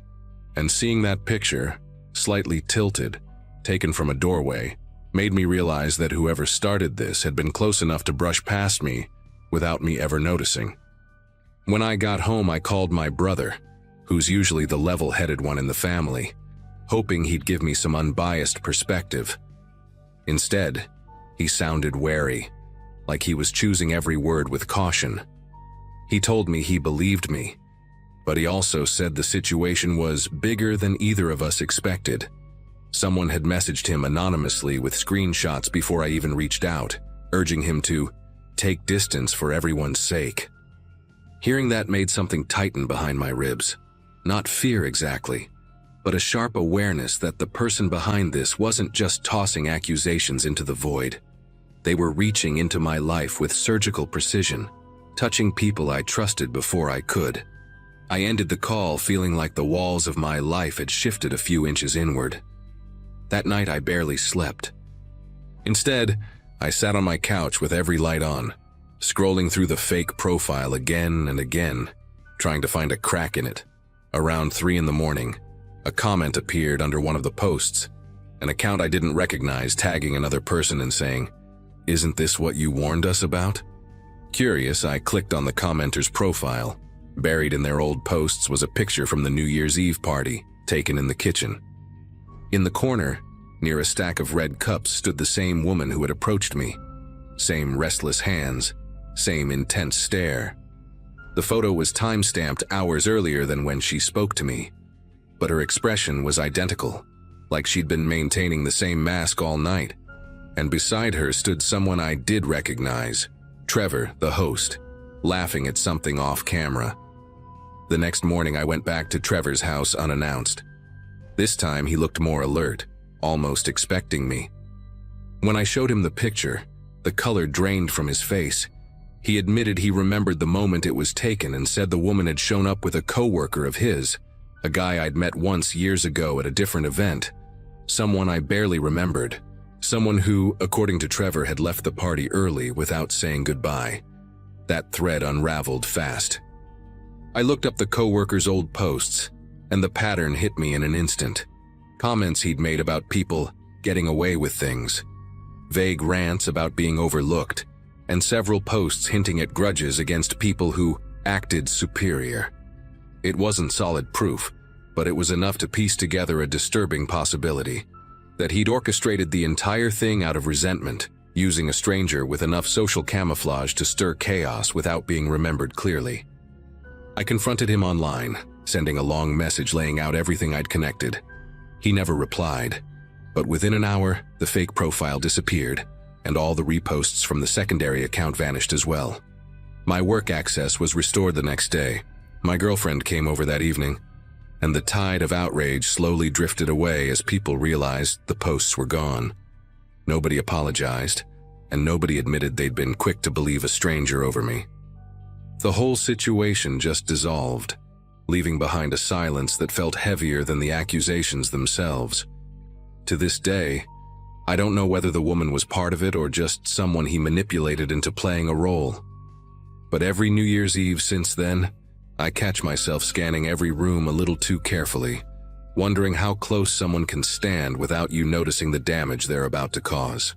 And seeing that picture, slightly tilted, taken from a doorway, made me realize that whoever started this had been close enough to brush past me without me ever noticing. When I got home, I called my brother, who's usually the level-headed one in the family, hoping he'd give me some unbiased perspective. Instead, he sounded wary, like he was choosing every word with caution. He told me he believed me, but he also said the situation was bigger than either of us expected. Someone had messaged him anonymously with screenshots before I even reached out, urging him to take distance for everyone's sake. Hearing that made something tighten behind my ribs. Not fear exactly, but a sharp awareness that the person behind this wasn't just tossing accusations into the void. They were reaching into my life with surgical precision, touching people I trusted before I could. I ended the call feeling like the walls of my life had shifted a few inches inward. That night I barely slept. Instead, I sat on my couch with every light on, scrolling through the fake profile again and again, trying to find a crack in it. Around 3 a.m, a comment appeared under one of the posts, an account I didn't recognize tagging another person and saying, "Isn't this what you warned us about?" Curious, I clicked on the commenter's profile. Buried in their old posts was a picture from the New Year's Eve party, taken in the kitchen. In the corner, near a stack of red cups, stood the same woman who had approached me. Same restless hands, same intense stare. The photo was time-stamped hours earlier than when she spoke to me, but her expression was identical, like she'd been maintaining the same mask all night. And beside her stood someone I did recognize, Trevor, the host, laughing at something off camera. The next morning I went back to Trevor's house unannounced. This time he looked more alert, almost expecting me. When I showed him the picture, the color drained from his face. He admitted he remembered the moment it was taken and said the woman had shown up with a coworker of his, a guy I'd met once years ago at a different event, someone I barely remembered, someone who, according to Trevor, had left the party early without saying goodbye. That thread unraveled fast. I looked up the coworker's old posts, and the pattern hit me in an instant. Comments he'd made about people getting away with things, vague rants about being overlooked, and several posts hinting at grudges against people who acted superior. It wasn't solid proof, but it was enough to piece together a disturbing possibility, that he'd orchestrated the entire thing out of resentment, using a stranger with enough social camouflage to stir chaos without being remembered clearly. I confronted him online, sending a long message laying out everything I'd connected. He never replied, but within an hour, the fake profile disappeared, and all the reposts from the secondary account vanished as well. My work access was restored the next day, My girlfriend came over that evening, and the tide of outrage slowly drifted away as people realized the posts were gone. Nobody apologized, and nobody admitted they'd been quick to believe a stranger over me. The whole situation just dissolved, leaving behind a silence that felt heavier than the accusations themselves. To this day, I don't know whether the woman was part of it or just someone he manipulated into playing a role. But every New Year's Eve since then, I catch myself scanning every room a little too carefully, wondering how close someone can stand without you noticing the damage they're about to cause.